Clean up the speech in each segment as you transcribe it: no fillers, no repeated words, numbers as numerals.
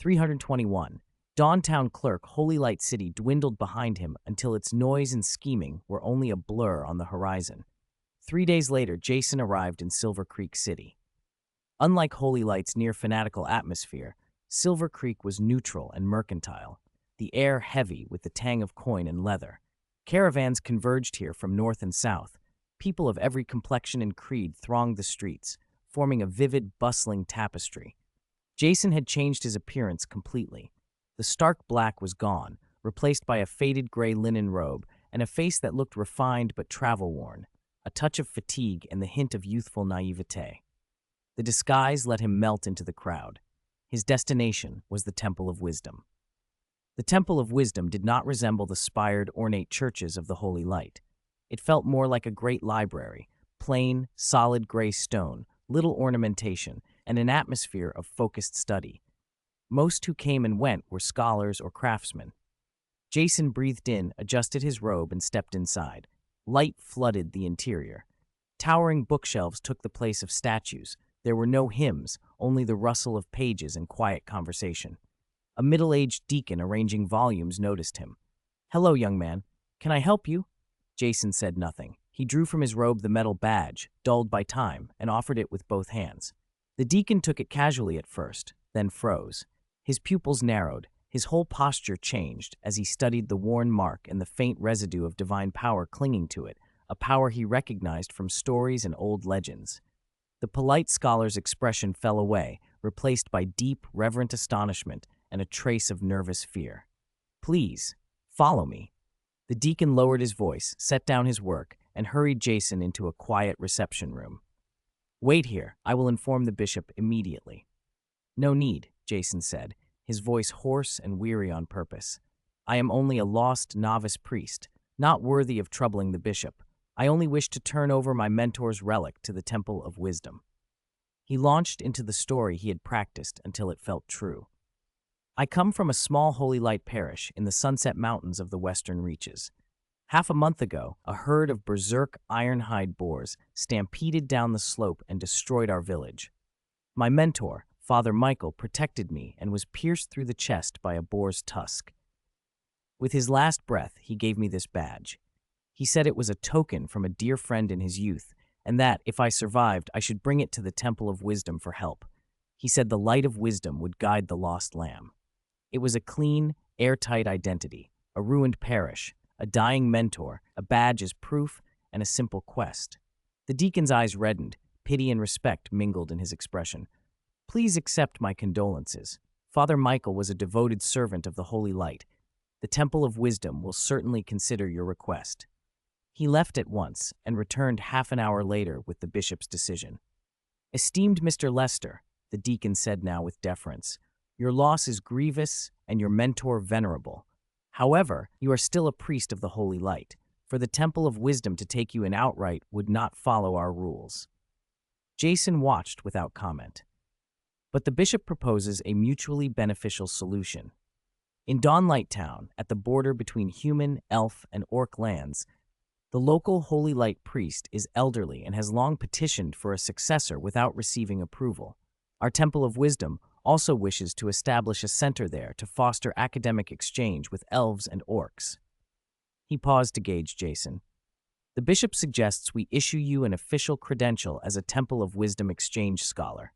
321. Dawntown clerk, Holy Light City dwindled behind him until its noise and scheming were only a blur on the horizon. 3 days later, Jason arrived in Silver Creek City. Unlike Holy Light's near-fanatical atmosphere, Silver Creek was neutral and mercantile, the air heavy with the tang of coin and leather. Caravans converged here from north and south. People of every complexion and creed thronged the streets, forming a vivid, bustling tapestry. Jason had changed his appearance completely. The stark black was gone, replaced by a faded gray linen robe and a face that looked refined but travel-worn, a touch of fatigue and the hint of youthful naivete. The disguise let him melt into the crowd. His destination was the Temple of Wisdom. The Temple of Wisdom did not resemble the spired, ornate churches of the Holy Light. It felt more like a great library, plain, solid gray stone, little ornamentation, and an atmosphere of focused study. Most who came and went were scholars or craftsmen. Jason breathed in, adjusted his robe, and stepped inside. Light flooded the interior. Towering bookshelves took the place of statues. There were no hymns, only the rustle of pages and quiet conversation. A middle-aged deacon arranging volumes noticed him. "Hello, young man. Can I help you?" Jason said nothing. He drew from his robe the metal badge, dulled by time, and offered it with both hands. The deacon took it casually at first, then froze. His pupils narrowed. His whole posture changed as he studied the worn mark and the faint residue of divine power clinging to it, a power he recognized from stories and old legends. The polite scholar's expression fell away, replaced by deep, reverent astonishment and a trace of nervous fear. "Please, follow me." The deacon lowered his voice, set down his work, and hurried Jason into a quiet reception room. "Wait here. I will inform the bishop immediately." "No need," Jason said, his voice hoarse and weary on purpose. "I am only a lost novice priest, not worthy of troubling the bishop. I only wish to turn over my mentor's relic to the Temple of Wisdom." He launched into the story he had practiced until it felt true. "I come from a small Holy Light parish in the Sunset Mountains of the Western Reaches. Half a month ago, a herd of berserk ironhide boars stampeded down the slope and destroyed our village. My mentor, Father Michael, protected me and was pierced through the chest by a boar's tusk. With his last breath, he gave me this badge. He said it was a token from a dear friend in his youth, and that, if I survived, I should bring it to the Temple of Wisdom for help. He said the light of wisdom would guide the lost lamb. It was a clean, airtight identity, a ruined parish, a dying mentor, a badge as proof, and a simple quest." The deacon's eyes reddened, pity and respect mingled in his expression. "Please accept my condolences. Father Michael was a devoted servant of the Holy Light. The Temple of Wisdom will certainly consider your request." He left at once and returned half an hour later with the bishop's decision. "Esteemed Mr. Lester," the deacon said now with deference, "your loss is grievous and your mentor venerable. However, you are still a priest of the Holy Light. For the Temple of Wisdom to take you in outright would not follow our rules." Jason watched without comment. But the bishop proposes a mutually beneficial solution. In Dawnlight Town, at the border between human, elf, and orc lands, the local Holy Light priest is elderly and has long petitioned for a successor without receiving approval. Our Temple of Wisdom also wishes to establish a center there to foster academic exchange with elves and orcs. He paused to gauge Jason. "The bishop suggests we issue you an official credential as a Temple of Wisdom exchange scholar.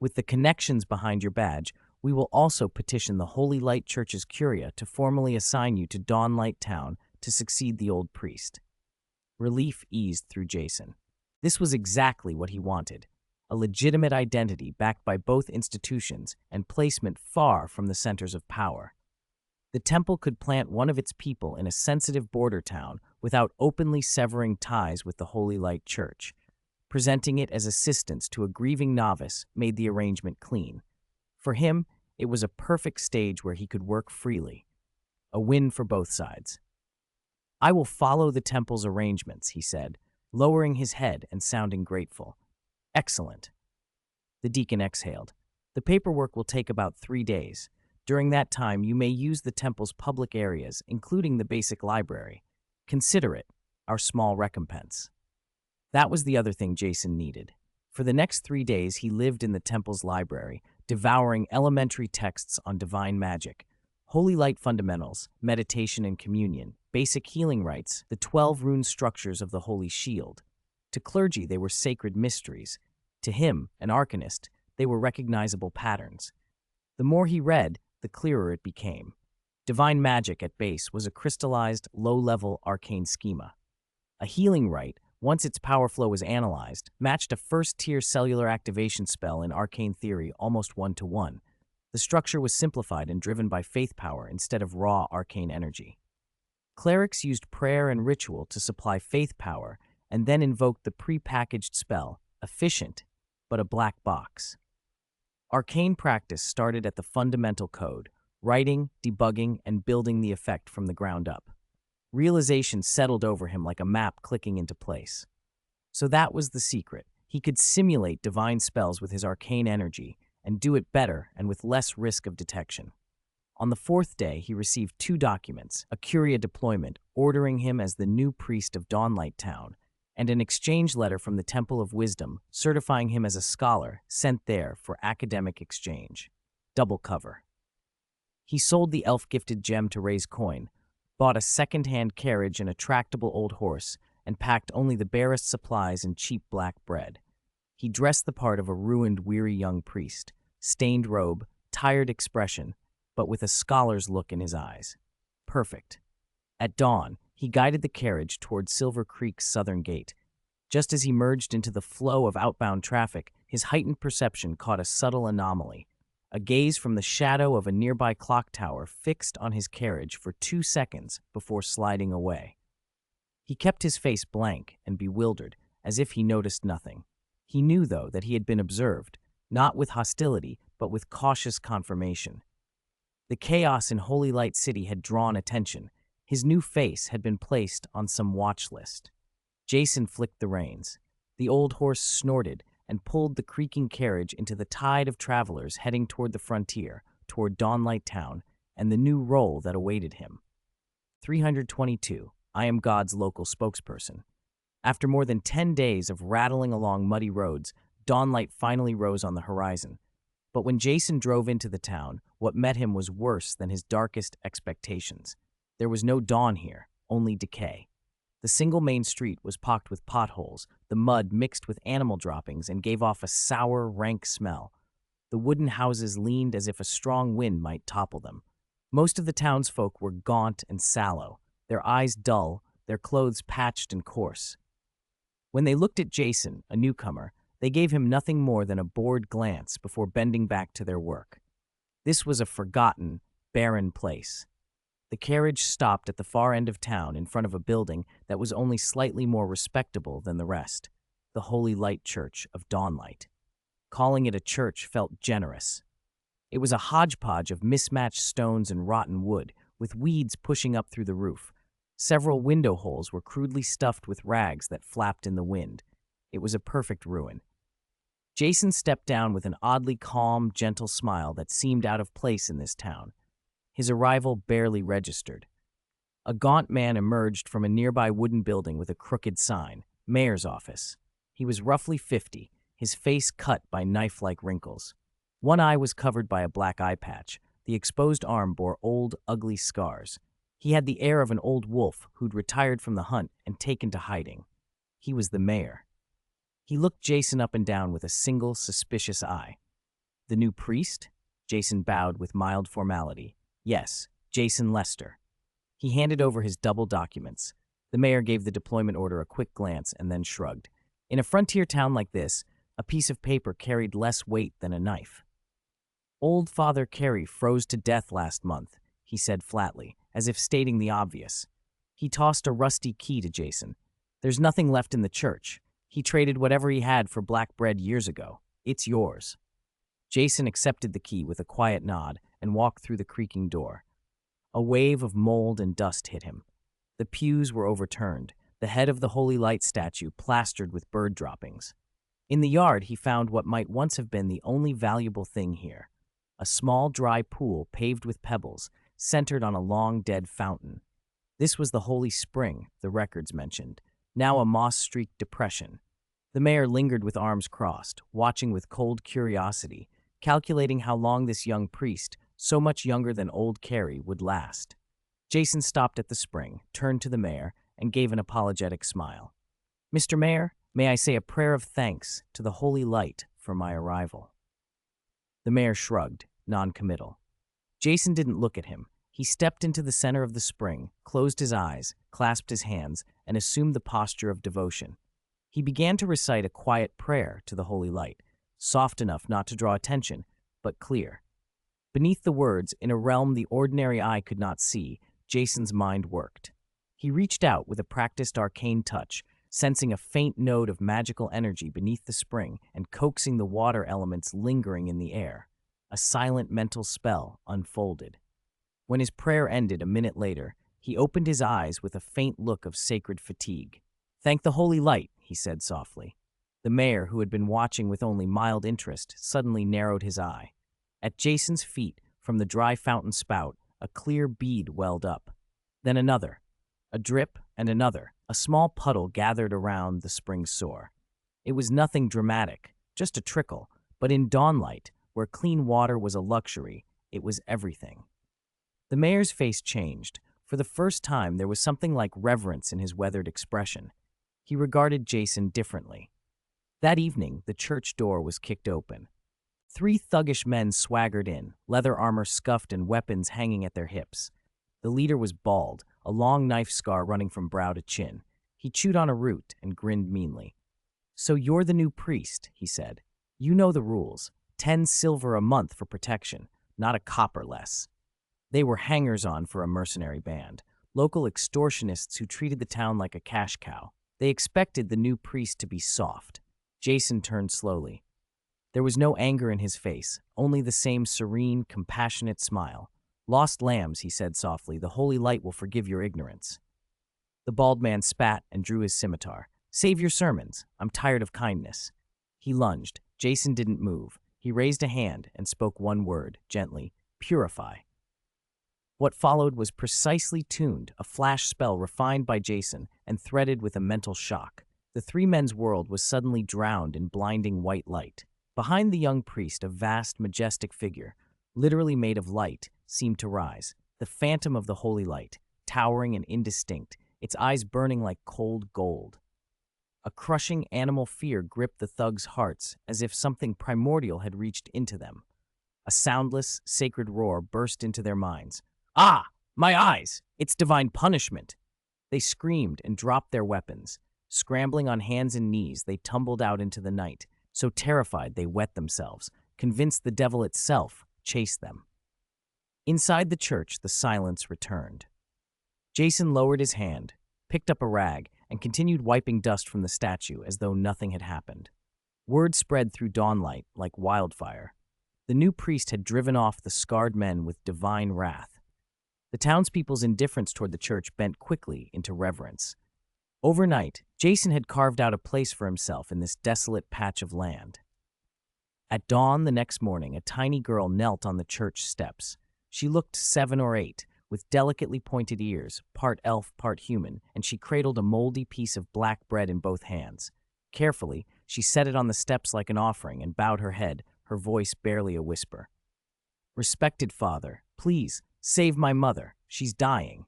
With the connections behind your badge, we will also petition the Holy Light Church's curia to formally assign you to Dawnlight Town to succeed the old priest." Relief eased through Jason. This was exactly what he wanted. A legitimate identity backed by both institutions and placement far from the centers of power. The temple could plant one of its people in a sensitive border town without openly severing ties with the Holy Light Church. Presenting it as assistance to a grieving novice made the arrangement clean. For him, it was a perfect stage where he could work freely. A win for both sides. "I will follow the temple's arrangements," he said, lowering his head and sounding grateful. "Excellent." The deacon exhaled. "The paperwork will take about 3 days. During that time, you may use the temple's public areas, including the basic library. Consider it our small recompense." That was the other thing Jason needed. For the next 3 days, he lived in the temple's library, devouring elementary texts on divine magic, holy light fundamentals, meditation and communion, basic healing rites, the 12 rune structures of the holy shield. To clergy, they were sacred mysteries. To him, an arcanist, they were recognizable patterns. The more he read, the clearer it became. Divine magic at base was a crystallized, low-level arcane schema. A healing rite, once its power flow was analyzed, matched a first-tier cellular activation spell in arcane theory almost one-to-one. The structure was simplified and driven by faith power instead of raw arcane energy. Clerics used prayer and ritual to supply faith power and then invoked the pre-packaged spell, efficient, but a black box. Arcane practice started at the fundamental code, writing, debugging, and building the effect from the ground up. Realization settled over him like a map clicking into place. So that was the secret. He could simulate divine spells with his arcane energy and do it better and with less risk of detection. On the fourth day, he received 2 documents, a curia deployment ordering him as the new priest of Dawnlight Town, and an exchange letter from the Temple of Wisdom certifying him as a scholar sent there for academic exchange. Double cover. He sold the elf-gifted gem to raise coin, bought a second-hand carriage and a tractable old horse, and packed only the barest supplies and cheap black bread. He dressed the part of a ruined, weary young priest, stained robe, tired expression, but with a scholar's look in his eyes. Perfect. At dawn, he guided the carriage toward Silver Creek's southern gate. Just as he merged into the flow of outbound traffic, his heightened perception caught a subtle anomaly. A gaze from the shadow of a nearby clock tower fixed on his carriage for 2 seconds before sliding away. He kept his face blank and bewildered, as if he noticed nothing. He knew, though, that he had been observed, not with hostility, but with cautious confirmation. The chaos in Holy Light City had drawn attention. His new face had been placed on some watch list. Jason flicked the reins. The old horse snorted and pulled the creaking carriage into the tide of travelers heading toward the frontier, toward Dawnlight Town, and the new role that awaited him. 322. I am God's local spokesperson. After more than 10 days of rattling along muddy roads, dawnlight finally rose on the horizon. But when Jason drove into the town, what met him was worse than his darkest expectations. There was no dawn here, only decay. The single main street was pocked with potholes, the mud mixed with animal droppings and gave off a sour, rank smell. The wooden houses leaned as if a strong wind might topple them. Most of the townsfolk were gaunt and sallow, their eyes dull, their clothes patched and coarse. When they looked at Jason, a newcomer, they gave him nothing more than a bored glance before bending back to their work. This was a forgotten, barren place. The carriage stopped at the far end of town in front of a building that was only slightly more respectable than the rest, the Holy Light Church of Dawnlight. Calling it a church felt generous. It was a hodgepodge of mismatched stones and rotten wood, with weeds pushing up through the roof. Several window holes were crudely stuffed with rags that flapped in the wind. It was a perfect ruin. Jason stepped down with an oddly calm, gentle smile that seemed out of place in this town. His arrival barely registered. A gaunt man emerged from a nearby wooden building with a crooked sign, Mayor's Office. He was roughly 50, his face cut by knife-like wrinkles. One eye was covered by a black eye patch. The exposed arm bore old, ugly scars. He had the air of an old wolf who'd retired from the hunt and taken to hiding. He was the mayor. He looked Jason up and down with a single, suspicious eye. The new priest? Jason bowed with mild formality. Yes, Jason Lester. He handed over his double documents. The mayor gave the deployment order a quick glance and then shrugged. In a frontier town like this, a piece of paper carried less weight than a knife. Old Father Carey froze to death last month, he said flatly, as if stating the obvious. He tossed a rusty key to Jason. There's nothing left in the church. He traded whatever he had for black bread years ago. It's yours. Jason accepted the key with a quiet nod and walked through the creaking door. A wave of mold and dust hit him. The pews were overturned, the head of the Holy Light statue plastered with bird droppings. In the yard, he found what might once have been the only valuable thing here, a small dry pool paved with pebbles, centered on a long dead fountain. This was the Holy Spring, the records mentioned, now a moss-streaked depression. The mayor lingered with arms crossed, watching with cold curiosity. calculating how long this young priest, so much younger than old Carrie, would last. Jason stopped at the spring, turned to the mayor, and gave an apologetic smile. "Mr. Mayor, may I say a prayer of thanks to the holy light for my arrival?" The mayor shrugged, non-committal. Jason didn't look at him. He stepped into the center of the spring, closed his eyes, clasped his hands, and assumed the posture of devotion. He began to recite a quiet prayer to the holy light, soft enough not to draw attention, but clear. Beneath the words, in a realm the ordinary eye could not see, Jason's mind worked. He reached out with a practiced arcane touch, sensing a faint node of magical energy beneath the spring and coaxing the water elements lingering in the air. A silent mental spell unfolded. When his prayer ended a minute later, he opened his eyes with a faint look of sacred fatigue. "Thank the holy light," he said softly. The mayor, who had been watching with only mild interest, suddenly narrowed his eye. At Jason's feet, from the dry fountain spout, a clear bead welled up. Then another. A drip and another. A small puddle gathered around the spring's source. It was nothing dramatic, just a trickle, but in dawnlight, where clean water was a luxury, it was everything. The mayor's face changed. For the first time, there was something like reverence in his weathered expression. He regarded Jason differently. That evening, the church door was kicked open. 3 thuggish men swaggered in, leather armor scuffed and weapons hanging at their hips. The leader was bald, a long knife scar running from brow to chin. He chewed on a root and grinned meanly. "So you're the new priest," he said. "You know the rules. 10 silver a month for protection, not a copper less." They were hangers-on for a mercenary band, local extortionists who treated the town like a cash cow. They expected the new priest to be soft. Jason turned slowly. There was no anger in his face, only the same serene, compassionate smile. "Lost lambs," he said softly, "the holy light will forgive your ignorance." The bald man spat and drew his scimitar. "Save your sermons. I'm tired of kindness." He lunged. Jason didn't move. He raised a hand and spoke one word, gently, "Purify." What followed was precisely tuned, a flash spell refined by Jason and threaded with a mental shock. The 3 men's world was suddenly drowned in blinding white light. Behind the young priest, a vast, majestic figure, literally made of light, seemed to rise. The phantom of the holy light, towering and indistinct, its eyes burning like cold gold. A crushing animal fear gripped the thugs' hearts as if something primordial had reached into them. A soundless, sacred roar burst into their minds. "Ah! My eyes! It's divine punishment!" They screamed and dropped their weapons. Scrambling on hands and knees, they tumbled out into the night, so terrified they wet themselves, convinced the devil itself chased them. Inside the church, the silence returned. Jason lowered his hand, picked up a rag, and continued wiping dust from the statue as though nothing had happened. Word spread through dawnlight like wildfire. The new priest had driven off the scarred men with divine wrath. The townspeople's indifference toward the church bent quickly into reverence. Overnight, Jason had carved out a place for himself in this desolate patch of land. At dawn the next morning, a tiny girl knelt on the church steps. She looked 7 or 8, with delicately pointed ears, part elf, part human, and she cradled a moldy piece of black bread in both hands. Carefully, she set it on the steps like an offering and bowed her head, her voice barely a whisper. "Respected father, please, save my mother. She's dying."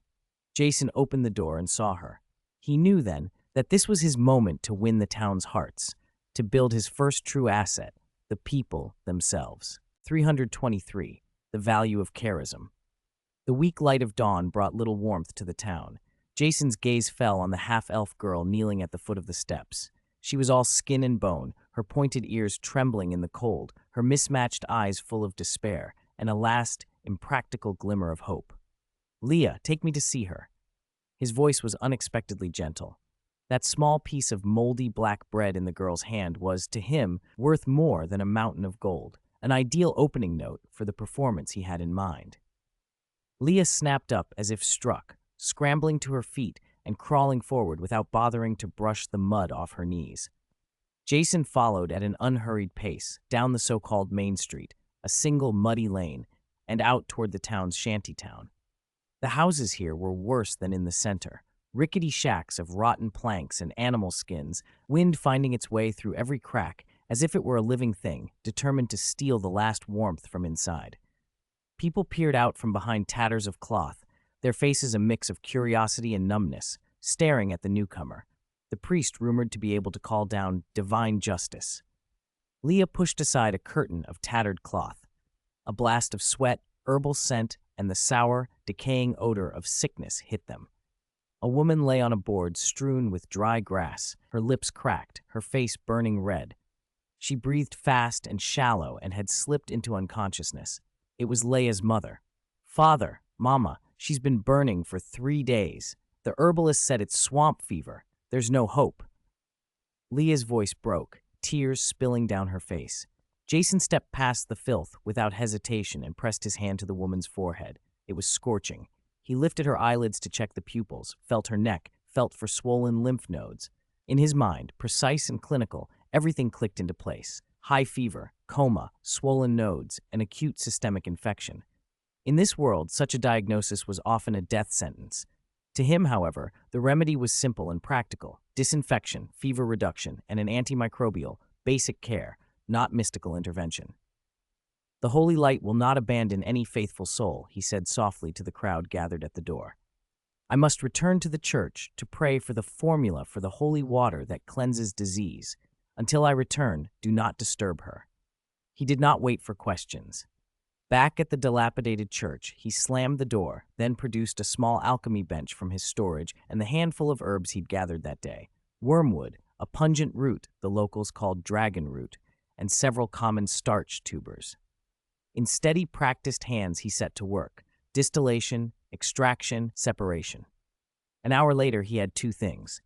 Jason opened the door and saw her. He knew then that this was his moment to win the town's hearts, to build his first true asset, the people themselves. 323. The value of charism. The weak light of dawn brought little warmth to the town. Jason's gaze fell on the half-elf girl kneeling at the foot of the steps. She was all skin and bone, her pointed ears trembling in the cold, her mismatched eyes full of despair, and a last, impractical glimmer of hope. "Leah, take me to see her." His voice was unexpectedly gentle. That small piece of moldy black bread in the girl's hand was, to him, worth more than a mountain of gold, an ideal opening note for the performance he had in mind. Leah snapped up as if struck, scrambling to her feet and crawling forward without bothering to brush the mud off her knees. Jason followed at an unhurried pace, down the so-called Main Street, a single muddy lane, and out toward the town's shantytown. The houses here were worse than in the center. Rickety shacks of rotten planks and animal skins, wind finding its way through every crack as if it were a living thing, determined to steal the last warmth from inside. People peered out from behind tatters of cloth, their faces a mix of curiosity and numbness, staring at the newcomer, the priest rumored to be able to call down divine justice. Leah pushed aside a curtain of tattered cloth. A blast of sweat, herbal scent, and the sour, decaying odor of sickness hit them. A woman lay on a board strewn with dry grass, her lips cracked, her face burning red. She breathed fast and shallow and had slipped into unconsciousness. It was Leia's mother. "Father, Mama, she's been burning for 3 days. The herbalist said it's swamp fever. There's no hope." Leah's voice broke, tears spilling down her face. Jason stepped past the filth without hesitation and pressed his hand to the woman's forehead. It was scorching. He lifted her eyelids to check the pupils, felt her neck, felt for swollen lymph nodes. In his mind, precise and clinical, everything clicked into place. High fever, coma, swollen nodes, and acute systemic infection. In this world, such a diagnosis was often a death sentence. To him, however, the remedy was simple and practical: disinfection, fever reduction, and an antimicrobial, basic care, not mystical intervention. "The holy light will not abandon any faithful soul," he said softly to the crowd gathered at the door. "I must return to the church to pray for the formula for the holy water that cleanses disease. Until I return, do not disturb her." He did not wait for questions. Back at the dilapidated church, he slammed the door, then produced a small alchemy bench from his storage and the handful of herbs he'd gathered that day: wormwood, a pungent root the locals called dragon root, and several common starch tubers. In steady, practiced hands, he set to work: distillation, extraction, separation. An hour later, he had 2 things: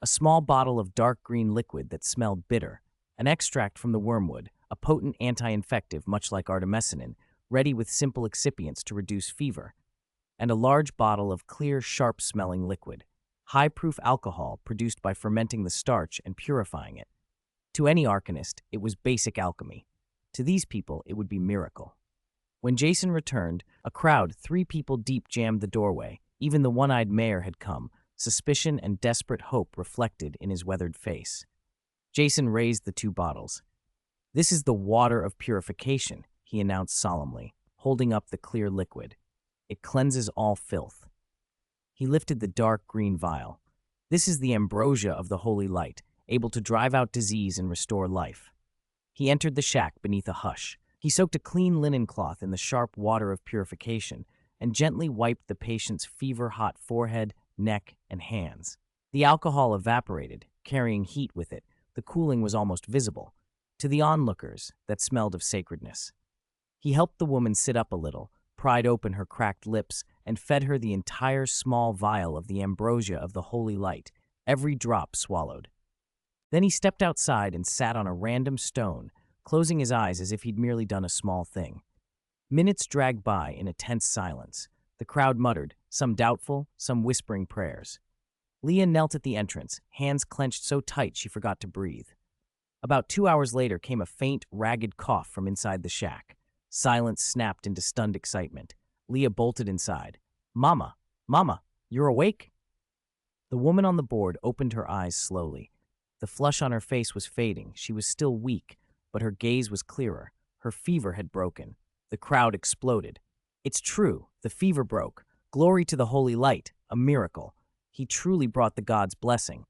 a small bottle of dark green liquid that smelled bitter, an extract from the wormwood, a potent anti-infective much like artemisinin, ready with simple excipients to reduce fever, and a large bottle of clear, sharp-smelling liquid, high-proof alcohol produced by fermenting the starch and purifying it. To any arcanist, it was basic alchemy. To these people, it would be miracle. When Jason returned, a crowd 3 people deep jammed the doorway. Even the one-eyed mayor had come, suspicion and desperate hope reflected in his weathered face. Jason raised the 2 bottles. "This is the water of purification," he announced solemnly, holding up the clear liquid. "It cleanses all filth." He lifted the dark green vial. "This is the ambrosia of the holy light, able to drive out disease and restore life." He entered the shack beneath a hush. He soaked a clean linen cloth in the sharp water of purification and gently wiped the patient's fever-hot forehead, neck, and hands. The alcohol evaporated, carrying heat with it. The cooling was almost visible. To the onlookers, that smelled of sacredness. He helped the woman sit up a little, pried open her cracked lips, and fed her the entire small vial of the ambrosia of the holy light, every drop swallowed. Then he stepped outside and sat on a random stone, closing his eyes as if he'd merely done a small thing. Minutes dragged by in a tense silence. The crowd muttered, some doubtful, some whispering prayers. Leah knelt at the entrance, hands clenched so tight she forgot to breathe. About 2 hours later came a faint, ragged cough from inside the shack. Silence snapped into stunned excitement. Leah bolted inside. "Mama, Mama, you're awake?" The woman on the board opened her eyes slowly. The flush on her face was fading. She was still weak, but her gaze was clearer. Her fever had broken. The crowd exploded. "It's true. The fever broke. Glory to the holy light. A miracle. He truly brought the gods' blessing."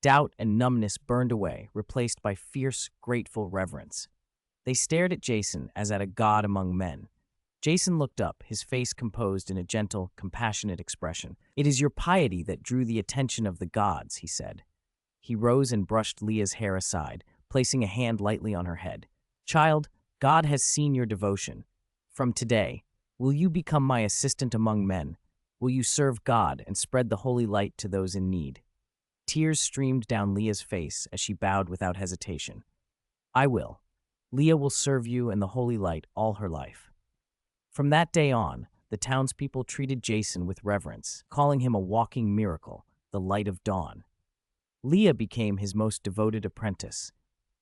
Doubt and numbness burned away, replaced by fierce, grateful reverence. They stared at Jason as at a god among men. Jason looked up, his face composed in a gentle, compassionate expression. "It is your piety that drew the attention of the gods," he said. He rose and brushed Leah's hair aside, placing a hand lightly on her head. "Child, God has seen your devotion. From today, will you become my assistant among men? Will you serve God and spread the holy light to those in need?" Tears streamed down Leah's face as she bowed without hesitation. "I will. Leah will serve you and the holy light all her life." From that day on, the townspeople treated Jason with reverence, calling him a walking miracle, the light of dawn. Leah became his most devoted apprentice.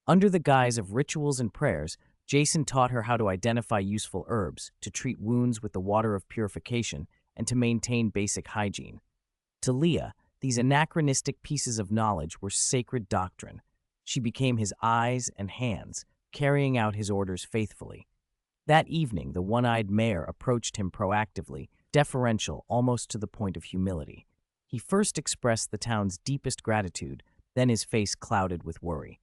Under the guise of rituals and prayers, Jason taught her how to identify useful herbs, to treat wounds with the water of purification, and to maintain basic hygiene. To Leah, these anachronistic pieces of knowledge were sacred doctrine. She became his eyes and hands, carrying out his orders faithfully. That evening, the one-eyed mayor approached him proactively, deferential almost to the point of humility. He first expressed the town's deepest gratitude, then his face clouded with worry.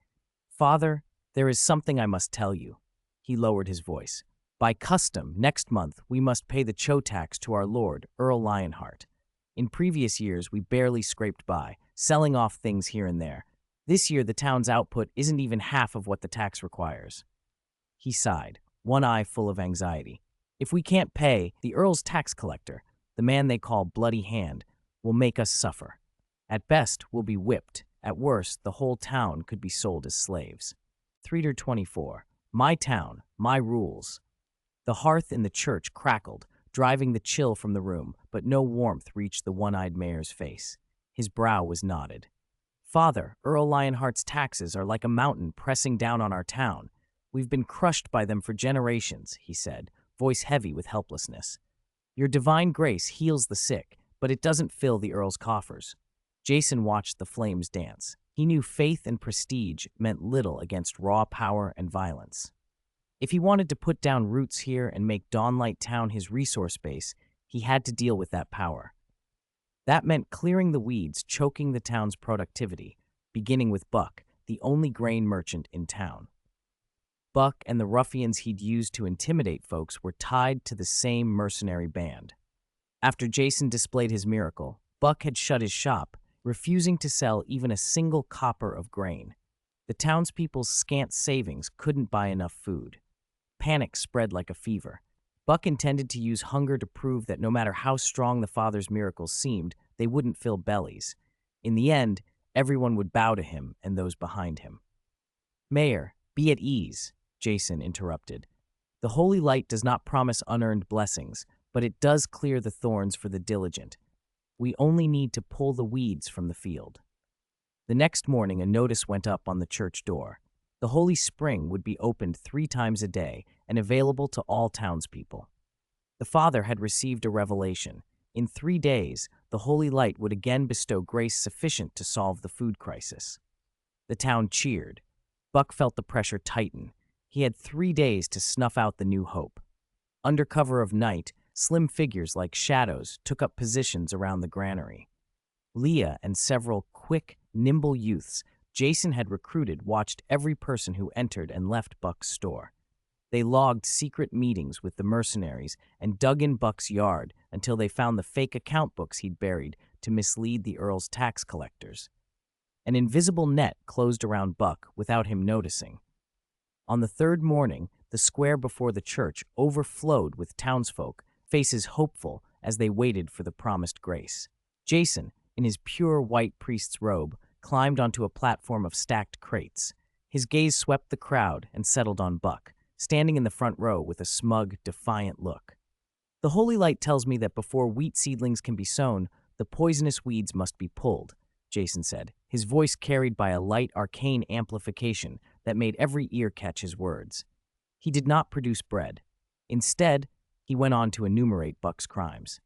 "Father, there is something I must tell you." He lowered his voice. "By custom, next month we must pay the Cho tax to our lord, Earl Lionheart. In previous years, we barely scraped by, selling off things here and there. This year, the town's output isn't even half of what the tax requires." He sighed, one eye full of anxiety. "If we can't pay, the Earl's tax collector, the man they call Bloody Hand, will make us suffer. At best, we'll be whipped. At worst, the whole town could be sold as slaves." 324. My town, my rules. The hearth in the church crackled, driving the chill from the room, but no warmth reached the one-eyed mayor's face. His brow was knotted. "Father, Earl Lionheart's taxes are like a mountain pressing down on our town. We've been crushed by them for generations," he said, voice heavy with helplessness. "Your divine grace heals the sick, but it doesn't fill the Earl's coffers." Jason watched the flames dance. He knew faith and prestige meant little against raw power and violence. If he wanted to put down roots here and make Dawnlight Town his resource base, he had to deal with that power. That meant clearing the weeds choking the town's productivity, beginning with Buck, the only grain merchant in town. Buck and the ruffians he'd used to intimidate folks were tied to the same mercenary band. After Jason displayed his miracle, Buck had shut his shop, refusing to sell even a single copper of grain. The townspeople's scant savings couldn't buy enough food. Panic spread like a fever. Buck intended to use hunger to prove that no matter how strong the father's miracles seemed, they wouldn't fill bellies. In the end, everyone would bow to him and those behind him. "Mayor, be at ease," Jason interrupted. "The holy light does not promise unearned blessings, but it does clear the thorns for the diligent. We only need to pull the weeds from the field." The next morning, a notice went up on the church door. The Holy Spring would be opened 3 times a day and available to all townspeople. The Father had received a revelation. In 3 days, the Holy Light would again bestow grace sufficient to solve the food crisis. The town cheered. Buck felt the pressure tighten. He had 3 days to snuff out the new hope. Under cover of night, slim figures like shadows took up positions around the granary. Leah and several quick, nimble youths Jason had recruited watched every person who entered and left Buck's store. They logged secret meetings with the mercenaries and dug in Buck's yard until they found the fake account books he'd buried to mislead the Earl's tax collectors. An invisible net closed around Buck without him noticing. On the 3rd morning, the square before the church overflowed with townsfolk, faces hopeful as they waited for the promised grace. Jason, in his pure white priest's robe, climbed onto a platform of stacked crates. His gaze swept the crowd and settled on Buck, standing in the front row with a smug, defiant look. "The Holy Light tells me that before wheat seedlings can be sown, the poisonous weeds must be pulled," Jason said, his voice carried by a light arcane amplification that made every ear catch his words. He did not produce bread. Instead, he went on to enumerate Buck's crimes.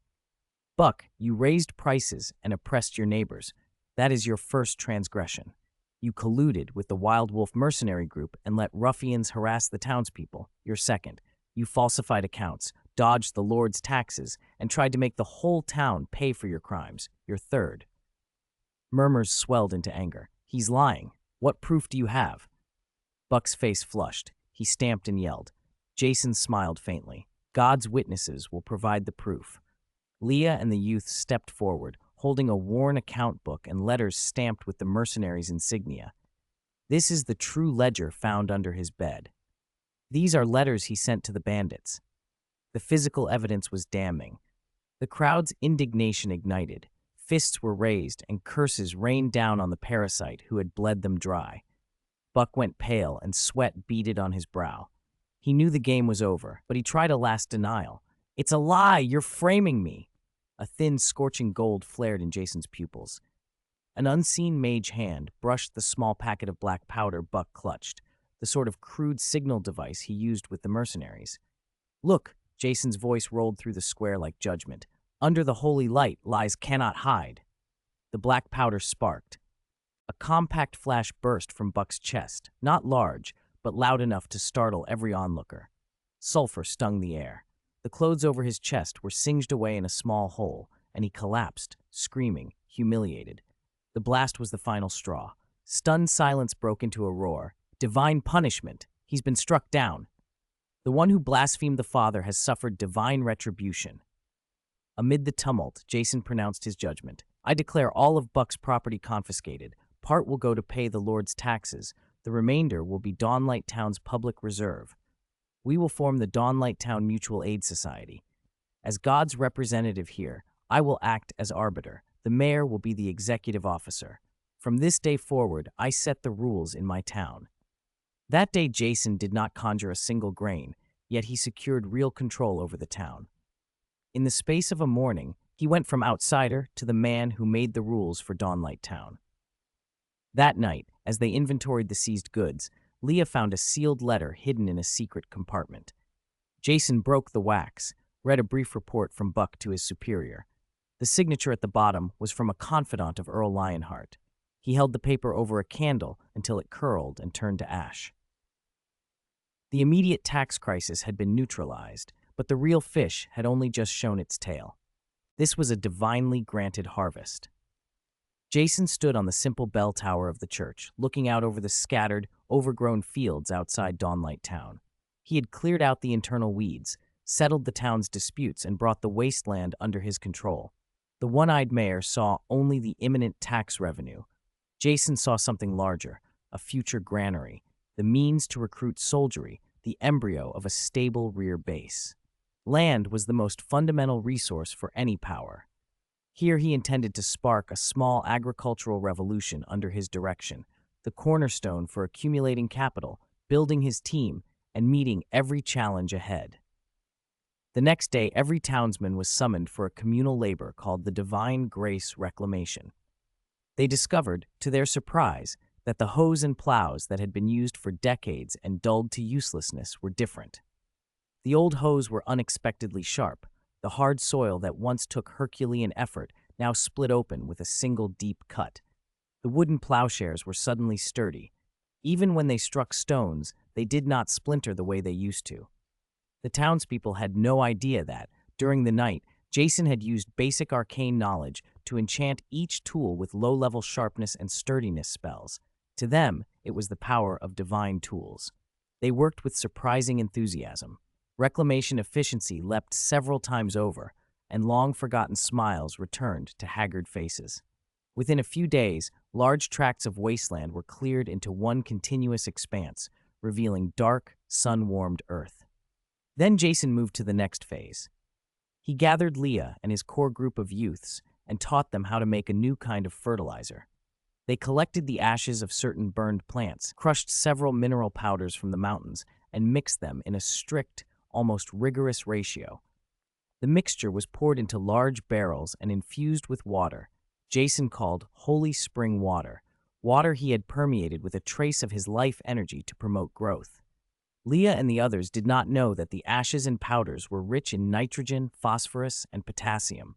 "Buck, you raised prices and oppressed your neighbors. That is your first transgression. You colluded with the Wild Wolf mercenary group and let ruffians harass the townspeople. Your second. You falsified accounts, dodged the Lord's taxes, and tried to make the whole town pay for your crimes. Your third." Murmurs swelled into anger. "He's lying. What proof do you have?" Buck's face flushed. He stamped and yelled. Jason smiled faintly. "God's witnesses will provide the proof." Leah and the youth stepped forward, holding a worn account book and letters stamped with the mercenaries' insignia. "This is the true ledger found under his bed. These are letters he sent to the bandits." The physical evidence was damning. The crowd's indignation ignited. Fists were raised and curses rained down on the parasite who had bled them dry. Buck went pale and sweat beaded on his brow. He knew the game was over, but he tried a last denial. "It's a lie! You're framing me!" A thin, scorching gold flared in Jason's pupils. An unseen mage hand brushed the small packet of black powder Buck clutched, the sort of crude signal device he used with the mercenaries. "Look," Jason's voice rolled through the square like judgment. "Under the holy light, lies cannot hide." The black powder sparked. A compact flash burst from Buck's chest, not large, but loud enough to startle every onlooker. Sulfur stung the air. The clothes over his chest were singed away in a small hole, and he collapsed, screaming, humiliated. The blast was the final straw. Stunned silence broke into a roar. Divine punishment! He's been struck down. The one who blasphemed the Father has suffered divine retribution. Amid the tumult, Jason pronounced his judgment. I declare all of Buck's property confiscated. Part will go to pay the Lord's taxes. The remainder will be Dawnlight Town's public reserve. We will form the Dawnlight Town Mutual Aid Society. As God's representative here, I will act as arbiter. The mayor will be the executive officer. From this day forward, I set the rules in my town. That day, Jason did not conjure a single grain, yet he secured real control over the town. In the space of a morning, he went from outsider to the man who made the rules for Dawnlight Town. That night, as they inventoried the seized goods, Leah found a sealed letter hidden in a secret compartment. Jason broke the wax, read a brief report from Buck to his superior. The signature at the bottom was from a confidant of Earl Lionheart. He held the paper over a candle until it curled and turned to ash. The immediate tax crisis had been neutralized, but the real fish had only just shown its tail. This was a divinely granted harvest. Jason stood on the simple bell tower of the church, looking out over the scattered, overgrown fields outside Dawnlight Town. He had cleared out the internal weeds, settled the town's disputes, and brought the wasteland under his control. The one-eyed mayor saw only the imminent tax revenue. Jason saw something larger, a future granary, the means to recruit soldiery, the embryo of a stable rear base. Land was the most fundamental resource for any power. Here he intended to spark a small agricultural revolution under his direction, the cornerstone for accumulating capital, building his team, and meeting every challenge ahead. The next day, every townsman was summoned for a communal labor called the Divine Grace Reclamation. They discovered, to their surprise, that the hoes and plows that had been used for decades and dulled to uselessness were different. The old hoes were unexpectedly sharp. The hard soil that once took Herculean effort now split open with a single deep cut. The wooden plowshares were suddenly sturdy. Even when they struck stones, they did not splinter the way they used to. The townspeople had no idea that, during the night, Jason had used basic arcane knowledge to enchant each tool with low-level sharpness and sturdiness spells. To them, it was the power of divine tools. They worked with surprising enthusiasm. Reclamation efficiency leapt several times over, and long-forgotten smiles returned to haggard faces. Within a few days, large tracts of wasteland were cleared into one continuous expanse, revealing dark, sun-warmed earth. Then Jason moved to the next phase. He gathered Leah and his core group of youths and taught them how to make a new kind of fertilizer. They collected the ashes of certain burned plants, crushed several mineral powders from the mountains, and mixed them in a strict, almost rigorous ratio. The mixture was poured into large barrels and infused with water, Jason called Holy Spring water, water he had permeated with a trace of his life energy to promote growth. Leah and the others did not know that the ashes and powders were rich in nitrogen, phosphorus, and potassium.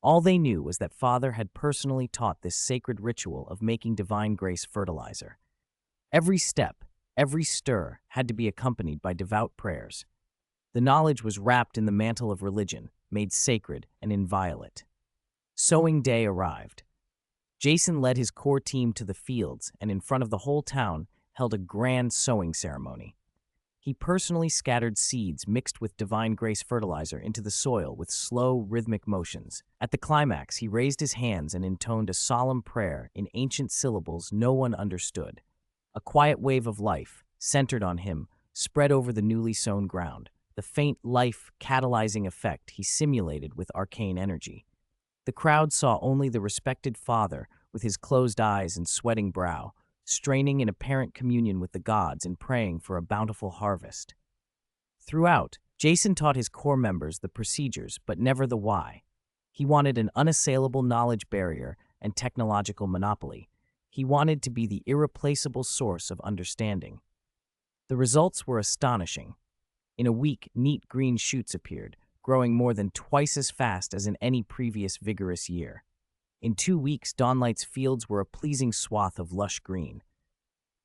All they knew was that Father had personally taught this sacred ritual of making divine grace fertilizer. Every step, every stir had to be accompanied by devout prayers. The knowledge was wrapped in the mantle of religion, made sacred and inviolate. Sowing day arrived. Jason led his core team to the fields and in front of the whole town held a grand sowing ceremony. He personally scattered seeds mixed with divine grace fertilizer into the soil with slow, rhythmic motions. At the climax, he raised his hands and intoned a solemn prayer in ancient syllables no one understood. A quiet wave of life, centered on him, spread over the newly sown ground, the faint life-catalyzing effect he simulated with arcane energy. The crowd saw only the respected Father with his closed eyes and sweating brow, straining in apparent communion with the gods and praying for a bountiful harvest. Throughout, Jason taught his core members the procedures but never the why. He wanted an unassailable knowledge barrier and technological monopoly. He wanted to be the irreplaceable source of understanding. The results were astonishing. In a week, neat green shoots appeared, growing more than twice as fast as in any previous vigorous year. In 2 weeks, Dawnlight's fields were a pleasing swath of lush green.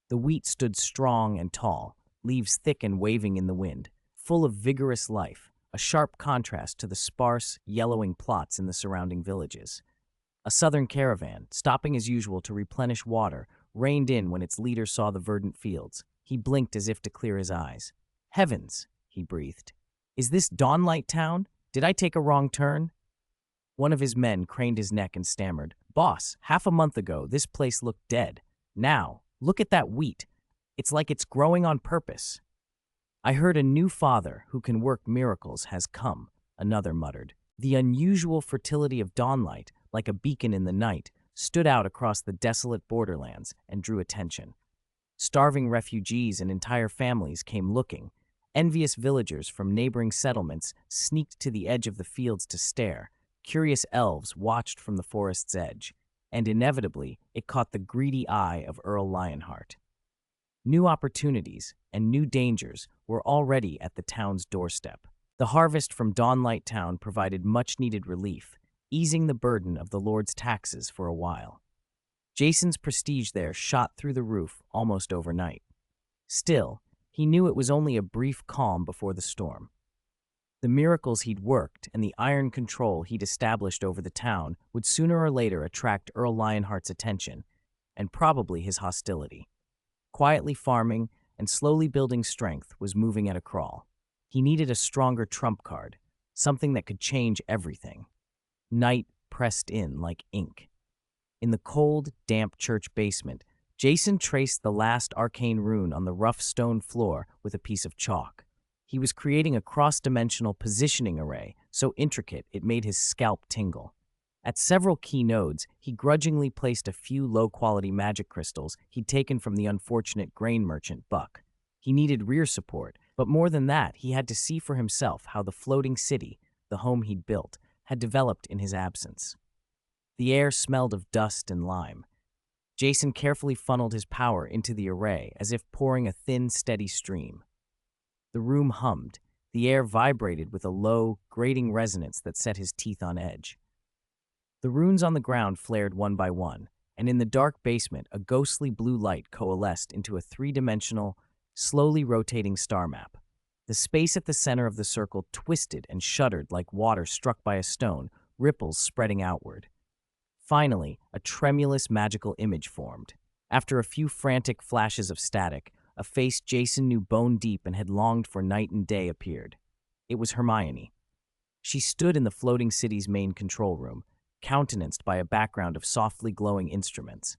The wheat stood strong and tall, leaves thick and waving in the wind, full of vigorous life, a sharp contrast to the sparse, yellowing plots in the surrounding villages. A southern caravan, stopping as usual to replenish water, reined in when its leader saw the verdant fields. He blinked as if to clear his eyes. "Heavens," he breathed. "Is this Dawnlight Town? Did I take a wrong turn?" One of his men craned his neck and stammered, "Boss, half a month ago, this place looked dead. Now, look at that wheat. It's like it's growing on purpose." "I heard a new father who can work miracles has come," another muttered. The unusual fertility of Dawnlight, like a beacon in the night, stood out across the desolate borderlands and drew attention. Starving refugees and entire families came looking. Envious villagers from neighboring settlements sneaked to the edge of the fields to stare. Curious elves watched from the forest's edge, and inevitably it caught the greedy eye of Earl Lionheart. New opportunities and new dangers were already at the town's doorstep. The harvest from Dawnlight Town provided much-needed relief, easing the burden of the Lord's taxes for a while. Jason's prestige there shot through the roof almost overnight. Still, he knew it was only a brief calm before the storm. The miracles he'd worked and the iron control he'd established over the town would sooner or later attract Earl Lionheart's attention, and probably his hostility. Quietly farming and slowly building strength was moving at a crawl. He needed a stronger trump card, something that could change everything. Night pressed in like ink. In the cold, damp church basement, Jason traced the last arcane rune on the rough stone floor with a piece of chalk. He was creating a cross-dimensional positioning array so intricate it made his scalp tingle. At several key nodes, he grudgingly placed a few low-quality magic crystals he'd taken from the unfortunate grain merchant Buck. He needed rear support, but more than that, he had to see for himself how the floating city, the home he'd built, had developed in his absence. The air smelled of dust and lime. Jason carefully funneled his power into the array as if pouring a thin, steady stream. The room hummed. The air vibrated with a low, grating resonance that set his teeth on edge. The runes on the ground flared one by one, and in the dark basement, a ghostly blue light coalesced into a three-dimensional, slowly rotating star map. The space at the center of the circle twisted and shuddered like water struck by a stone, ripples spreading outward. Finally, a tremulous magical image formed. After a few frantic flashes of static, a face Jason knew bone deep and had longed for night and day appeared. It was Hermione. She stood in the floating city's main control room, countenanced by a background of softly glowing instruments.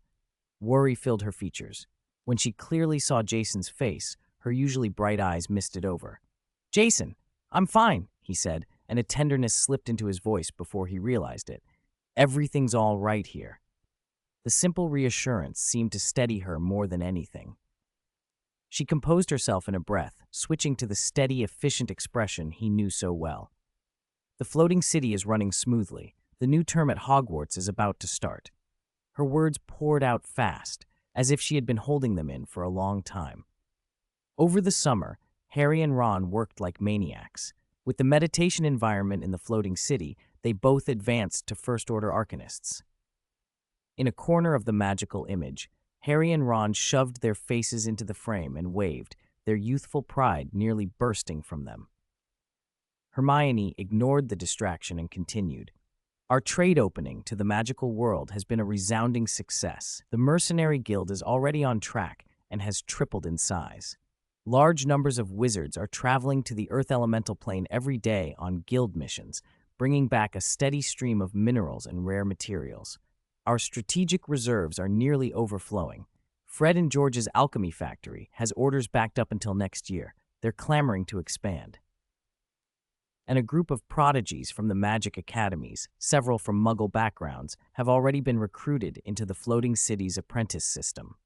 Worry filled her features. When she clearly saw Jason's face, her usually bright eyes misted over. "Jason, I'm fine," he said, and a tenderness slipped into his voice before he realized it. "Everything's all right here." The simple reassurance seemed to steady her more than anything. She composed herself in a breath, switching to the steady, efficient expression he knew so well. "The floating city is running smoothly. The new term at Hogwarts is about to start." Her words poured out fast, as if she had been holding them in for a long time. Over the summer, Harry and Ron worked like maniacs. With the meditation environment in the floating city, they both advanced to first-order arcanists. In a corner of the magical image, Harry and Ron shoved their faces into the frame and waved, their youthful pride nearly bursting from them. Hermione ignored the distraction and continued. "Our trade opening to the magical world has been a resounding success. The Mercenary Guild is already on track and has tripled in size. Large numbers of wizards are traveling to the Earth Elemental Plane every day on guild missions, bringing back a steady stream of minerals and rare materials. Our strategic reserves are nearly overflowing. Fred and George's alchemy factory has orders backed up until next year. They're clamoring to expand. And a group of prodigies from the magic academies, several from Muggle backgrounds, have already been recruited into the floating city's apprentice system."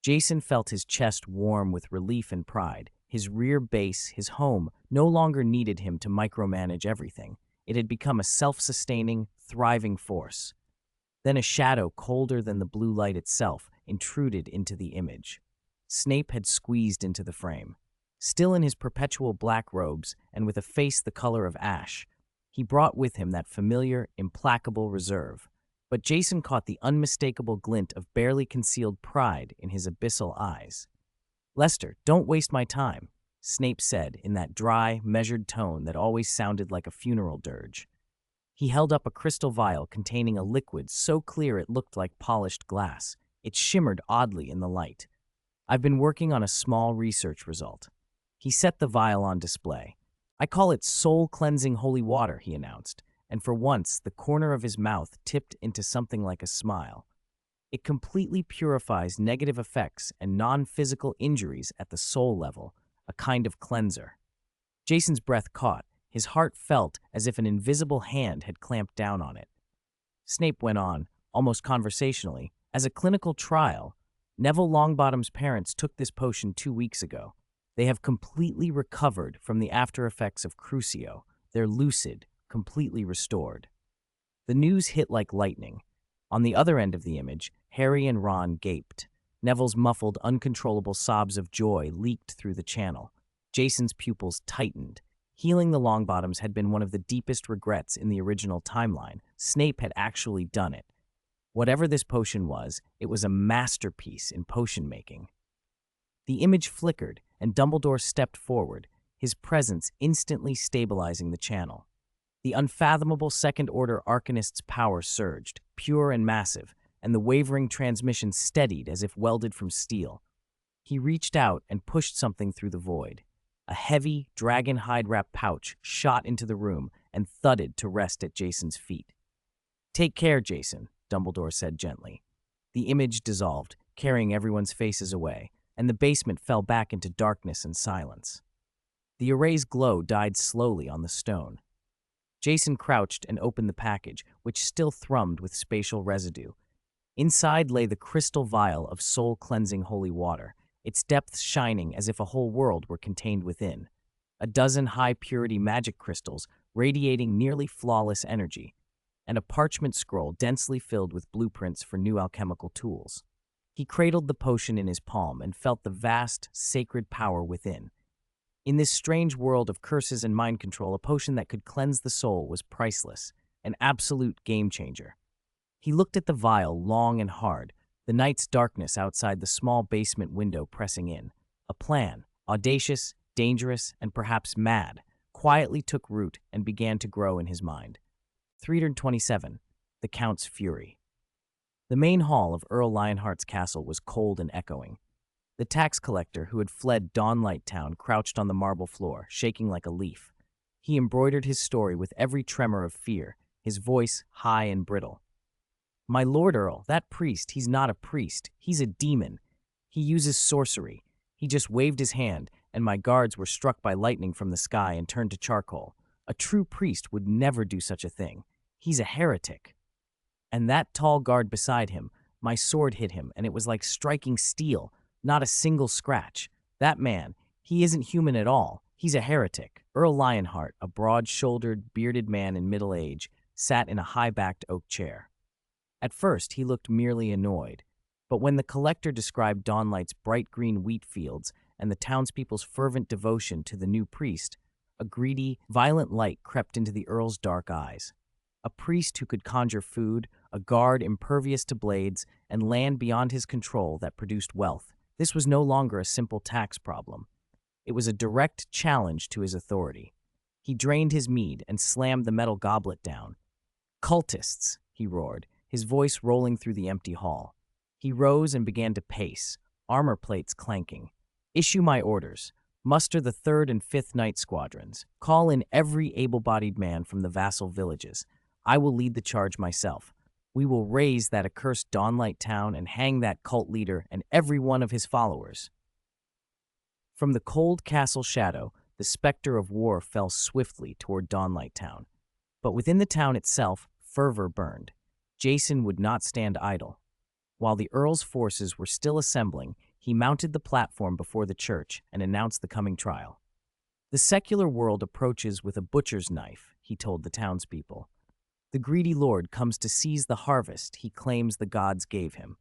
Jason felt his chest warm with relief and pride. His rear base, his home, no longer needed him to micromanage everything. It had become a self-sustaining, thriving force. Then a shadow colder than the blue light itself intruded into the image. Snape had squeezed into the frame. Still in his perpetual black robes and with a face the color of ash, he brought with him that familiar, implacable reserve. But Jason caught the unmistakable glint of barely concealed pride in his abyssal eyes. "Lester, don't waste my time," Snape said in that dry, measured tone that always sounded like a funeral dirge. He held up a crystal vial containing a liquid so clear it looked like polished glass. It shimmered oddly in the light. "I've been working on a small research result." He set the vial on display. "I call it soul-cleansing holy water," he announced, and for once the corner of his mouth tipped into something like a smile. "It completely purifies negative effects and non-physical injuries at the soul level, a kind of cleanser." Jason's breath caught. His heart felt as if an invisible hand had clamped down on it. Snape went on, almost conversationally, "As a clinical trial, Neville Longbottom's parents took this potion 2 weeks ago. They have completely recovered from the after effects of Crucio. They're lucid, completely restored." The news hit like lightning. On the other end of the image, Harry and Ron gaped. Neville's muffled, uncontrollable sobs of joy leaked through the channel. Jason's pupils tightened. Healing the Longbottoms had been one of the deepest regrets in the original timeline. Snape had actually done it. Whatever this potion was, it was a masterpiece in potion making. The image flickered, and Dumbledore stepped forward, his presence instantly stabilizing the channel. The unfathomable second-order Arcanist's power surged, pure and massive, and the wavering transmission steadied as if welded from steel. He reached out and pushed something through the void. A heavy, dragon hide-wrapped pouch shot into the room and thudded to rest at Jason's feet. "Take care, Jason," Dumbledore said gently. The image dissolved, carrying everyone's faces away, and the basement fell back into darkness and silence. The array's glow died slowly on the stone. Jason crouched and opened the package, which still thrummed with spatial residue. Inside lay the crystal vial of soul-cleansing holy water, its depths shining as if a whole world were contained within. A dozen high-purity magic crystals radiating nearly flawless energy, and a parchment scroll densely filled with blueprints for new alchemical tools. He cradled the potion in his palm and felt the vast, sacred power within. In this strange world of curses and mind control, a potion that could cleanse the soul was priceless, an absolute game-changer. He looked at the vial long and hard, the night's darkness outside the small basement window pressing in. A plan, audacious, dangerous, and perhaps mad, quietly took root and began to grow in his mind. 327. The Count's Fury. The main hall of Earl Lionheart's castle was cold and echoing. The tax collector who had fled Dawnlight Town crouched on the marble floor, shaking like a leaf. He embroidered his story with every tremor of fear, his voice high and brittle. "My Lord Earl, that priest, he's not a priest. He's a demon. He uses sorcery. He just waved his hand, and my guards were struck by lightning from the sky and turned to charcoal. A true priest would never do such a thing. He's a heretic." And that tall guard beside him, my sword hit him, and it was like striking steel, not a single scratch. "That man, he isn't human at all. He's a heretic." Earl Lionheart, a broad-shouldered, bearded man in middle age, sat in a high-backed oak chair. At first, he looked merely annoyed, but when the collector described Dawnlight's bright green wheat fields and the townspeople's fervent devotion to the new priest, a greedy, violent light crept into the Earl's dark eyes. A priest who could conjure food, a guard impervious to blades, and land beyond his control that produced wealth. This was no longer a simple tax problem. It was a direct challenge to his authority. He drained his mead and slammed the metal goblet down. "Cultists," he roared, his voice rolling through the empty hall. He rose and began to pace, armor plates clanking. "Issue my orders. Muster the 3rd and 5th Night Squadrons. Call in every able-bodied man from the vassal villages. I will lead the charge myself. We will raze that accursed Dawnlight Town and hang that cult leader and every one of his followers." From the cold castle shadow, the specter of war fell swiftly toward Dawnlight Town. But within the town itself, fervor burned. Jason would not stand idle. While the Earl's forces were still assembling, he mounted the platform before the church and announced the coming trial. "The secular world approaches with a butcher's knife," he told the townspeople. "The greedy lord comes to seize the harvest he claims the gods gave him.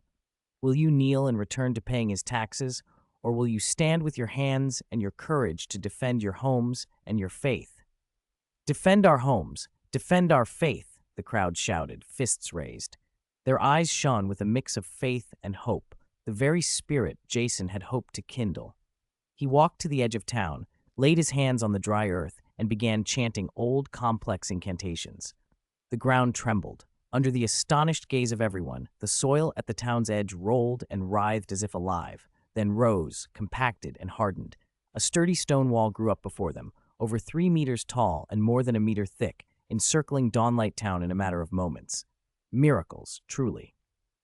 Will you kneel and return to paying his taxes, or will you stand with your hands and your courage to defend your homes and your faith?" "Defend our homes! Defend our faith!" the crowd shouted, fists raised. Their eyes shone with a mix of faith and hope, the very spirit Jason had hoped to kindle. He walked to the edge of town, laid his hands on the dry earth, and began chanting old, complex incantations. The ground trembled. Under the astonished gaze of everyone, the soil at the town's edge rolled and writhed as if alive, then rose, compacted, and hardened. A sturdy stone wall grew up before them, over 3 meters tall and more than a meter thick, encircling Dawnlight Town in a matter of moments. Miracles, truly.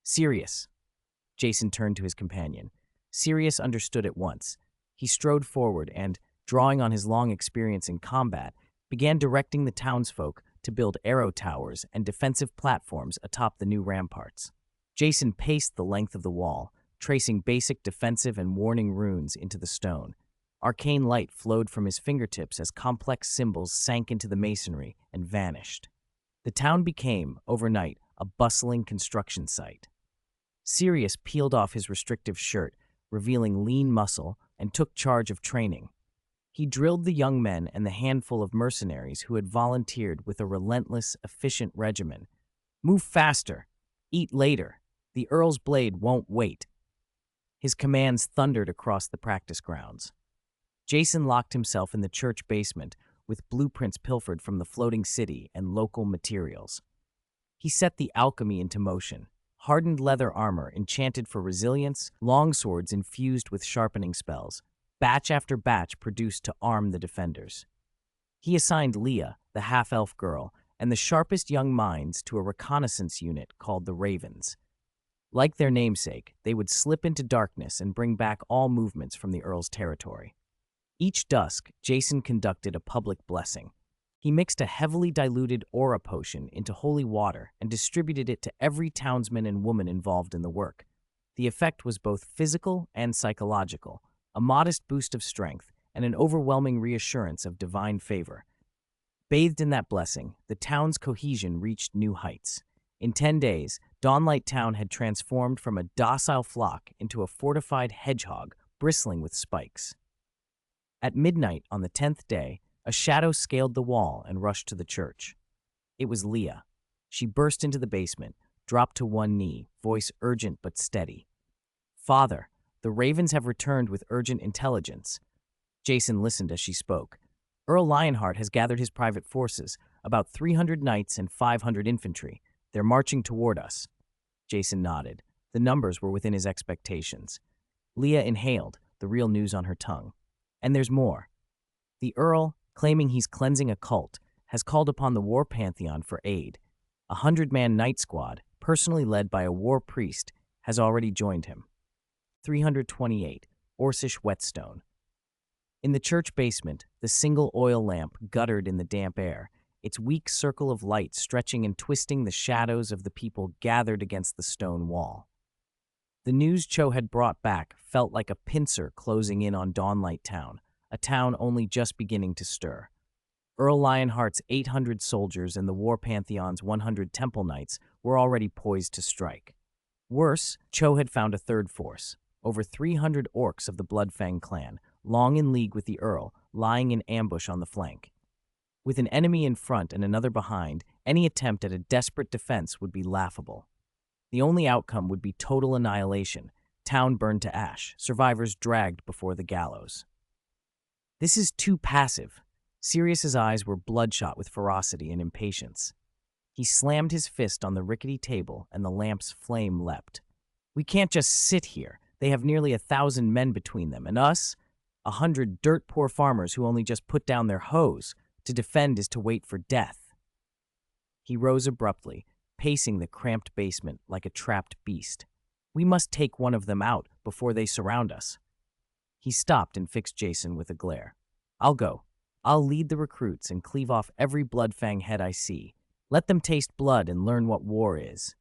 Sirius. Jason turned to his companion. Sirius understood at once. He strode forward and, drawing on his long experience in combat, began directing the townsfolk to build arrow towers and defensive platforms atop the new ramparts. Jason paced the length of the wall, tracing basic defensive and warning runes into the stone. Arcane light flowed from his fingertips as complex symbols sank into the masonry and vanished. The town became, overnight, a bustling construction site. Sirius peeled off his restrictive shirt, revealing lean muscle, and took charge of training. He drilled the young men and the handful of mercenaries who had volunteered with a relentless, efficient regimen. Move faster. Eat later. The Earl's blade won't wait. His commands thundered across the practice grounds. Jason locked himself in the church basement with blueprints pilfered from the floating city and local materials. He set the alchemy into motion. Hardened leather armor enchanted for resilience, longswords infused with sharpening spells, batch after batch produced to arm the defenders. He assigned Leah, the half-elf girl, and the sharpest young minds to a reconnaissance unit called the Ravens. Like their namesake, they would slip into darkness and bring back all movements from the Earl's territory. Each dusk, Jason conducted a public blessing. He mixed a heavily diluted aura potion into holy water and distributed it to every townsman and woman involved in the work. The effect was both physical and psychological, a modest boost of strength and an overwhelming reassurance of divine favor. Bathed in that blessing, the town's cohesion reached new heights. In 10 days, Dawnlight Town had transformed from a docile flock into a fortified hedgehog bristling with spikes. At midnight on the 10th day, a shadow scaled the wall and rushed to the church. It was Leah. She burst into the basement, dropped to one knee, voice urgent but steady. "Father, the Ravens have returned with urgent intelligence." Jason listened as she spoke. "Earl Lionheart has gathered his private forces, about 300 knights and 500 infantry. They're marching toward us." Jason nodded. The numbers were within his expectations. Leah inhaled, the real news on her tongue. "And there's more. The Earl, claiming he's cleansing a cult, has called upon the War Pantheon for aid. A 100-man knight squad, personally led by a war priest, has already joined him." 328, Orcish Whetstone. In the church basement, the single oil lamp guttered in the damp air, its weak circle of light stretching and twisting the shadows of the people gathered against the stone wall. The news Cho had brought back felt like a pincer closing in on Dawnlight Town, a town only just beginning to stir. Earl Lionheart's 800 soldiers and the War Pantheon's 100 Temple Knights were already poised to strike. Worse, Cho had found a third force, over 300 orcs of the Bloodfang clan, long in league with the Earl, lying in ambush on the flank. With an enemy in front and another behind, any attempt at a desperate defense would be laughable. The only outcome would be total annihilation, town burned to ash, survivors dragged before the gallows. "This is too passive." Sirius's eyes were bloodshot with ferocity and impatience. He slammed his fist on the rickety table and the lamp's flame leapt. "We can't just sit here. They have nearly 1,000 men between them, and us? 100 dirt-poor farmers who only just put down their hoes. To defend is to wait for death." He rose abruptly, pacing the cramped basement like a trapped beast. "We must take one of them out before they surround us." He stopped and fixed Jason with a glare. "I'll go. I'll lead the recruits and cleave off every Bloodfang head I see. Let them taste blood and learn what war is."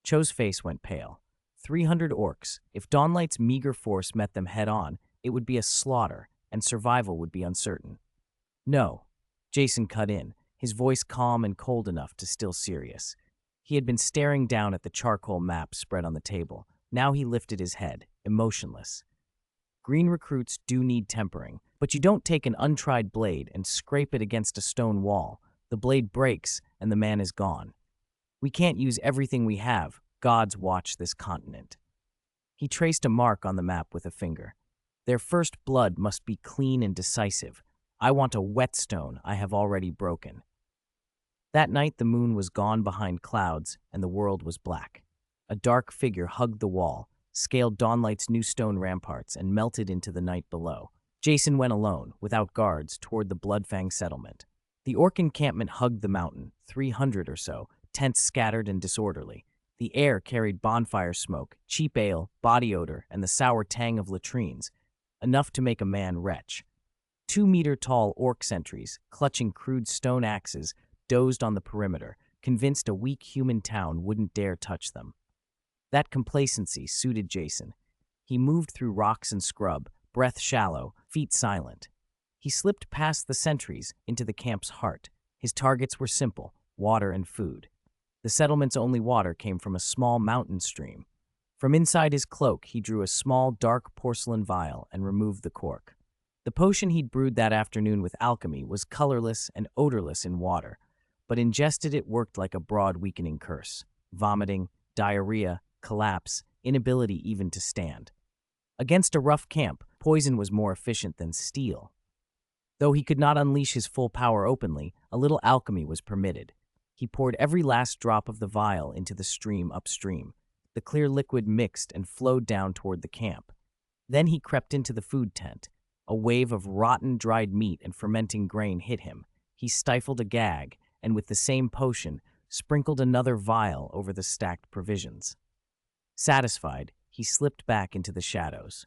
Cho's face went pale. 300 orcs. If Dawnlight's meager force met them head-on, it would be a slaughter, and survival would be uncertain. "No," Jason cut in, his voice calm and cold enough to still Sirius. He had been staring down at the charcoal map spread on the table. Now he lifted his head, emotionless. "Green recruits do need tempering, but you don't take an untried blade and scrape it against a stone wall. The blade breaks, and the man is gone. We can't use everything we have, gods watch this continent. He traced a mark on the map with a finger. Their first blood must be clean and decisive. I want a whetstone I have already broken. That night the moon was gone behind clouds and the world was black. A dark figure hugged the wall, scaled Dawnlight's new stone ramparts, and melted into the night below. Jason went alone, without guards, toward the Bloodfang settlement. The orc encampment hugged the mountain, 300 or so, tents scattered and disorderly. The air carried bonfire smoke, cheap ale, body odor, and the sour tang of latrines, enough to make a man retch. 2-meter-tall orc sentries, clutching crude stone axes, dozed on the perimeter, convinced a weak human town wouldn't dare touch them. That complacency suited Jason. He moved through rocks and scrub, breath shallow, feet silent. He slipped past the sentries into the camp's heart. His targets were simple: water and food. The settlement's only water came from a small mountain stream. From inside his cloak, he drew a small, dark porcelain vial and removed the cork. The potion he'd brewed that afternoon with alchemy was colorless and odorless in water, but ingested it worked like a broad, weakening curse. Vomiting, diarrhea, collapse, inability even to stand. Against a rough camp, poison was more efficient than steel. Though he could not unleash his full power openly, a little alchemy was permitted. He poured every last drop of the vial into the stream upstream. The clear liquid mixed and flowed down toward the camp. Then he crept into the food tent. A wave of rotten, dried meat and fermenting grain hit him. He stifled a gag, and with the same potion, sprinkled another vial over the stacked provisions. Satisfied, he slipped back into the shadows.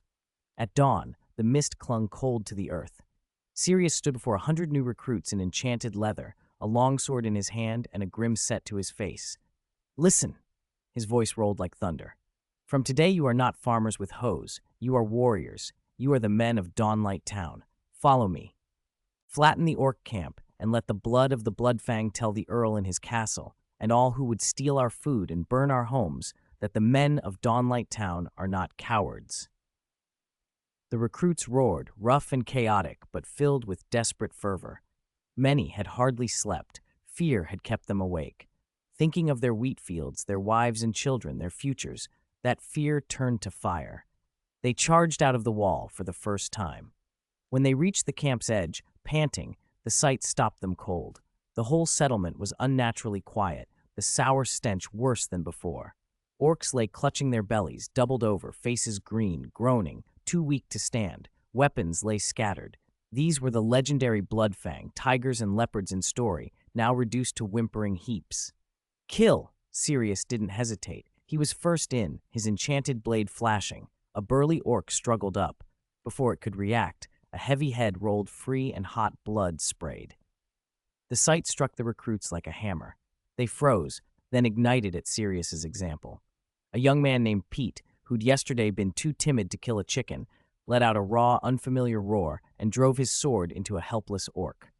At dawn, the mist clung cold to the earth. Sirius stood before 100 new recruits in enchanted leather, a longsword in his hand and a grim set to his face. "Listen," his voice rolled like thunder. "From today you are not farmers with hoes. You are warriors. You are the men of Dawnlight Town. Follow me. Flatten the orc camp, and let the blood of the Bloodfang tell the Earl in his castle, and all who would steal our food and burn our homes, that the men of Dawnlight Town are not cowards." The recruits roared, rough and chaotic, but filled with desperate fervor. Many had hardly slept. Fear had kept them awake. Thinking of their wheat fields, their wives and children, their futures, that fear turned to fire. They charged out of the wall for the first time. When they reached the camp's edge, panting, the sight stopped them cold. The whole settlement was unnaturally quiet, the sour stench worse than before. Orcs lay clutching their bellies, doubled over, faces green, groaning, too weak to stand. Weapons lay scattered. These were the legendary Bloodfang, tigers and leopards in story, now reduced to whimpering heaps. "Kill!" Sirius didn't hesitate. He was first in, his enchanted blade flashing. A burly orc struggled up. Before it could react, a heavy head rolled free and hot blood sprayed. The sight struck the recruits like a hammer. They froze, then ignited at Sirius's example. A young man named Pete, who'd yesterday been too timid to kill a chicken, let out a raw, unfamiliar roar and drove his sword into a helpless orc.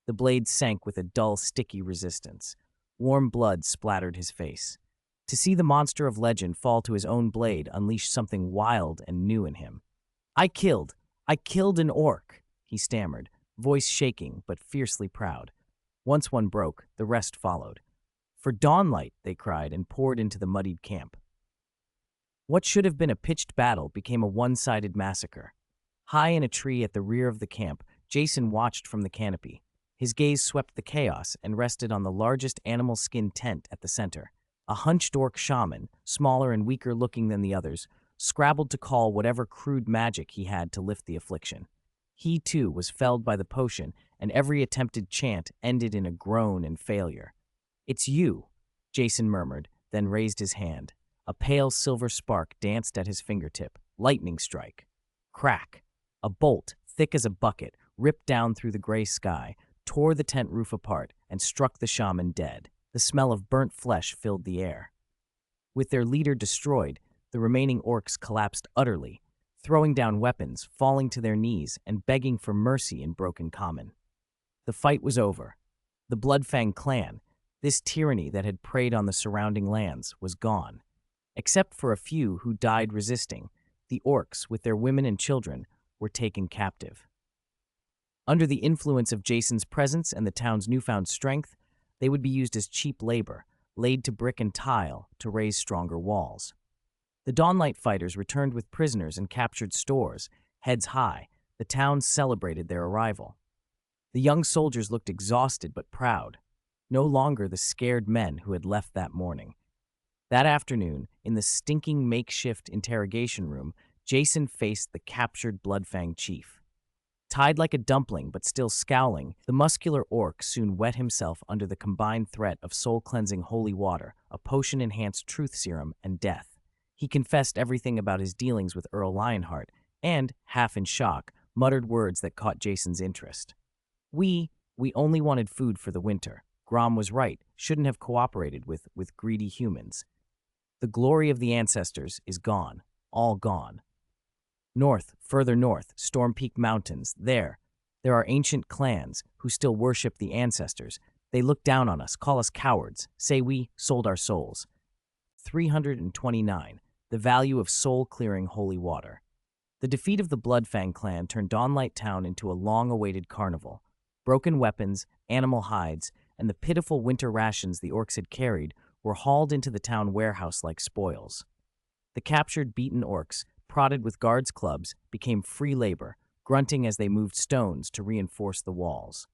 The blade sank with a dull, sticky resistance. Warm blood splattered his face. To see the monster of legend fall to his own blade unleashed something wild and new in him. I killed an orc," he stammered, voice shaking but fiercely proud. Once one broke, the rest followed. "For Dawnlight," they cried and poured into the muddied camp. What should have been a pitched battle became a one-sided massacre. High in a tree at the rear of the camp, Jason watched from the canopy. His gaze swept the chaos and rested on the largest animal skin tent at the center. A hunched orc shaman, smaller and weaker looking than the others, scrabbled to call whatever crude magic he had to lift the affliction. He, too, was felled by the potion, and every attempted chant ended in a groan and failure. "It's you," Jason murmured, then raised his hand. A pale silver spark danced at his fingertip. Lightning strike. Crack. A bolt, thick as a bucket, ripped down through the gray sky, tore the tent roof apart, and struck the shaman dead. The smell of burnt flesh filled the air. With their leader destroyed, the remaining orcs collapsed utterly, throwing down weapons, falling to their knees, and begging for mercy in broken common. The fight was over. The Bloodfang clan, this tyranny that had preyed on the surrounding lands, was gone. Except for a few who died resisting, the orcs, with their women and children, were taken captive. Under the influence of Jason's presence and the town's newfound strength, they would be used as cheap labor, laid to brick and tile to raise stronger walls. The Dawnlight fighters returned with prisoners and captured stores. Heads high, the town celebrated their arrival. The young soldiers looked exhausted but proud, no longer the scared men who had left that morning. That afternoon, in the stinking makeshift interrogation room, Jason faced the captured Bloodfang chief. Tied like a dumpling but still scowling, the muscular orc soon wet himself under the combined threat of soul-cleansing holy water, a potion-enhanced truth serum, and death. He confessed everything about his dealings with Earl Lionheart and, half in shock, muttered words that caught Jason's interest. We only wanted food for the winter. Grom was right, shouldn't have cooperated with greedy humans. The glory of the ancestors is gone, all gone. North, further north, Storm Peak Mountains, there are ancient clans who still worship the ancestors. They look down on us, call us cowards, say we sold our souls. 329. The value of soul-clearing holy water. The defeat of the Bloodfang clan turned Dawnlight Town into a long-awaited carnival. Broken weapons, animal hides, and the pitiful winter rations the orcs had carried were hauled into the town warehouse like spoils. The captured, beaten orcs, prodded with guards' clubs, became free labor, grunting as they moved stones to reinforce the walls.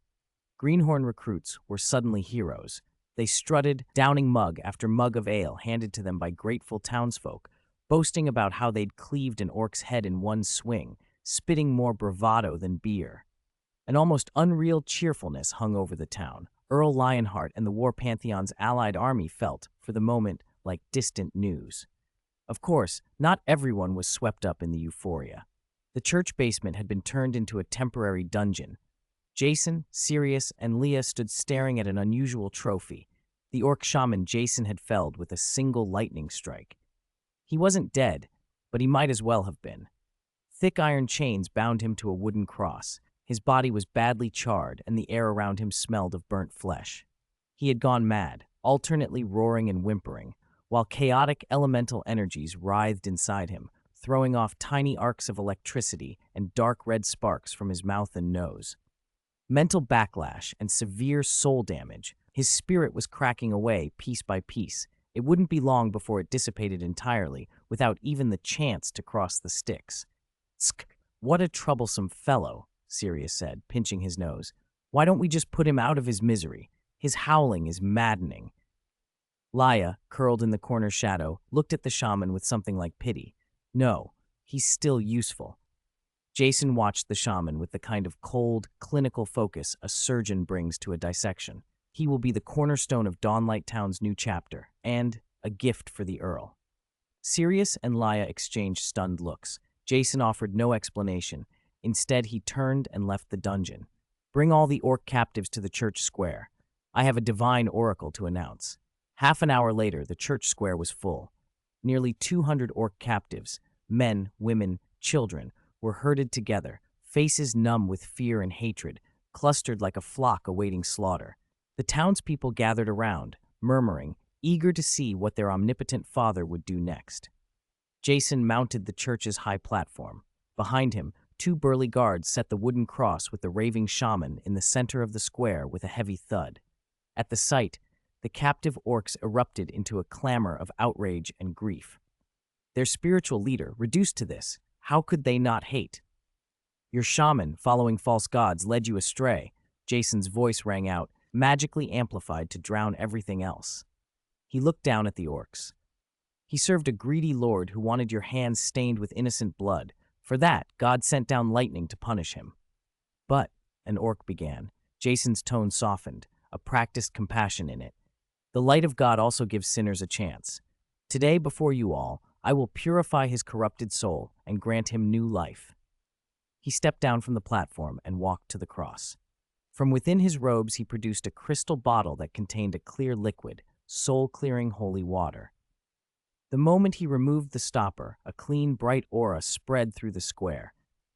Greenhorn recruits were suddenly heroes. They strutted, downing mug after mug of ale handed to them by grateful townsfolk, boasting about how they'd cleaved an orc's head in one swing, spitting more bravado than beer. An almost unreal cheerfulness hung over the town. Earl Lionheart and the War Pantheon's allied army felt, for the moment, like distant news. Of course, not everyone was swept up in the euphoria. The church basement had been turned into a temporary dungeon. Jason, Sirius, and Leah stood staring at an unusual trophy, the orc shaman Jason had felled with a single lightning strike. He wasn't dead, but he might as well have been. Thick iron chains bound him to a wooden cross. His body was badly charred, and the air around him smelled of burnt flesh. He had gone mad, alternately roaring and whimpering, while chaotic elemental energies writhed inside him, throwing off tiny arcs of electricity and dark red sparks from his mouth and nose. Mental backlash and severe soul damage, his spirit was cracking away piece by piece. It wouldn't be long before it dissipated entirely, without even the chance to cross the Styx. "Tsk, what a troublesome fellow," Sirius said, pinching his nose. "Why don't we just put him out of his misery? His howling is maddening." Laya, curled in the corner shadow, looked at the shaman with something like pity. "No, he's still useful." Jason watched the shaman with the kind of cold, clinical focus a surgeon brings to a dissection. He will be the cornerstone of Dawnlight Town's new chapter, and a gift for the Earl. Sirius and Laya exchanged stunned looks. Jason offered no explanation. Instead, he turned and left the dungeon. "Bring all the orc captives to the church square. I have a divine oracle to announce." Half an hour later, the church square was full. Nearly 200 orc captives, men, women, children, were herded together, faces numb with fear and hatred, clustered like a flock awaiting slaughter. The townspeople gathered around, murmuring, eager to see what their omnipotent father would do next. Jason mounted the church's high platform. Behind him, 2 burly guards set the wooden cross with the raving shaman in the center of the square with a heavy thud. At the sight, the captive orcs erupted into a clamor of outrage and grief. Their spiritual leader, reduced to this, how could they not hate? "Your shaman, following false gods, led you astray," Jason's voice rang out, magically amplified to drown everything else. He looked down at the orcs. "He served a greedy lord who wanted your hands stained with innocent blood. For that, God sent down lightning to punish him." "But," an orc began. Jason's tone softened, a practiced compassion in it. "The light of God also gives sinners a chance. Today, before you all, I will purify his corrupted soul and grant him new life." He stepped down from the platform and walked to the cross. From within his robes, he produced a crystal bottle that contained a clear liquid, soul-clearing holy water. The moment he removed the stopper, a clean, bright aura spread through the square.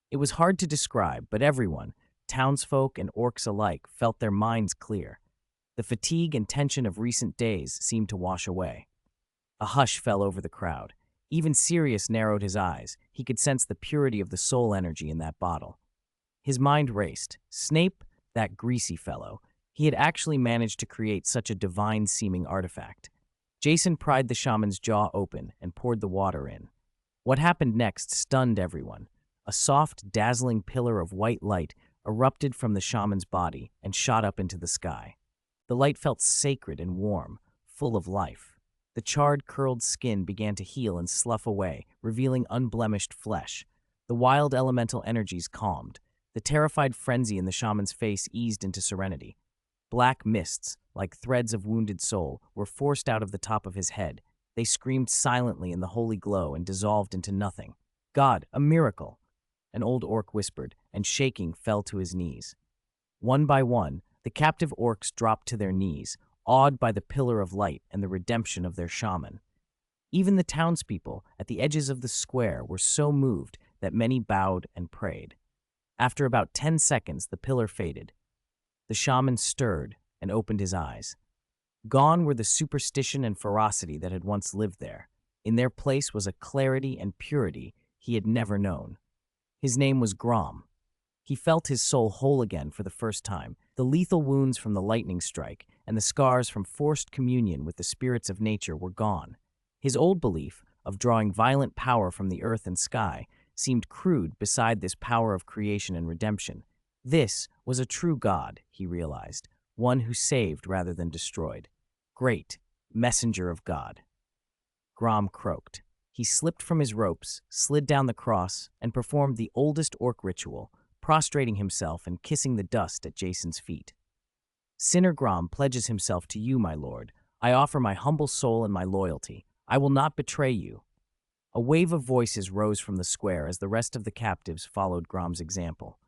It was hard to describe, but everyone, townsfolk and orcs alike, felt their minds clear. The fatigue and tension of recent days seemed to wash away. A hush fell over the crowd. Even Sirius narrowed his eyes. He could sense the purity of the soul energy in that bottle. His mind raced. Snape, that greasy fellow, he had actually managed to create such a divine-seeming artifact. Jason pried the shaman's jaw open and poured the water in. What happened next stunned everyone. A soft, dazzling pillar of white light erupted from the shaman's body and shot up into the sky. The light felt sacred and warm, full of life. The charred, curled skin began to heal and slough away, revealing unblemished flesh. The wild elemental energies calmed. The terrified frenzy in the shaman's face eased into serenity. Black mists, like threads of wounded soul, were forced out of the top of his head. They screamed silently in the holy glow and dissolved into nothing. God, a miracle! An old orc whispered, and shaking fell to his knees. One by one, the captive orcs dropped to their knees, awed by the pillar of light and the redemption of their shaman. Even the townspeople at the edges of the square were so moved that many bowed and prayed. After about 10 seconds, the pillar faded. The shaman stirred and opened his eyes. Gone were the superstition and ferocity that had once lived there. In their place was a clarity and purity he had never known. His name was Grom. He felt his soul whole again for the first time. The lethal wounds from the lightning strike and the scars from forced communion with the spirits of nature were gone. His old belief of drawing violent power from the earth and sky seemed crude beside this power of creation and redemption. This was a true God, he realized, one who saved rather than destroyed. Great, messenger of God. Grom croaked. He slipped from his ropes, slid down the cross, and performed the oldest orc ritual, prostrating himself and kissing the dust at Jason's feet. Sinner Grom pledges himself to you, my lord. I offer my humble soul and my loyalty. I will not betray you. A wave of voices rose from the square as the rest of the captives followed Grom's example.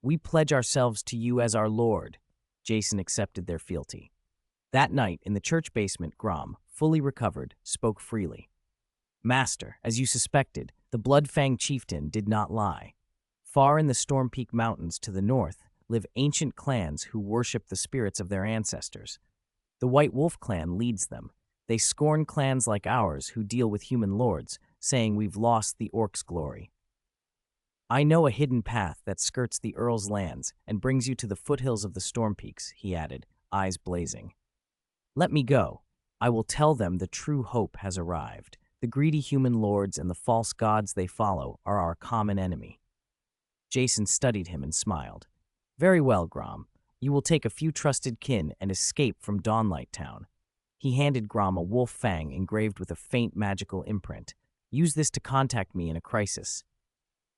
We pledge ourselves to you as our lord. Jason accepted their fealty. That night, in the church basement, Grom, fully recovered, spoke freely. Master, as you suspected, the Blood-Fang chieftain did not lie. Far in the Storm Peak Mountains to the north live ancient clans who worship the spirits of their ancestors. The White Wolf clan leads them. They scorn clans like ours who deal with human lords, saying we've lost the orc's glory. I know a hidden path that skirts the Earl's lands and brings you to the foothills of the Storm Peaks, he added, eyes blazing. Let me go. I will tell them the true hope has arrived. The greedy human lords and the false gods they follow are our common enemy. Jason studied him and smiled. Very well, Grom. You will take a few trusted kin and escape from Dawnlight Town. He handed Grom a wolf fang engraved with a faint magical imprint. Use this to contact me in a crisis.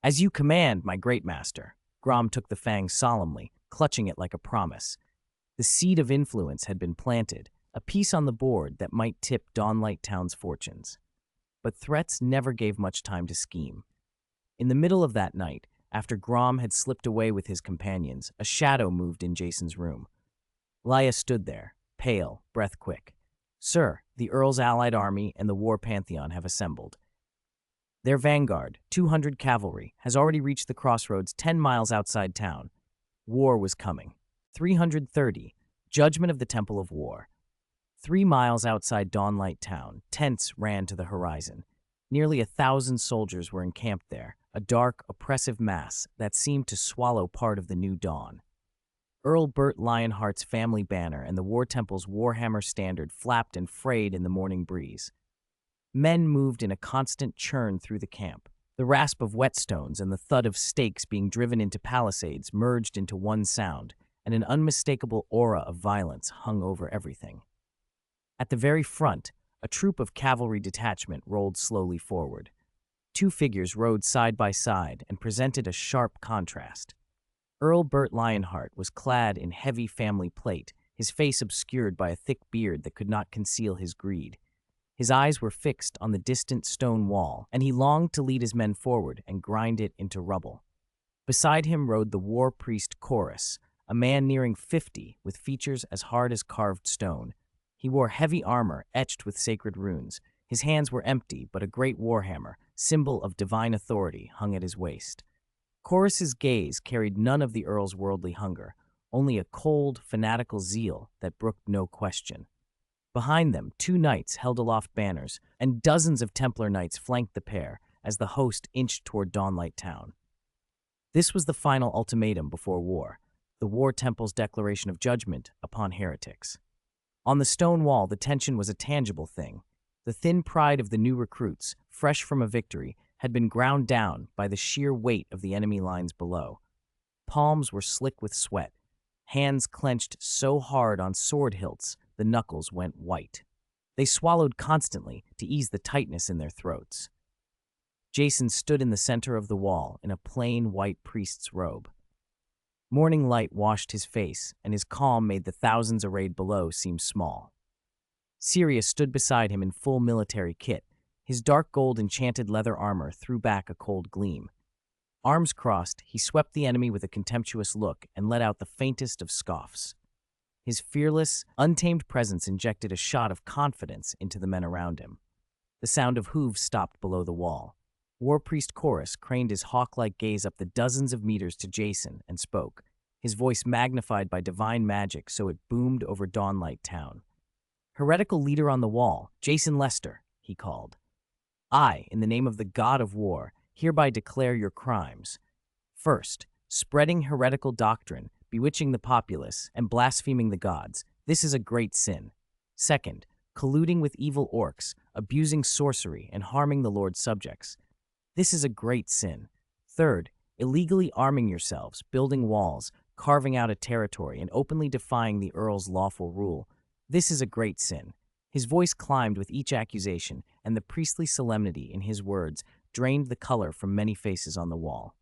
As you command, my great master. Grom took the fang solemnly, clutching it like a promise. The seed of influence had been planted, a piece on the board that might tip Dawnlight Town's fortunes. But threats never gave much time to scheme. In the middle of that night, after Grom had slipped away with his companions, a shadow moved in Jason's room. Laya stood there, pale, breath quick. Sir, the Earl's allied army and the War Pantheon have assembled. Their vanguard, 200 cavalry, has already reached the crossroads 10 miles outside town. War was coming. 330, Judgment of the Temple of War. 3 miles outside Dawnlight Town, tents ran to the horizon. Nearly 1,000 soldiers were encamped there, a dark, oppressive mass that seemed to swallow part of the new dawn. Earl Bert Lionheart's family banner and the War Temple's Warhammer standard flapped and frayed in the morning breeze. Men moved in a constant churn through the camp. The rasp of whetstones and the thud of stakes being driven into palisades merged into one sound, and an unmistakable aura of violence hung over everything. At the very front, a troop of cavalry detachment rolled slowly forward. 2 figures rode side by side and presented a sharp contrast. Earl Bert Lionheart was clad in heavy family plate, his face obscured by a thick beard that could not conceal his greed. His eyes were fixed on the distant stone wall, and he longed to lead his men forward and grind it into rubble. Beside him rode the war priest Chorus, a man nearing 50 with features as hard as carved stone. He wore heavy armor etched with sacred runes. His hands were empty, but a great warhammer, symbol of divine authority, hung at his waist. Chorus's gaze carried none of the Earl's worldly hunger, only a cold, fanatical zeal that brooked no question. Behind them, 2 knights held aloft banners, and dozens of Templar knights flanked the pair as the host inched toward Dawnlight Town. This was the final ultimatum before war, the War Temple's declaration of judgment upon heretics. On the stone wall, the tension was a tangible thing. The thin pride of the new recruits, fresh from a victory, had been ground down by the sheer weight of the enemy lines below. Palms were slick with sweat, hands clenched so hard on sword hilts the knuckles went white. They swallowed constantly to ease the tightness in their throats. Jason stood in the center of the wall in a plain white priest's robe. Morning light washed his face, and his calm made the thousands arrayed below seem small. Sirius stood beside him in full military kit. His dark gold enchanted leather armor threw back a cold gleam. Arms crossed, he swept the enemy with a contemptuous look and let out the faintest of scoffs. His fearless, untamed presence injected a shot of confidence into the men around him. The sound of hooves stopped below the wall. War Priest Chorus craned his hawk-like gaze up the dozens of meters to Jason and spoke, his voice magnified by divine magic so it boomed over Dawnlight Town. "Heretical leader on the wall, Jason Lester," he called. "I, in the name of the God of War, hereby declare your crimes. First, spreading heretical doctrine, bewitching the populace, and blaspheming the gods. This is a great sin. Second, colluding with evil orcs, abusing sorcery, and harming the Lord's subjects. This is a great sin. Third, illegally arming yourselves, building walls, carving out a territory, and openly defying the Earl's lawful rule. This is a great sin." His voice climbed with each accusation, and the priestly solemnity in his words drained the color from many faces on the wall.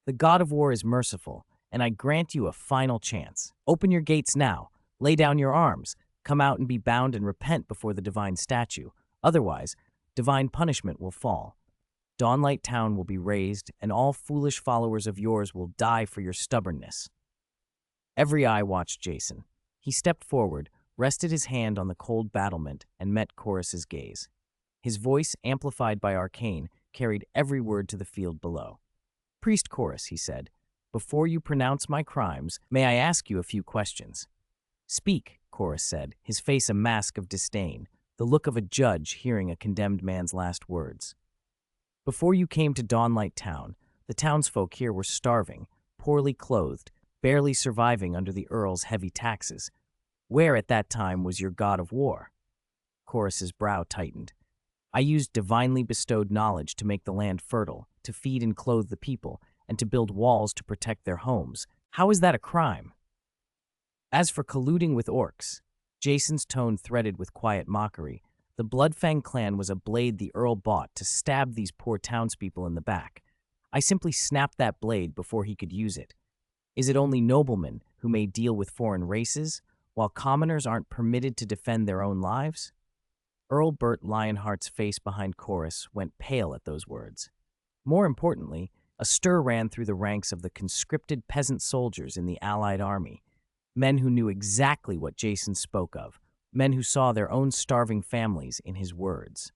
"The God of War is merciful, and I grant you a final chance. Open your gates now, lay down your arms, come out and be bound and repent before the divine statue. Otherwise, divine punishment will fall. Dawnlight Town will be razed, and all foolish followers of yours will die for your stubbornness." Every eye watched Jason. He stepped forward, rested his hand on the cold battlement, and met Chorus's gaze. His voice, amplified by Arcane, carried every word to the field below. "Priest Chorus," he said, "before you pronounce my crimes, may I ask you a few questions?" "Speak," Chorus said, his face a mask of disdain, the look of a judge hearing a condemned man's last words. "Before you came to Dawnlight Town, the townsfolk here were starving, poorly clothed, barely surviving under the Earl's heavy taxes. Where at that time was your God of War?" Chorus's brow tightened. "I used divinely bestowed knowledge to make the land fertile, to feed and clothe the people, and to build walls to protect their homes. How is that a crime? As for colluding with orcs," Jason's tone threaded with quiet mockery, "the Bloodfang clan was a blade the Earl bought to stab these poor townspeople in the back. I simply snapped that blade before he could use it. Is it only noblemen who may deal with foreign races, while commoners aren't permitted to defend their own lives?" Earl Bert Lionheart's face behind Chorus went pale at those words. More importantly, a stir ran through the ranks of the conscripted peasant soldiers in the Allied army, men who knew exactly what Jason spoke of, men who saw their own starving families in his words.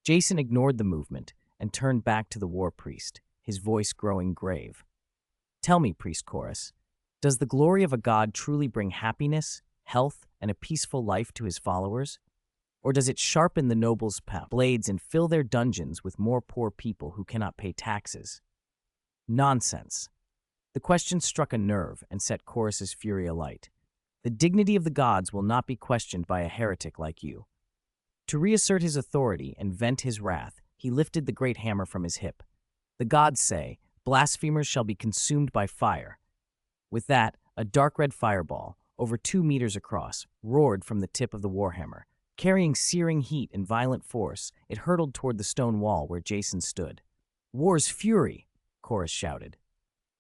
Jason ignored the movement and turned back to the war priest, his voice growing grave. "Tell me, Priest Chorus, does the glory of a god truly bring happiness, health, and a peaceful life to his followers? Or does it sharpen the nobles' blades and fill their dungeons with more poor people who cannot pay taxes?" Nonsense. The question struck a nerve and set Chorus's fury alight. "The dignity of the gods will not be questioned by a heretic like you." To reassert his authority and vent his wrath, he lifted the great hammer from his hip. "The gods say, blasphemers shall be consumed by fire." With that, a dark red fireball, over 2 meters across, roared from the tip of the warhammer. Carrying searing heat and violent force, it hurtled toward the stone wall where Jason stood. "War's fury!" Chorus shouted.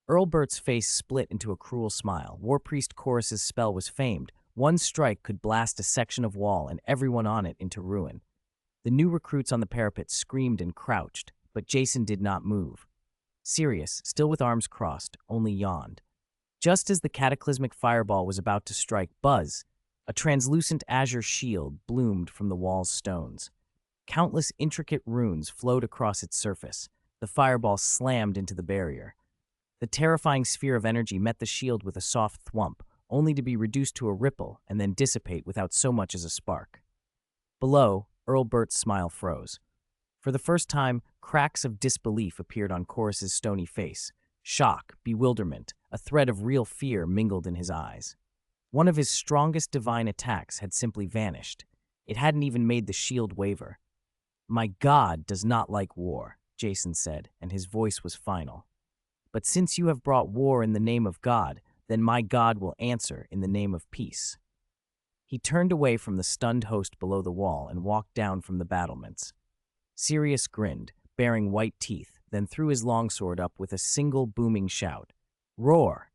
Earl Bert's face split into a cruel smile. War Priest Chorus's spell was famed. One strike could blast a section of wall and everyone on it into ruin. The new recruits on the parapet screamed and crouched, but Jason did not move. Sirius, still with arms crossed, only yawned. Just as the cataclysmic fireball was about to strike, buzz! A translucent azure shield bloomed from the wall's stones. Countless intricate runes flowed across its surface. The fireball slammed into the barrier. The terrifying sphere of energy met the shield with a soft thwump, only to be reduced to a ripple and then dissipate without so much as a spark. Below, Earl Bert's smile froze. For the first time, cracks of disbelief appeared on Chorus's stony face. Shock, bewilderment, a thread of real fear mingled in his eyes. One of his strongest divine attacks had simply vanished. It hadn't even made the shield waver. "My God does not like war," Jason said, and his voice was final. "But since you have brought war in the name of God, then my God will answer in the name of peace." He turned away from the stunned host below the wall and walked down from the battlements. Sirius grinned, baring white teeth, then threw his longsword up with a single booming shout. Roar!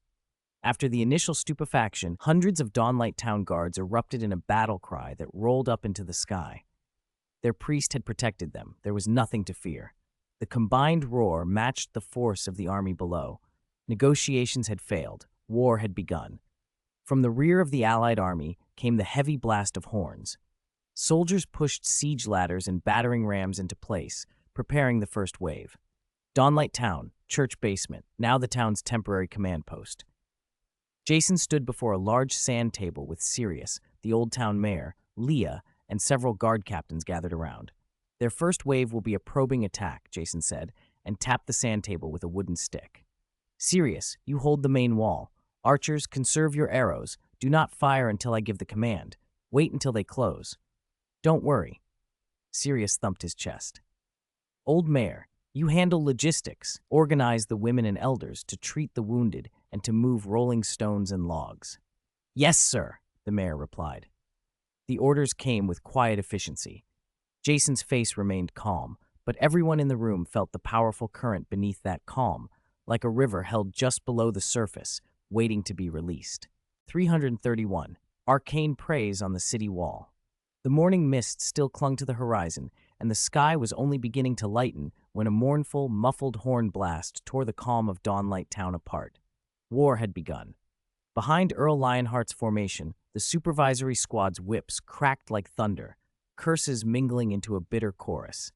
After the initial stupefaction, hundreds of Dawnlight Town guards erupted in a battle cry that rolled up into the sky. Their priest had protected them. There was nothing to fear. The combined roar matched the force of the army below. Negotiations had failed. War had begun. From the rear of the Allied army came the heavy blast of horns. Soldiers pushed siege ladders and battering rams into place, preparing the first wave. Dawnlight Town, church basement, now the town's temporary command post. Jason stood before a large sand table with Sirius, the old town mayor, Leah, and several guard captains gathered around. "Their first wave will be a probing attack," Jason said, and tapped the sand table with a wooden stick. "Sirius, you hold the main wall. Archers, conserve your arrows. Do not fire until I give the command. Wait until they close. Don't worry." Sirius thumped his chest. "Old Mayor, you handle logistics, organize the women and elders to treat the wounded and to move rolling stones and logs." "Yes, sir," the mayor replied. The orders came with quiet efficiency. Jason's face remained calm, but everyone in the room felt the powerful current beneath that calm, like a river held just below the surface, waiting to be released. 331. Arcane praise on the city wall. The morning mist still clung to the horizon, and the sky was only beginning to lighten when a mournful, muffled horn blast tore the calm of Dawnlight Town apart. War had begun. Behind Earl Lionheart's formation, the supervisory squad's whips cracked like thunder, curses mingling into a bitter chorus.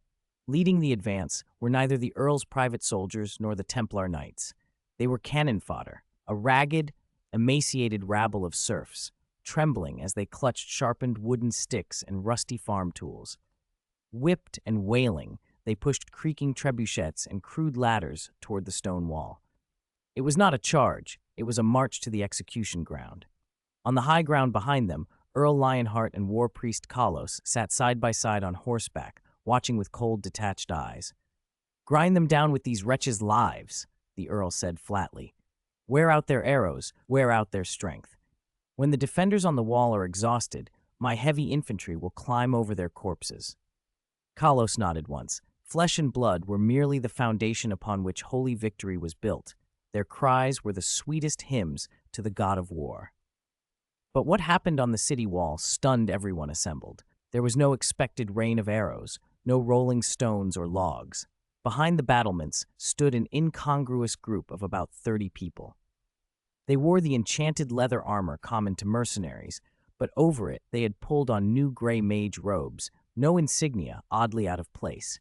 Leading the advance were neither the Earl's private soldiers nor the Templar Knights. They were cannon fodder, a ragged, emaciated rabble of serfs, trembling as they clutched sharpened wooden sticks and rusty farm tools. Whipped and wailing, they pushed creaking trebuchets and crude ladders toward the stone wall. It was not a charge, it was a march to the execution ground. On the high ground behind them, Earl Lionheart and War Priest Kalos sat side by side on horseback, watching with cold, detached eyes. "Grind them down with these wretches' lives," the Earl said flatly. "Wear out their arrows, wear out their strength. When the defenders on the wall are exhausted, my heavy infantry will climb over their corpses." Kalos nodded once. Flesh and blood were merely the foundation upon which holy victory was built. Their cries were the sweetest hymns to the god of war. But what happened on the city wall stunned everyone assembled. There was no expected rain of arrows, no rolling stones or logs. Behind the battlements stood an incongruous group of about 30 people. They wore the enchanted leather armor common to mercenaries, but over it they had pulled on new gray mage robes, no insignia oddly out of place.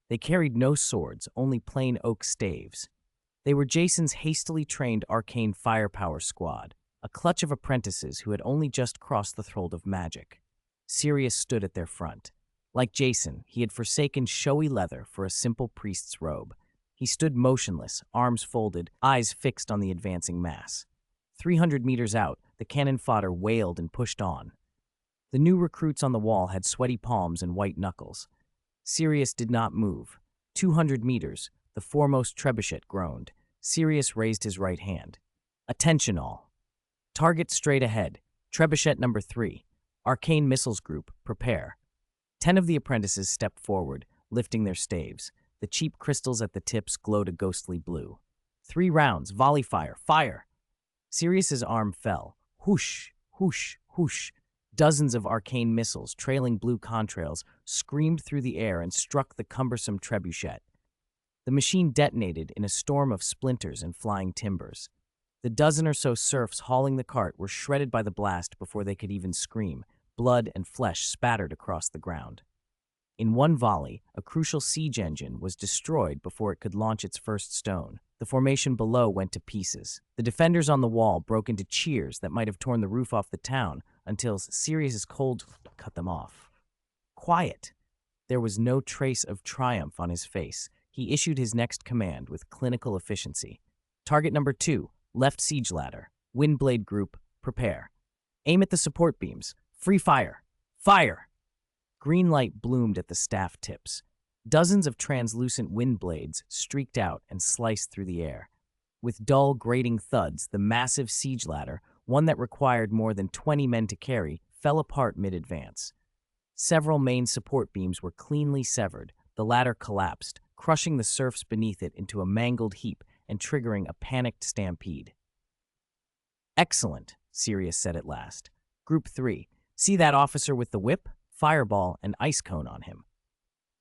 They carried no swords, only plain oak staves. They were Jason's hastily trained arcane firepower squad, a clutch of apprentices who had only just crossed the threshold of magic. Sirius stood at their front. Like Jason, he had forsaken showy leather for a simple priest's robe. He stood motionless, arms folded, eyes fixed on the advancing mass. 300 meters out, the cannon fodder wailed and pushed on. The new recruits on the wall had sweaty palms and white knuckles. Sirius did not move. 200 meters, the foremost trebuchet groaned. Sirius raised his right hand. "Attention all. Target straight ahead. Trebuchet number 3. Arcane Missiles Group, prepare." 10 of the apprentices stepped forward, lifting their staves. The cheap crystals at the tips glowed a ghostly blue. 3 rounds, volley fire, fire! Sirius's arm fell. Whoosh, whoosh, whoosh. Dozens of arcane missiles, trailing blue contrails, screamed through the air and struck the cumbersome trebuchet. The machine detonated in a storm of splinters and flying timbers. The dozen or so serfs hauling the cart were shredded by the blast before they could even scream. Blood and flesh spattered across the ground. In one volley, a crucial siege engine was destroyed before it could launch its first stone. The formation below went to pieces. The defenders on the wall broke into cheers that might have torn the roof off the town until Sirius's cold cut them off. Quiet. There was no trace of triumph on his face. He issued his next command with clinical efficiency. "Target number 2, left siege ladder. Windblade group, prepare." Aim at the support beams. Free fire. Fire! Green light bloomed at the staff tips. Dozens of translucent wind blades streaked out and sliced through the air. With dull, grating thuds, the massive siege ladder, one that required more than 20 men to carry, fell apart mid-advance. Several main support beams were cleanly severed. The ladder collapsed, crushing the serfs beneath it into a mangled heap and triggering a panicked stampede. "Excellent," Sirius said at last. "Group 3, see that officer with the whip? Fireball and ice cone on him."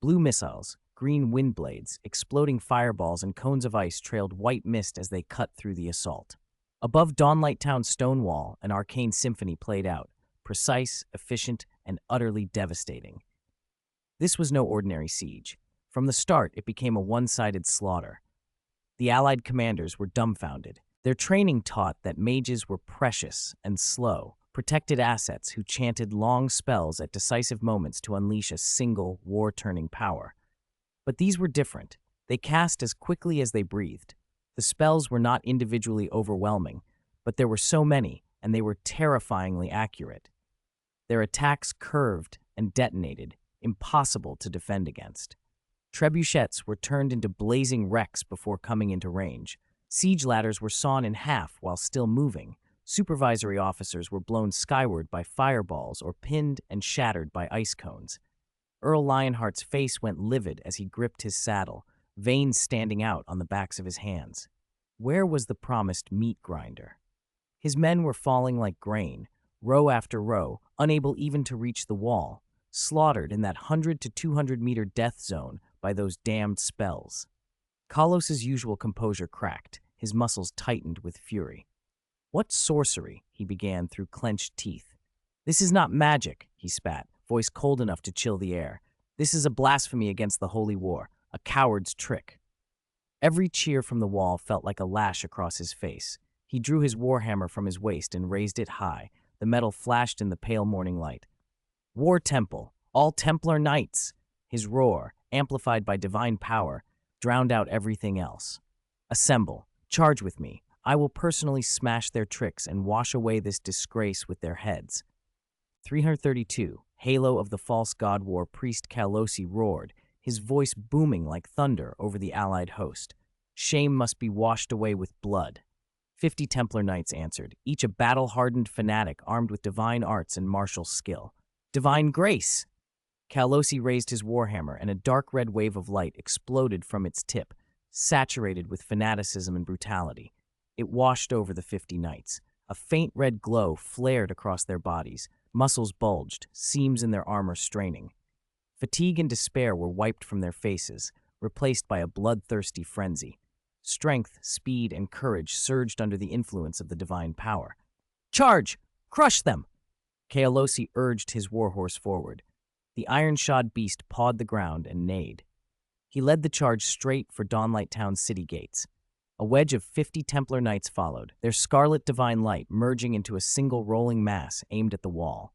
Blue missiles, green wind blades, exploding fireballs, and cones of ice trailed white mist as they cut through the assault. Above Dawnlight Town's stone wall, an arcane symphony played out, precise, efficient, and utterly devastating. This was no ordinary siege. From the start, it became a one-sided slaughter. The Allied commanders were dumbfounded. Their training taught that mages were precious and slow, protected assets who chanted long spells at decisive moments to unleash a single, war-turning power. But these were different. They cast as quickly as they breathed. The spells were not individually overwhelming, but there were so many, and they were terrifyingly accurate. Their attacks curved and detonated, impossible to defend against. Trebuchets were turned into blazing wrecks before coming into range. Siege ladders were sawn in half while still moving. Supervisory officers were blown skyward by fireballs or pinned and shattered by ice cones. Earl Lionheart's face went livid as he gripped his saddle, veins standing out on the backs of his hands. Where was the promised meat grinder? His men were falling like grain, row after row, unable even to reach the wall, slaughtered in that 100 to 200-meter death zone by those damned spells. Kalos's usual composure cracked, his muscles tightened with fury. "What sorcery?" he began through clenched teeth. "This is not magic," he spat, voice cold enough to chill the air. "This is a blasphemy against the holy war, a coward's trick." Every cheer from the wall felt like a lash across his face. He drew his warhammer from his waist and raised it high. The metal flashed in the pale morning light. "War Temple, all Templar knights!" His roar, amplified by divine power, drowned out everything else. "Assemble, charge with me. I will personally smash their tricks and wash away this disgrace with their heads." 332, Halo of the False God War Priest Kalosi roared, his voice booming like thunder over the allied host. "Shame must be washed away with blood." 50 Templar Knights answered, each a battle-hardened fanatic armed with divine arts and martial skill. "Divine grace!" Kalosi raised his warhammer, and a dark red wave of light exploded from its tip, saturated with fanaticism and brutality. It washed over the 50 knights. A faint red glow flared across their bodies. Muscles bulged, seams in their armor straining. Fatigue and despair were wiped from their faces, replaced by a bloodthirsty frenzy. Strength, speed, and courage surged under the influence of the divine power. "Charge! Crush them!" Kalosi urged his warhorse forward. The iron-shod beast pawed the ground and neighed. He led the charge straight for Dawnlight Town's city gates. A wedge of 50 Templar Knights followed, their scarlet divine light merging into a single rolling mass aimed at the wall.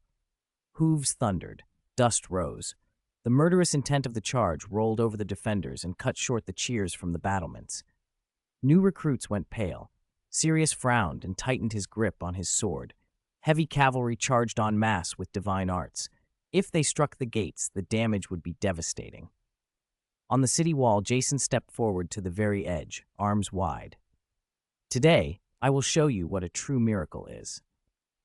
Hooves thundered. Dust rose. The murderous intent of the charge rolled over the defenders and cut short the cheers from the battlements. New recruits went pale. Sirius frowned and tightened his grip on his sword. Heavy cavalry charged en masse with divine arts. If they struck the gates, the damage would be devastating. On the city wall, Jason stepped forward to the very edge, arms wide. "Today, I will show you what a true miracle is."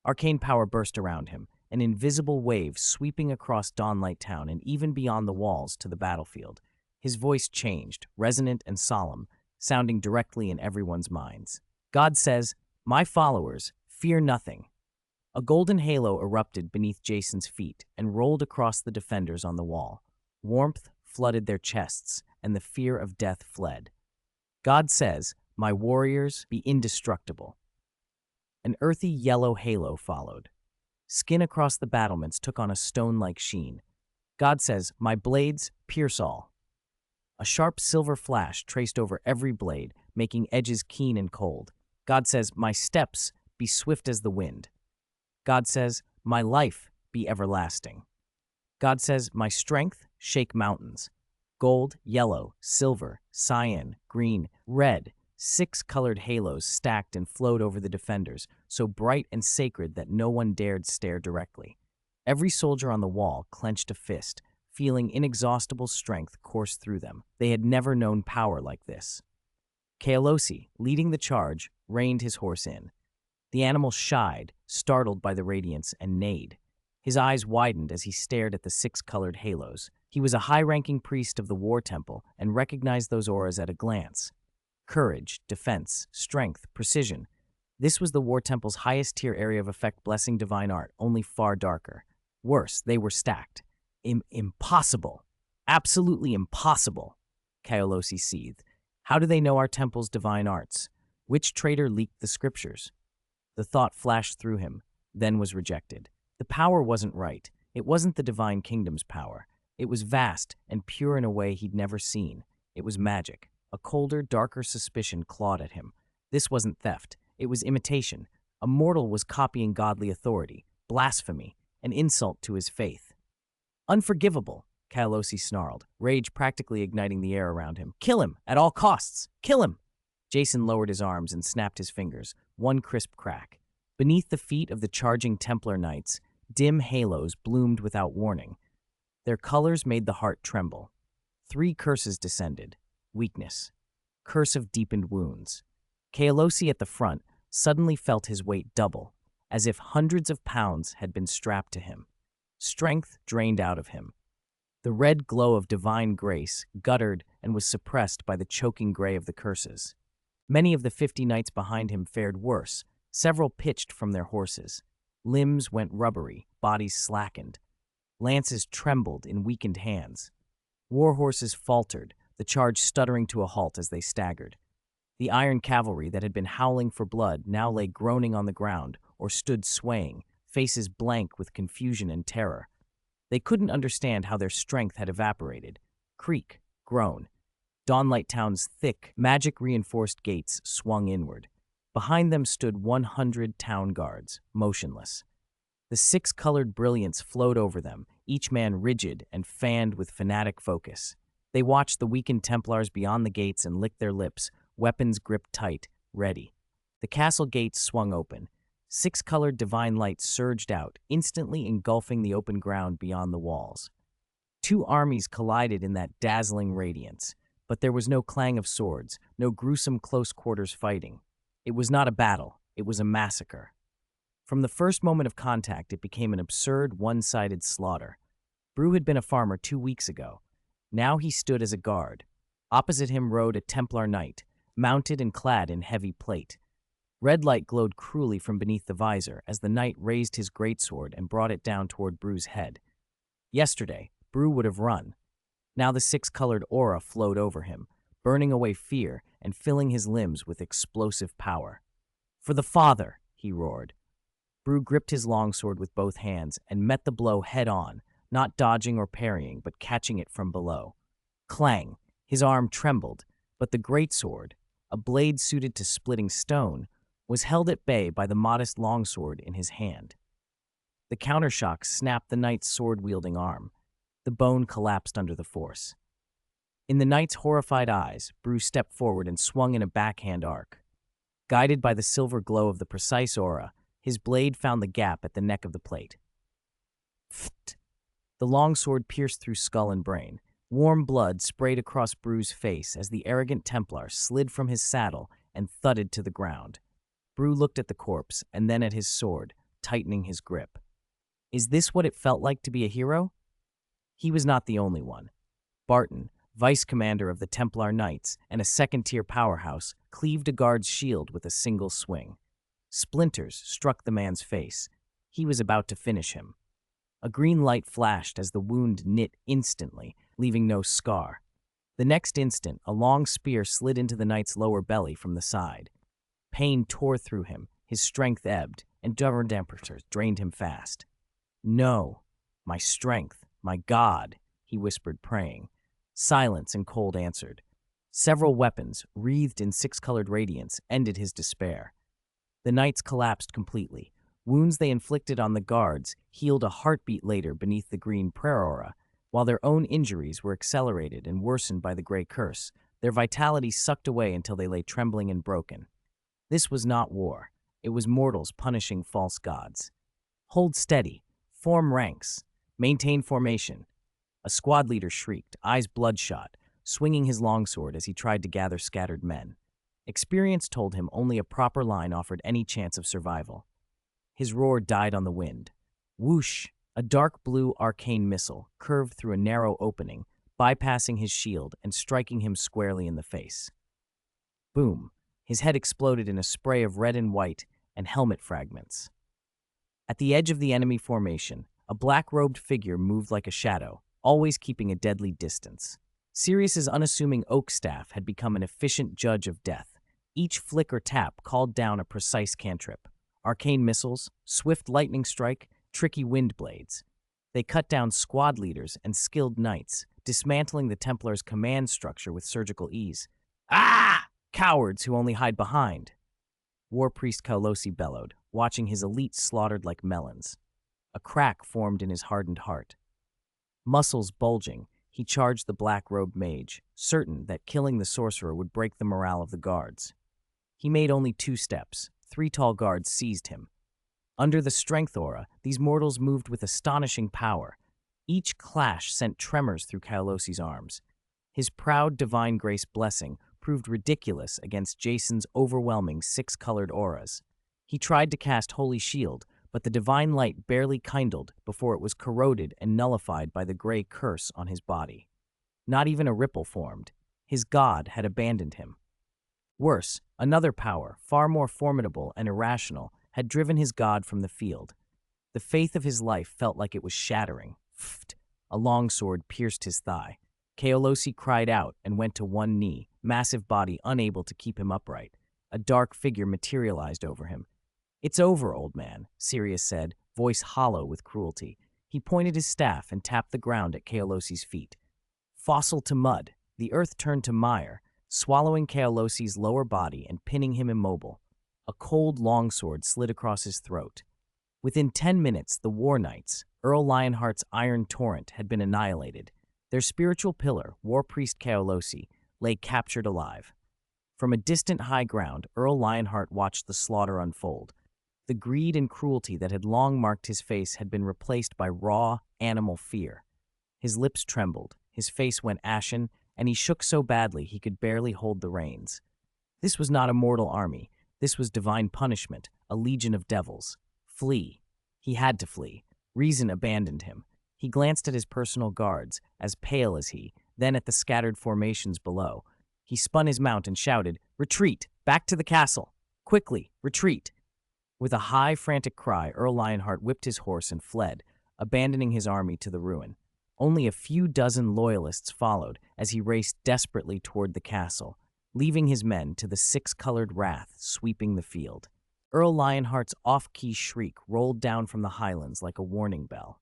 Arcane power burst around him, an invisible wave sweeping across Dawnlight Town and even beyond the walls to the battlefield. His voice changed, resonant and solemn, sounding directly in everyone's minds. "God says, 'My followers, fear nothing.'" A golden halo erupted beneath Jason's feet and rolled across the defenders on the wall. Warmth flooded their chests, and the fear of death fled. "God says, 'My warriors, be indestructible.'" An earthy yellow halo followed. Skin across the battlements took on a stone-like sheen. "God says, 'My blades, pierce all.'" A sharp silver flash traced over every blade, making edges keen and cold. "God says, 'My steps, be swift as the wind.'" God says, "My life, be everlasting." God says, "My strength, shake mountains." Gold, yellow, silver, cyan, green, red, Six colored halos stacked and flowed over the defenders, so bright and sacred that no one dared stare directly. Every soldier on the wall clenched a fist, feeling inexhaustible strength course through them. They had never known power like this. Kealosi, leading the charge, reined his horse in. The animal shied, startled by the radiance, and neighed. His eyes widened as he stared at the six-colored halos. He was a high-ranking priest of the War Temple and recognized those auras at a glance. Courage, defense, strength, precision. This was the War Temple's highest-tier area of effect blessing divine art, only far darker. Worse, they were stacked. Impossible. Absolutely impossible, Kealosi seethed. How do they know our temple's divine arts? Which traitor leaked the scriptures? The thought flashed through him, then was rejected. The power wasn't right. It wasn't the divine kingdom's power. It was vast and pure in a way he'd never seen. It was magic. A colder, darker suspicion clawed at him. This wasn't theft. It was imitation. A mortal was copying godly authority, blasphemy, an insult to his faith. Unforgivable, Kealosi snarled, rage practically igniting the air around him. Kill him, at all costs! Kill him! Jason lowered his arms and snapped his fingers, one crisp crack. Beneath the feet of the charging Templar knights, dim halos bloomed without warning. Their colors made the heart tremble. 3 curses descended. Weakness. Curse of deepened wounds. Kealosi at the front suddenly felt his weight double, as if hundreds of pounds had been strapped to him. Strength drained out of him. The red glow of divine grace guttered and was suppressed by the choking gray of the curses. Many of the 50 knights behind him fared worse. Several pitched from their horses. Limbs went rubbery, bodies slackened. Lances trembled in weakened hands. War horses faltered, the charge stuttering to a halt as they staggered. The iron cavalry that had been howling for blood now lay groaning on the ground or stood swaying, faces blank with confusion and terror. They couldn't understand how their strength had evaporated. Creak, groan. Dawnlight Town's thick, magic-reinforced gates swung inward. Behind them stood 100 town guards, motionless. The 6-colored brilliance flowed over them, each man rigid and fanned with fanatic focus. They watched the weakened Templars beyond the gates and licked their lips, weapons gripped tight, ready. The castle gates swung open. 6-colored divine light surged out, instantly engulfing the open ground beyond the walls. 2 armies collided in that dazzling radiance, but there was no clang of swords, no gruesome close-quarters fighting. It was not a battle, it was a massacre. From the first moment of contact, it became an absurd, one-sided slaughter. Brew had been a farmer 2 weeks ago. Now he stood as a guard. Opposite him rode a Templar knight, mounted and clad in heavy plate. Red light glowed cruelly from beneath the visor as the knight raised his greatsword and brought it down toward Brew's head. Yesterday, Brew would have run. Now the 6-colored aura flowed over him, burning away fear and filling his limbs with explosive power. "For the Father!" he roared. Brew gripped his longsword with both hands and met the blow head-on, not dodging or parrying, but catching it from below. Clang! His arm trembled, but the greatsword, a blade suited to splitting stone, was held at bay by the modest longsword in his hand. The countershock snapped the knight's sword-wielding arm. The bone collapsed under the force. In the knight's horrified eyes, Brew stepped forward and swung in a backhand arc. Guided by the silver glow of the precise aura, his blade found the gap at the neck of the plate. Pfft! The longsword pierced through skull and brain. Warm blood sprayed across Brew's face as the arrogant Templar slid from his saddle and thudded to the ground. Brew looked at the corpse and then at his sword, tightening his grip. Is this what it felt like to be a hero? He was not the only one. Barton, vice commander of the Templar Knights and a second-tier powerhouse, cleaved a guard's shield with a single swing. Splinters struck the man's face. He was about to finish him. A green light flashed as the wound knit instantly, leaving no scar. The next instant, a long spear slid into the knight's lower belly from the side. Pain tore through him, his strength ebbed, and temperatures drained him fast. "No, my strength, my God," he whispered, praying. Silence and cold answered. Several weapons, wreathed in 6-colored radiance, ended his despair. The knights collapsed completely. Wounds they inflicted on the guards healed a heartbeat later beneath the green prayer aura, while their own injuries were accelerated and worsened by the gray curse. their vitality sucked away until they lay trembling and broken. This was not war. It was mortals punishing false gods. Hold steady. Form ranks. Maintain formation. A squad leader shrieked, eyes bloodshot, swinging his longsword as he tried to gather scattered men. Experience told him only a proper line offered any chance of survival. His roar died on the wind. Whoosh! A dark blue arcane missile curved through a narrow opening, bypassing his shield and striking him squarely in the face. Boom! His head exploded in a spray of red and white and helmet fragments. At the edge of the enemy formation, a black-robed figure moved like a shadow, always keeping a deadly distance. Sirius's unassuming oak staff had become an efficient judge of death. Each flick or tap called down a precise cantrip. Arcane missiles, swift lightning strike, tricky wind blades. They cut down squad leaders and skilled knights, dismantling the Templars' command structure with surgical ease. Ah! Cowards who only hide behind. War Priest Kaulosi bellowed, watching his elite slaughtered like melons. A crack formed in his hardened heart. Muscles bulging, he charged the black-robed mage, certain that killing the sorcerer would break the morale of the guards. He made only 2 steps. 3 tall guards seized him. Under the strength aura, these mortals moved with astonishing power. Each clash sent tremors through Kaolosi's arms. His proud divine grace blessing proved ridiculous against Jason's overwhelming 6-colored auras. He tried to cast Holy Shield, but the divine light barely kindled before it was corroded and nullified by the gray curse on his body. Not even a ripple formed. His god had abandoned him. Worse, another power, far more formidable and irrational, had driven his god from the field. The faith of his life felt like it was shattering. Pfft! A long sword pierced his thigh. Kaolosi cried out and went to one knee, massive body unable to keep him upright. A dark figure materialized over him. "It's over, old man," Sirius said, voice hollow with cruelty. He pointed his staff and tapped the ground at Kaolosi's feet. Fossil to mud, the earth turned to mire, swallowing Kaolosi's lower body and pinning him immobile. A cold longsword slid across his throat. Within 10 minutes, the War Knights, Earl Lionheart's iron torrent, had been annihilated. Their spiritual pillar, War Priest Kaolosi, lay captured alive. From a distant high ground, Earl Lionheart watched the slaughter unfold. The greed and cruelty that had long marked his face had been replaced by raw, animal fear. His lips trembled, his face went ashen, and he shook so badly he could barely hold the reins. This was not a mortal army. This was divine punishment, a legion of devils. Flee. He had to flee. Reason abandoned him. He glanced at his personal guards, as pale as he, then at the scattered formations below. He spun his mount and shouted, "Retreat! Back to the castle! Quickly, retreat!" With a high, frantic cry, Earl Lionheart whipped his horse and fled, abandoning his army to the ruin. Only a few dozen loyalists followed as he raced desperately toward the castle, leaving his men to the 6-colored wrath sweeping the field. Earl Lionheart's off-key shriek rolled down from the highlands like a warning bell.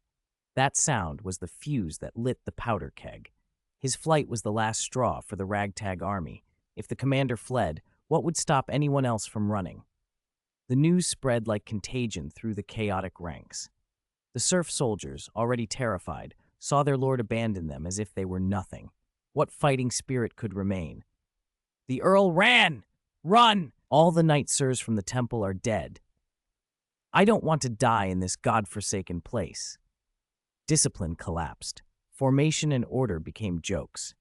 That sound was the fuse that lit the powder keg. His flight was the last straw for the ragtag army. If the commander fled, what would stop anyone else from running? The news spread like contagion through the chaotic ranks. The serf soldiers, already terrified, saw their lord abandon them as if they were nothing. What fighting spirit could remain? "The Earl ran! Run! All the knight sirs from the temple are dead. I don't want to die in this god-forsaken place." Discipline collapsed. Formation and order became jokes.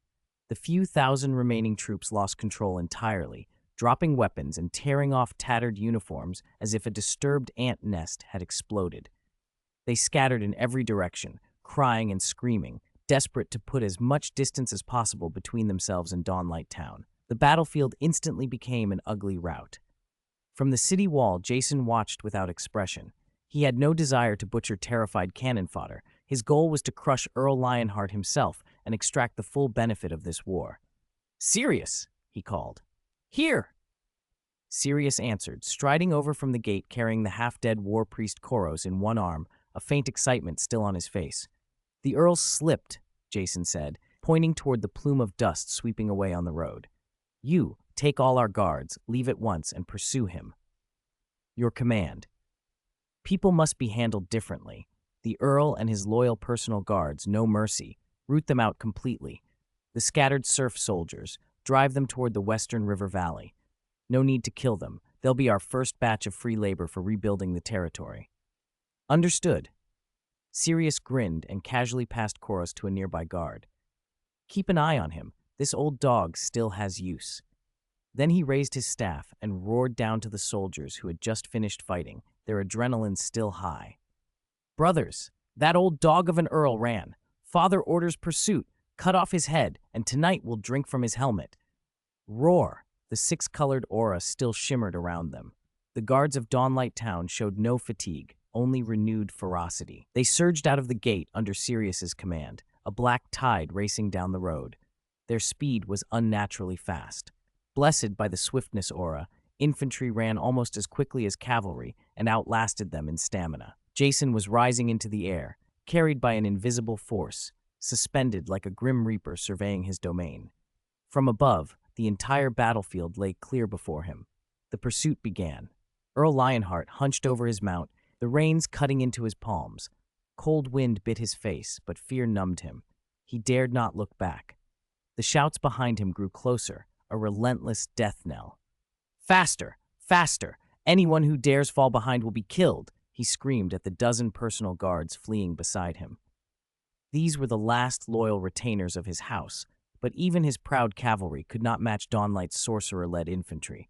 The few thousand remaining troops lost control entirely, dropping weapons and tearing off tattered uniforms as if a disturbed ant nest had exploded. They scattered in every direction, crying and screaming, desperate to put as much distance as possible between themselves and Dawnlight Town. The battlefield instantly became an ugly rout. From the city wall, Jason watched without expression. He had no desire to butcher terrified cannon fodder. His goal was to crush Earl Lionheart himself and extract the full benefit of this war. "Sirius!" he called. "Here!" Sirius answered, striding over from the gate carrying the half-dead war priest Koros in one arm, a faint excitement still on his face. "The Earl slipped," Jason said, pointing toward the plume of dust sweeping away on the road. "You, take all our guards, leave at once, and pursue him." "Your command." "People must be handled differently. The Earl and his loyal personal guards, no mercy. Root them out completely. The scattered serf soldiers, drive them toward the western river valley. No need to kill them. They'll be our first batch of free labor for rebuilding the territory." "Understood." Sirius grinned and casually passed Koros to a nearby guard. "Keep an eye on him. This old dog still has use." Then he raised his staff and roared down to the soldiers who had just finished fighting, their adrenaline still high. "Brothers, that old dog of an earl ran. Father orders pursuit. Cut off his head, and tonight we'll drink from his helmet." Roar! The six-colored aura still shimmered around them. The guards of Dawnlight Town showed no fatigue, only renewed ferocity. They surged out of the gate under Sirius's command, a black tide racing down the road. Their speed was unnaturally fast. Blessed by the swiftness aura, infantry ran almost as quickly as cavalry and outlasted them in stamina. Jason was rising into the air, carried by an invisible force, suspended like a grim reaper surveying his domain. From above, the entire battlefield lay clear before him. The pursuit began. Earl Lionheart hunched over his mount, the reins cutting into his palms. Cold wind bit his face, but fear numbed him. He dared not look back. The shouts behind him grew closer, a relentless death knell. "Faster! Faster! Anyone who dares fall behind will be killed!" he screamed at the dozen personal guards fleeing beside him. These were the last loyal retainers of his house, but even his proud cavalry could not match Dawnlight's sorcerer-led infantry.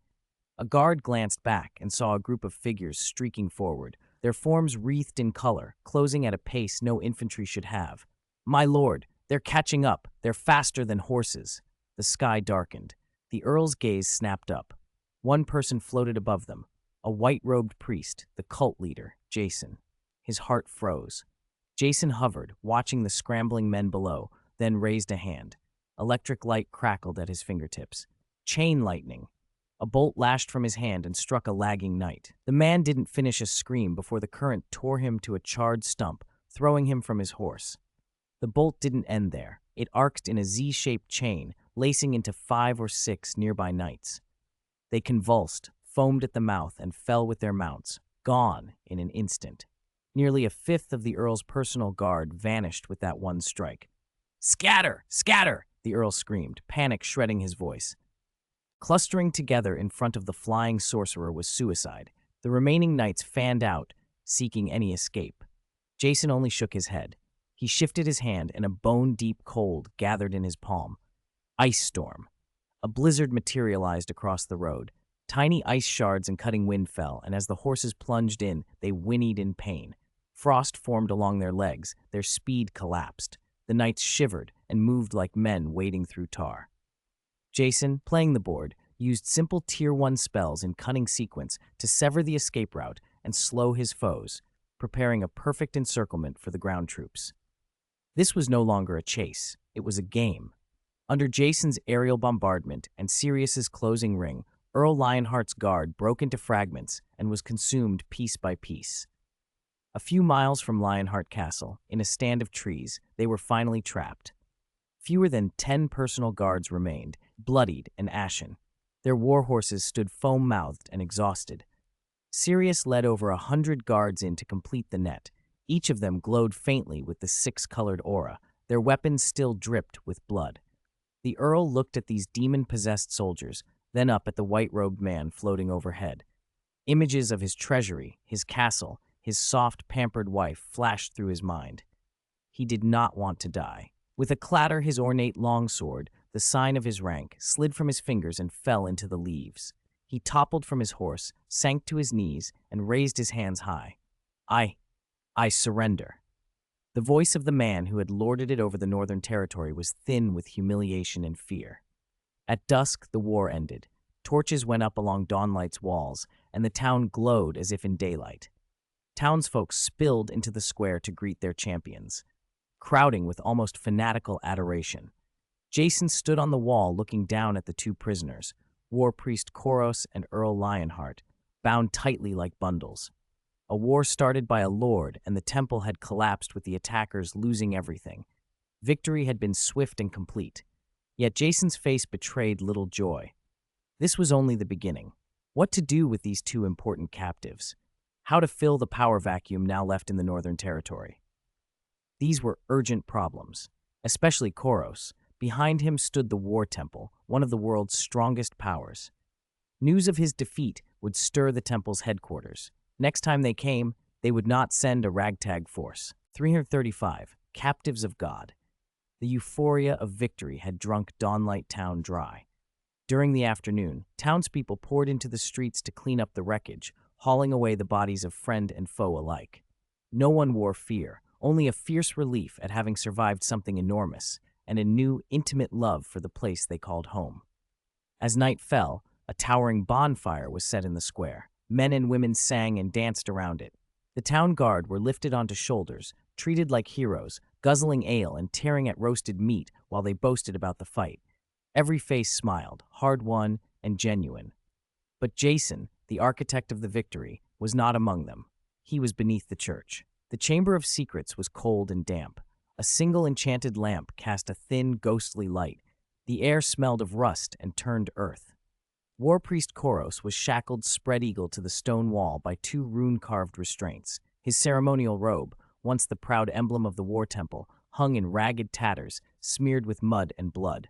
A guard glanced back and saw a group of figures streaking forward, their forms wreathed in color, closing at a pace no infantry should have. "My lord, they're catching up. They're faster than horses." The sky darkened. The Earl's gaze snapped up. One person floated above them, a white-robed priest, the cult leader, Jason. His heart froze. Jason hovered, watching the scrambling men below, then raised a hand. Electric light crackled at his fingertips. Chain lightning. A bolt lashed from his hand and struck a lagging knight. The man didn't finish a scream before the current tore him to a charred stump, throwing him from his horse. The bolt didn't end there. It arced in a Z-shaped chain, lacing into 5 or 6 nearby knights. They convulsed, foamed at the mouth, and fell with their mounts, gone in an instant. Nearly a fifth of the Earl's personal guard vanished with that one strike. "Scatter! Scatter!" the Earl screamed, panic shredding his voice. Clustering together in front of the flying sorcerer was suicide. The remaining knights fanned out, seeking any escape. Jason only shook his head. He shifted his hand, and a bone-deep cold gathered in his palm. Ice storm. A blizzard materialized across the road. Tiny ice shards and cutting wind fell, and as the horses plunged in, they whinnied in pain. Frost formed along their legs, their speed collapsed. The knights shivered and moved like men wading through tar. Jason, playing the board, used simple Tier 1 spells in cunning sequence to sever the escape route and slow his foes, preparing a perfect encirclement for the ground troops. This was no longer a chase, it was a game. Under Jason's aerial bombardment and Sirius's closing ring, Earl Lionheart's guard broke into fragments and was consumed piece by piece. A few miles from Lionheart Castle, in a stand of trees, they were finally trapped. Fewer than 10 personal guards remained, bloodied and ashen. Their war horses stood foam-mouthed and exhausted. Sirius led over 100 guards in to complete the net. Each of them glowed faintly with the 6-colored aura, their weapons still dripped with blood. The Earl looked at these demon-possessed soldiers, then up at the white-robed man floating overhead. Images of his treasury, his castle, his soft, pampered wife flashed through his mind. He did not want to die. With a clatter, his ornate longsword, the sign of his rank, slid from his fingers and fell into the leaves. He toppled from his horse, sank to his knees, and raised his hands high. I surrender." The voice of the man who had lorded it over the Northern Territory was thin with humiliation and fear. At dusk, the war ended. Torches went up along Dawnlight's walls, and the town glowed as if in daylight. Townsfolk spilled into the square to greet their champions, crowding with almost fanatical adoration. Jason stood on the wall looking down at the two prisoners, War Priest Koros and Earl Lionheart, bound tightly like bundles. A war started by a lord, and the temple had collapsed with the attackers losing everything. Victory had been swift and complete. Yet Jason's face betrayed little joy. This was only the beginning. What to do with these two important captives? How to fill the power vacuum now left in the Northern Territory? These were urgent problems, especially Koros. Behind him stood the War Temple, one of the world's strongest powers. News of his defeat would stir the temple's headquarters. Next time they came, they would not send a ragtag force. 335. Captives of God. The euphoria of victory had drunk Dawnlight Town dry. During the afternoon, townspeople poured into the streets to clean up the wreckage, hauling away the bodies of friend and foe alike. No one wore fear, only a fierce relief at having survived something enormous, and a new, intimate love for the place they called home. As night fell, a towering bonfire was set in the square. Men and women sang and danced around it. The town guard were lifted onto shoulders, treated like heroes, guzzling ale and tearing at roasted meat while they boasted about the fight. Every face smiled, hard-won and genuine. But Jason, the architect of the victory, was not among them. He was beneath the church. The Chamber of Secrets was cold and damp. A single enchanted lamp cast a thin, ghostly light. The air smelled of rust and turned earth. War Priest Koros was shackled spread-eagle to the stone wall by two rune-carved restraints. His ceremonial robe, once the proud emblem of the war temple, hung in ragged tatters, smeared with mud and blood.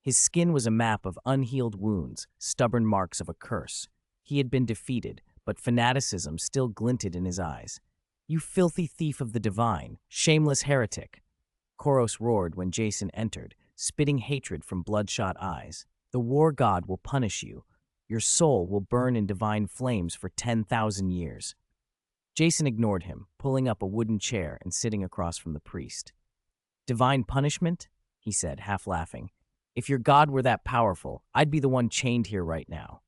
His skin was a map of unhealed wounds, stubborn marks of a curse. He had been defeated, but fanaticism still glinted in his eyes. "You filthy thief of the divine, shameless heretic!" Koros roared when Jason entered, spitting hatred from bloodshot eyes. "The war god will punish you. Your soul will burn in divine flames for 10,000 years." Jason ignored him, pulling up a wooden chair and sitting across from the priest. "Divine punishment?" he said, half laughing. "If your god were that powerful, I'd be the one chained here right now."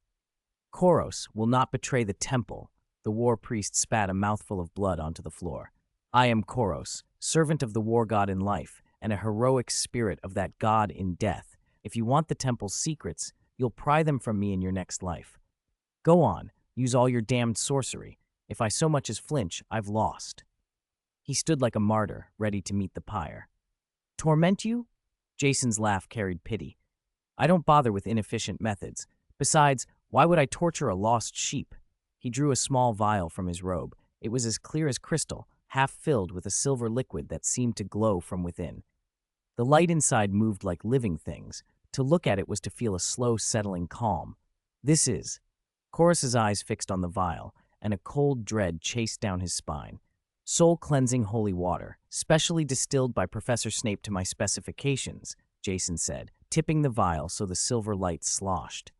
"Koros will not betray the temple." The war priest spat a mouthful of blood onto the floor. "I am Koros, servant of the war god in life, and a heroic spirit of that god in death. If you want the temple's secrets, you'll pry them from me in your next life. Go on, use all your damned sorcery. If I so much as flinch, I've lost." He stood like a martyr, ready to meet the pyre. "Torment you?" Jason's laugh carried pity. "I don't bother with inefficient methods. Besides, why would I torture a lost sheep?" He drew a small vial from his robe. It was as clear as crystal, half filled with a silver liquid that seemed to glow from within. The light inside moved like living things. To look at it was to feel a slow, settling calm. "This is..." Koros's eyes fixed on the vial, and a cold dread chased down his spine. "Soul-cleansing holy water, specially distilled by Professor Snape to my specifications," Jason said, tipping the vial so the silver light sloshed.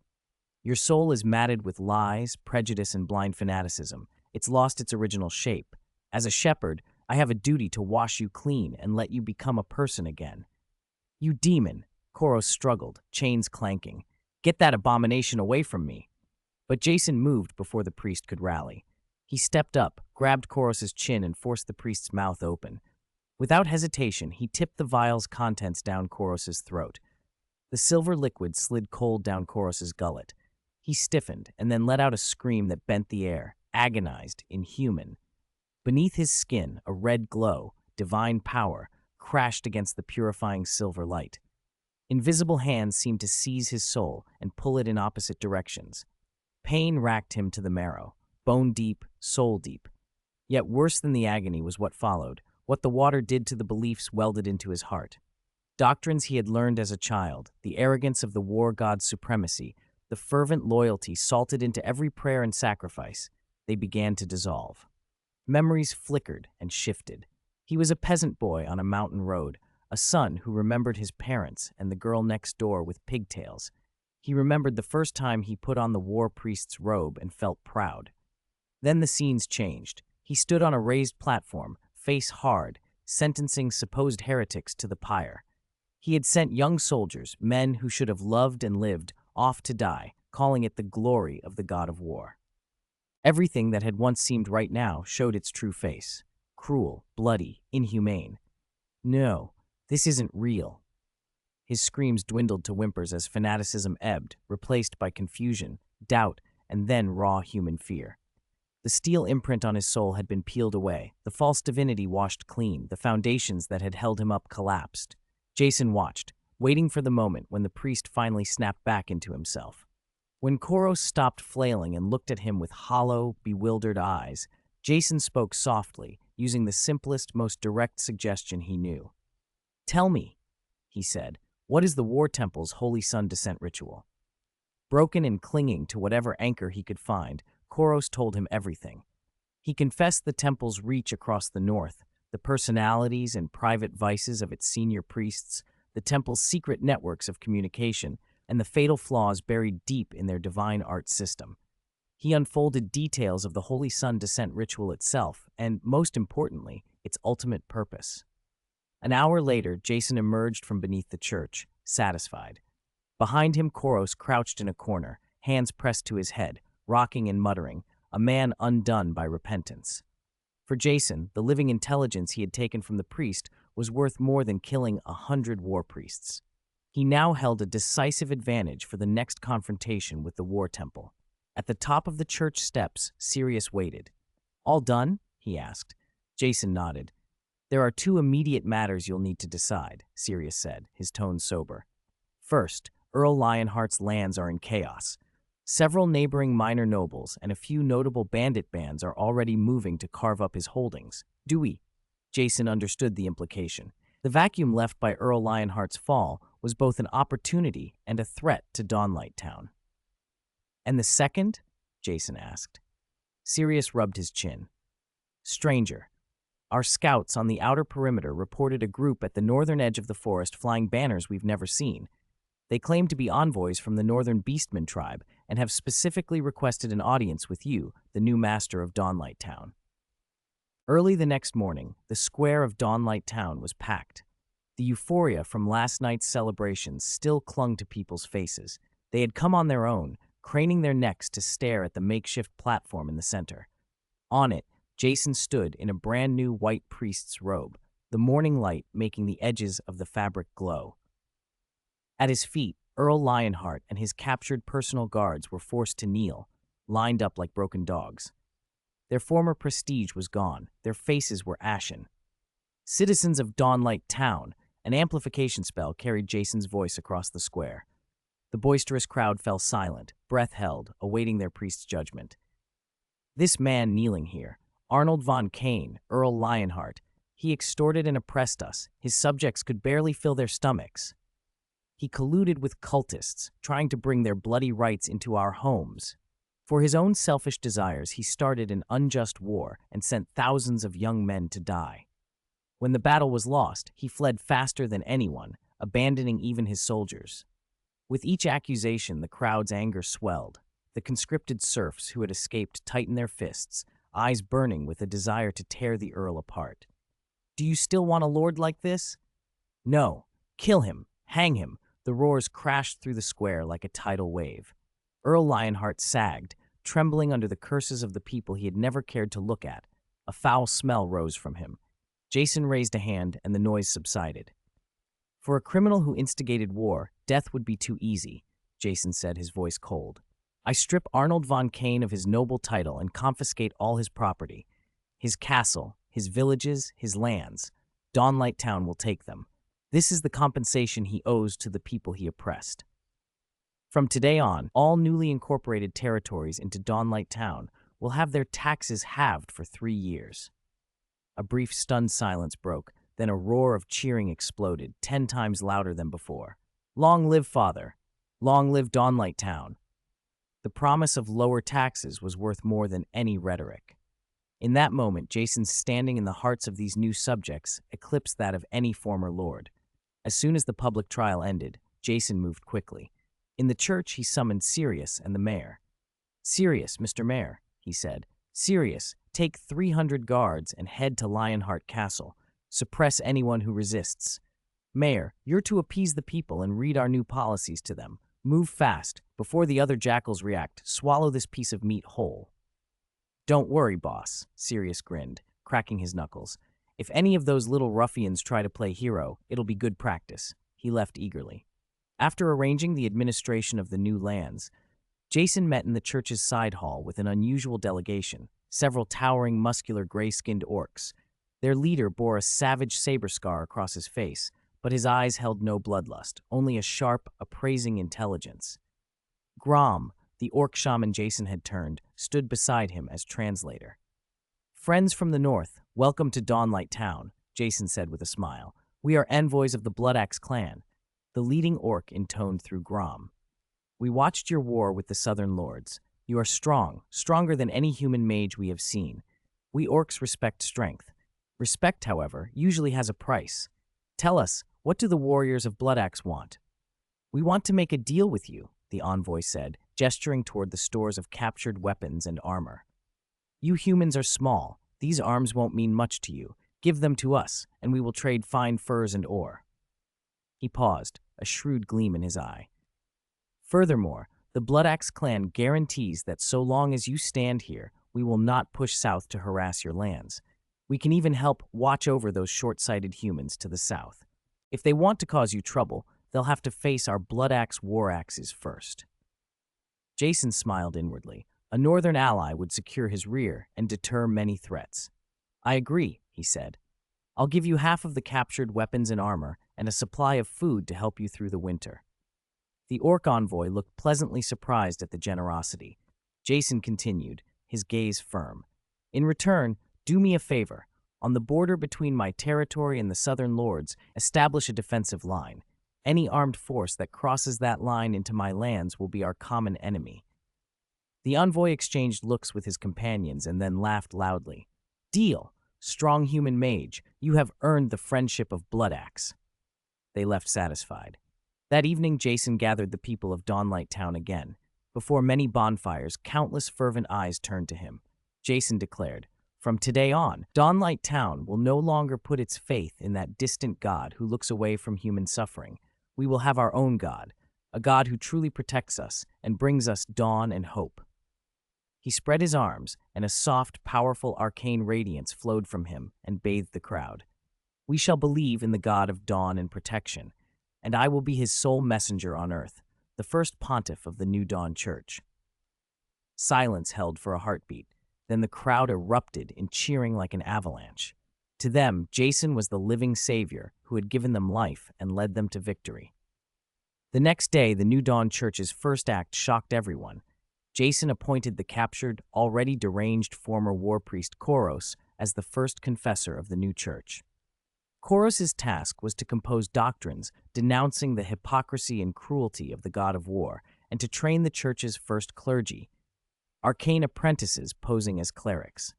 "Your soul is matted with lies, prejudice, and blind fanaticism. It's lost its original shape. As a shepherd, I have a duty to wash you clean and let you become a person again." "You demon!" Koros struggled, chains clanking. "Get that abomination away from me!" But Jason moved before the priest could rally. He stepped up, grabbed Koros's chin, and forced the priest's mouth open. Without hesitation, he tipped the vial's contents down Koros's throat. The silver liquid slid cold down Koros's gullet. He stiffened and then let out a scream that bent the air, agonized, inhuman. Beneath his skin, a red glow, divine power, crashed against the purifying silver light. Invisible hands seemed to seize his soul and pull it in opposite directions. Pain racked him to the marrow, bone deep, soul deep. Yet worse than the agony was what followed, what the water did to the beliefs welded into his heart. Doctrines he had learned as a child, the arrogance of the war god's supremacy, the fervent loyalty salted into every prayer and sacrifice, they began to dissolve. Memories flickered and shifted. He was a peasant boy on a mountain road, a son who remembered his parents and the girl next door with pigtails. He remembered the first time he put on the war priest's robe and felt proud. Then the scenes changed. He stood on a raised platform, face hard, sentencing supposed heretics to the pyre. He had sent young soldiers, men who should have loved and lived, off to die, calling it the glory of the god of war. Everything that had once seemed right now showed its true face. Cruel, bloody, inhumane. "No, this isn't real." His screams dwindled to whimpers as fanaticism ebbed, replaced by confusion, doubt, and then raw human fear. The steel imprint on his soul had been peeled away, the false divinity washed clean, the foundations that had held him up collapsed. Jason watched, waiting for the moment when the priest finally snapped back into himself. When Koros stopped flailing and looked at him with hollow, bewildered eyes, Jason spoke softly, using the simplest, most direct suggestion he knew. "Tell me," he said, What is the War Temple's Holy Sun descent ritual? Broken and clinging to whatever anchor he could find, Koros told him everything. He confessed the temple's reach across the north, the personalities and private vices of its senior priests, the temple's secret networks of communication, and the fatal flaws buried deep in their divine art system. He unfolded details of the Holy Sun descent ritual itself, and, most importantly, its ultimate purpose. An hour later, Jason emerged from beneath the church, satisfied. Behind him, Koros crouched in a corner, hands pressed to his head, rocking and muttering, a man undone by repentance. For Jason, the living intelligence he had taken from the priest was worth more than killing 100 war priests. He now held a decisive advantage for the next confrontation with the War Temple. At the top of the church steps, Sirius waited. "All done?" he asked. Jason nodded. "There are two immediate matters you'll need to decide," Sirius said, his tone sober. "First, Earl Lionheart's lands are in chaos. Several neighboring minor nobles and a few notable bandit bands are already moving to carve up his holdings. Do we?" Jason understood the implication. The vacuum left by Earl Lionheart's fall was both an opportunity and a threat to Dawnlight Town. "And the second?" Jason asked. Sirius rubbed his chin. "Stranger. Our scouts on the outer perimeter reported a group at the northern edge of the forest flying banners we've never seen. They claim to be envoys from the Northern Beastman tribe and have specifically requested an audience with you, the new master of Dawnlight Town." Early the next morning, the square of Dawnlight Town was packed. The euphoria from last night's celebrations still clung to people's faces. They had come on their own, craning their necks to stare at the makeshift platform in the center. On it, Jason stood in a brand new white priest's robe, the morning light making the edges of the fabric glow. At his feet, Earl Lionheart and his captured personal guards were forced to kneel, lined up like broken dogs. Their former prestige was gone, their faces were ashen. "Citizens of Dawnlight Town," an amplification spell carried Jason's voice across the square. The boisterous crowd fell silent, breath held, awaiting their priest's judgment. "This man kneeling here, Arnold von Kane, Earl Lionheart, he extorted and oppressed us. His subjects could barely fill their stomachs. He colluded with cultists, trying to bring their bloody rights into our homes. For his own selfish desires, he started an unjust war and sent thousands of young men to die. When the battle was lost, he fled faster than anyone, abandoning even his soldiers." With each accusation, the crowd's anger swelled. The conscripted serfs who had escaped tightened their fists, eyes burning with a desire to tear the Earl apart. "Do you still want a lord like this?" "No. Kill him. Hang him." The roars crashed through the square like a tidal wave. Earl Lionheart sagged, trembling under the curses of the people he had never cared to look at. A foul smell rose from him. Jason raised a hand, and the noise subsided. "For a criminal who instigated war, death would be too easy," Jason said, his voice cold. "I strip Arnold von Kane of his noble title and confiscate all his property. His castle, his villages, his lands. Dawnlight Town will take them. This is the compensation he owes to the people he oppressed. From today on, all newly incorporated territories into Dawnlight Town will have their taxes halved for 3 years." A brief stunned silence broke, then a roar of cheering exploded, 10 times louder than before. "Long live Father! Long live Dawnlight Town!" The promise of lower taxes was worth more than any rhetoric. In that moment, Jason's standing in the hearts of these new subjects eclipsed that of any former lord. As soon as the public trial ended, Jason moved quickly. In the church, he summoned Sirius and the mayor. "Sirius, Mr. Mayor," he said. "Sirius, take 300 guards and head to Lionheart Castle. Suppress anyone who resists. Mayor, you're to appease the people and read our new policies to them. Move fast. Before the other jackals react, swallow this piece of meat whole." "Don't worry, boss," Sirius grinned, cracking his knuckles. "If any of those little ruffians try to play hero, it'll be good practice." He left eagerly. After arranging the administration of the new lands, Jason met in the church's side hall with an unusual delegation, several towering, muscular, gray-skinned orcs. Their leader bore a savage saber scar across his face, but his eyes held no bloodlust, only a sharp, appraising intelligence. Grom, the orc shaman Jason had turned, stood beside him as translator. "Friends from the north, welcome to Dawnlight Town," Jason said with a smile. "We are envoys of the Bloodaxe clan. The leading orc intoned through Grom. "We watched your war with the Southern Lords. You are strong, stronger than any human mage we have seen. We orcs respect strength. Respect, however, usually has a price. Tell us, what do the warriors of Bloodaxe want?" "We want to make a deal with you," the envoy said, gesturing toward the stores of captured weapons and armor. "You humans are small. These arms won't mean much to you. Give them to us, and we will trade fine furs and ore." He paused, a shrewd gleam in his eye. "Furthermore, the Bloodaxe clan guarantees that so long as you stand here, we will not push south to harass your lands. We can even help watch over those short-sighted humans to the south. If they want to cause you trouble, they'll have to face our Bloodaxe war axes first." Jason smiled inwardly. A northern ally would secure his rear and deter many threats. "I agree," he said. "I'll give you half of the captured weapons and armor and a supply of food to help you through the winter." The orc envoy looked pleasantly surprised at the generosity. Jason continued, his gaze firm. "In return, do me a favor. On the border between my territory and the Southern Lords, establish a defensive line. Any armed force that crosses that line into my lands will be our common enemy." The envoy exchanged looks with his companions and then laughed loudly. "Deal! Strong human mage, you have earned the friendship of Bloodaxe." They left satisfied. That evening, Jason gathered the people of Dawnlight Town again. Before many bonfires, countless fervent eyes turned to him. Jason declared, "From today on, Dawnlight Town will no longer put its faith in that distant god who looks away from human suffering. We will have our own god, a god who truly protects us and brings us dawn and hope." He spread his arms, and a soft, powerful arcane radiance flowed from him and bathed the crowd. "We shall believe in the god of dawn and protection, and I will be his sole messenger on earth, the first pontiff of the New Dawn Church." Silence held for a heartbeat. Then the crowd erupted in cheering like an avalanche. To them, Jason was the living savior who had given them life and led them to victory. The next day, the New Dawn Church's first act shocked everyone. Jason appointed the captured, already deranged former war priest Koros as the first confessor of the new church. Koros's task was to compose doctrines denouncing the hypocrisy and cruelty of the god of war and to train the church's first clergy, arcane apprentices posing as clerics.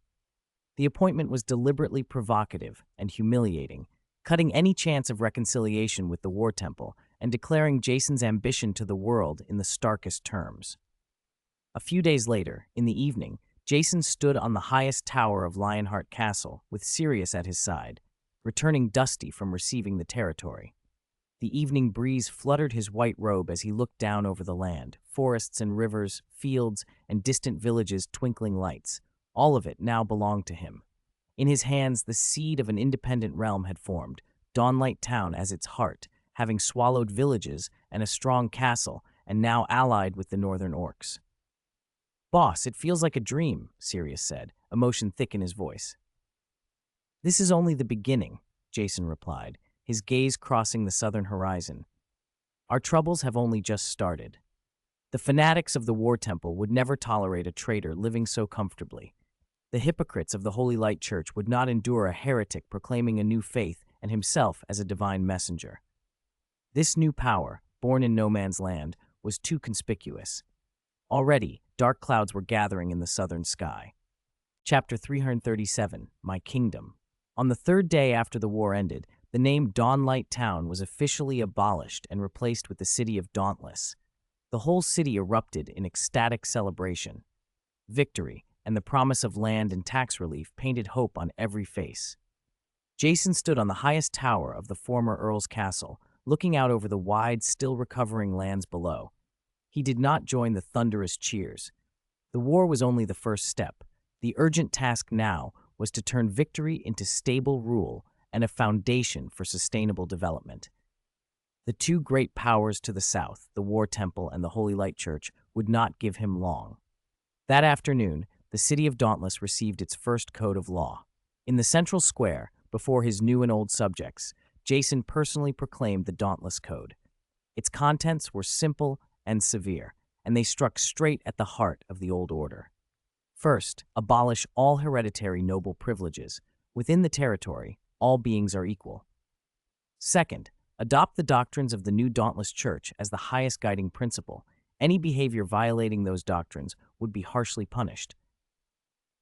The appointment was deliberately provocative and humiliating, cutting any chance of reconciliation with the War Temple and declaring Jason's ambition to the world in the starkest terms. A few days later, in the evening, Jason stood on the highest tower of Lionheart Castle with Sirius at his side, returning dusty from receiving the territory. The evening breeze fluttered his white robe as he looked down over the land, forests and rivers, fields, and distant villages twinkling lights. All of it now belonged to him. In his hands, the seed of an independent realm had formed, Dawnlight Town as its heart, having swallowed villages and a strong castle, and now allied with the northern orcs. "Boss, it feels like a dream," Sirius said, emotion thick in his voice. "This is only the beginning," Jason replied, his gaze crossing the southern horizon. "Our troubles have only just started. The fanatics of the War Temple would never tolerate a traitor living so comfortably. The hypocrites of the Holy Light Church would not endure a heretic proclaiming a new faith and himself as a divine messenger. This new power, born in no man's land, was too conspicuous. Already, dark clouds were gathering in the southern sky." Chapter 337, My Kingdom. On the third day after the war ended, the name Dawnlight Town was officially abolished and replaced with the city of Dauntless. The whole city erupted in ecstatic celebration. Victory and the promise of land and tax relief painted hope on every face. Jason stood on the highest tower of the former Earl's castle, looking out over the wide, still-recovering lands below. He did not join the thunderous cheers. The war was only the first step. The urgent task now was to turn victory into stable rule and a foundation for sustainable development. The two great powers to the south, the War Temple and the Holy Light Church, would not give him long. That afternoon, the city of Dauntless received its first code of law. In the central square, before his new and old subjects, Jason personally proclaimed the Dauntless Code. Its contents were simple and severe, and they struck straight at the heart of the old order. First, abolish all hereditary noble privileges. Within the territory, all beings are equal. Second, Adopt the doctrines of the new Dauntless Church as the highest guiding principle. Any behavior violating those doctrines would be harshly punished.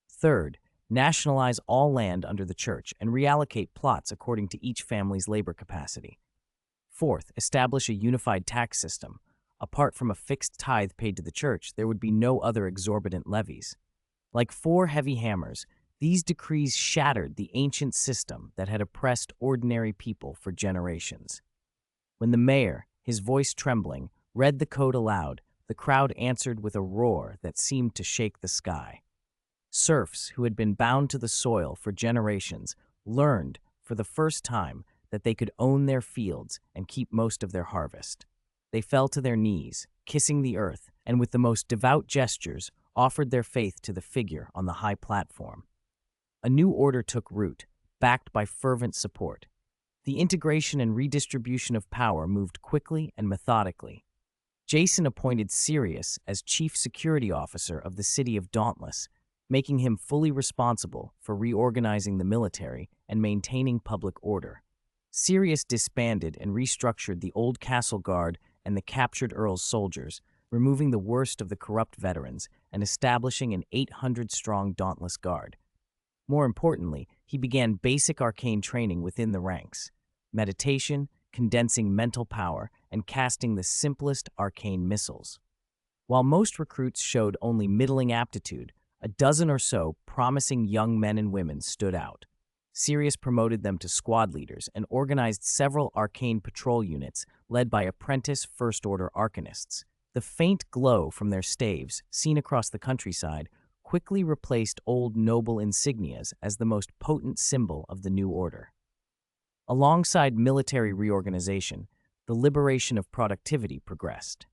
Third, nationalize all land under the church and reallocate plots according to each family's labor capacity. Fourth, establish a unified tax system. Apart from a fixed tithe paid to the church, there would be no other exorbitant levies. Like four heavy hammers, these decrees shattered the ancient system that had oppressed ordinary people for generations. When the mayor, his voice trembling, read the code aloud, the crowd answered with a roar that seemed to shake the sky. Serfs who had been bound to the soil for generations learned, for the first time, that they could own their fields and keep most of their harvest. They fell to their knees, kissing the earth, and with the most devout gestures offered their faith to the figure on the high platform. A new order took root, backed by fervent support. The integration and redistribution of power moved quickly and methodically. Jason appointed Sirius as chief security officer of the city of Dauntless, making him fully responsible for reorganizing the military and maintaining public order. Sirius disbanded and restructured the old castle guard and the captured Earl's soldiers, removing the worst of the corrupt veterans and establishing an 800-strong Dauntless Guard. More importantly, he began basic arcane training within the ranks: meditation, condensing mental power, and casting the simplest arcane missiles. While most recruits showed only middling aptitude, a dozen or so promising young men and women stood out. Sirius promoted them to squad leaders and organized several arcane patrol units led by apprentice First-Order Arcanists. The faint glow from their staves, seen across the countryside, quickly replaced old noble insignias as the most potent symbol of the new order. Alongside military reorganization, the liberation of productivity progressed.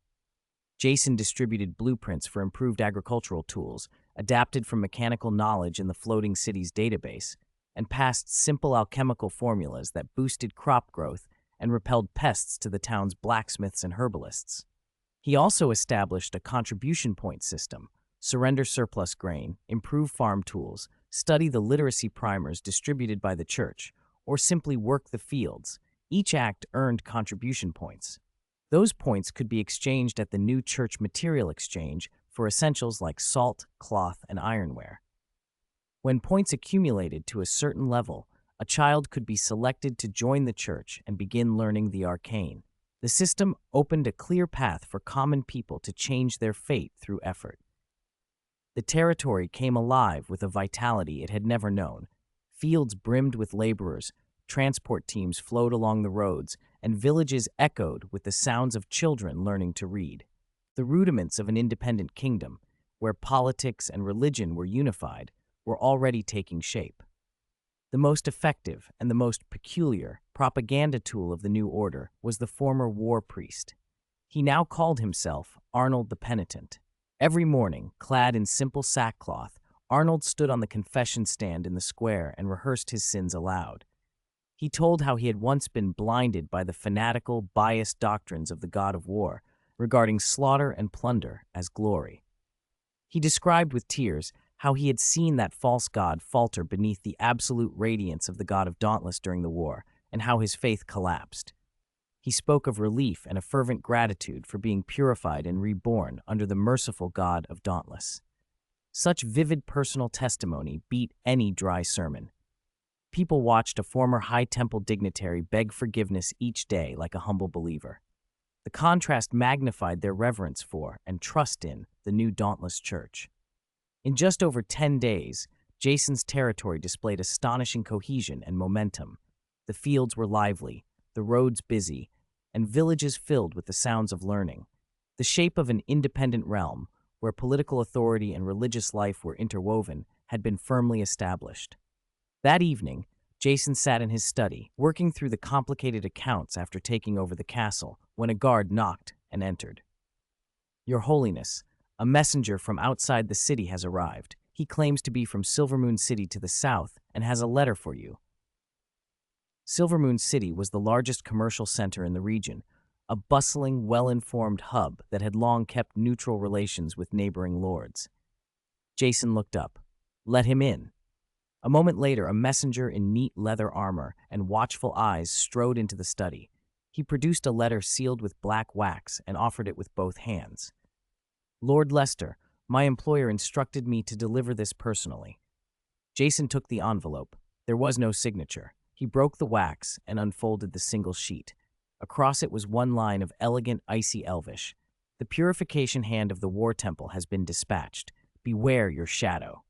Jason distributed blueprints for improved agricultural tools, adapted from mechanical knowledge in the floating city's database, and passed simple alchemical formulas that boosted crop growth and repelled pests to the town's blacksmiths and herbalists. He also established a contribution point system: surrender surplus grain, improve farm tools, study the literacy primers distributed by the church, or simply work the fields. Each act earned contribution points. Those points could be exchanged at the new church material exchange for essentials like salt, cloth, and ironware. When points accumulated to a certain level, a child could be selected to join the church and begin learning the arcane. The system opened a clear path for common people to change their fate through effort. The territory came alive with a vitality it had never known. Fields brimmed with laborers, transport teams flowed along the roads, and villages echoed with the sounds of children learning to read. The rudiments of an independent kingdom, where politics and religion were unified, were already taking shape. The most effective and the most peculiar propaganda tool of the new order was the former war priest. He now called himself Arnold the Penitent. Every morning, clad in simple sackcloth, Arnold stood on the confession stand in the square and rehearsed his sins aloud. He told how he had once been blinded by the fanatical, biased doctrines of the god of war, regarding slaughter and plunder as glory. He described with tears how he had seen that false god falter beneath the absolute radiance of the god of Dauntless during the war, and how his faith collapsed. He spoke of relief and a fervent gratitude for being purified and reborn under the merciful God of Dauntless. Such vivid personal testimony beat any dry sermon. People watched a former High Temple dignitary beg forgiveness each day like a humble believer. The contrast magnified their reverence for and trust in the new Dauntless Church. In just over 10 days, Jason's territory displayed astonishing cohesion and momentum. The fields were lively, the roads busy, and villages filled with the sounds of learning. The shape of an independent realm, where political authority and religious life were interwoven, had been firmly established. That evening, Jason sat in his study, working through the complicated accounts after taking over the castle, when a guard knocked and entered. "Your Holiness, a messenger from outside the city has arrived. He claims to be from Silvermoon City to the south and has a letter for you." Silvermoon City was the largest commercial center in the region, a bustling, well-informed hub that had long kept neutral relations with neighboring lords. Jason looked up. "Let him in." A moment later, a messenger in neat leather armor and watchful eyes strode into the study. He produced a letter sealed with black wax and offered it with both hands. "Lord Lester, my employer instructed me to deliver this personally." Jason took the envelope. There was no signature. He broke the wax and unfolded the single sheet. Across it was one line of elegant, icy Elvish. "The purification hand of the war temple has been dispatched. Beware your shadow."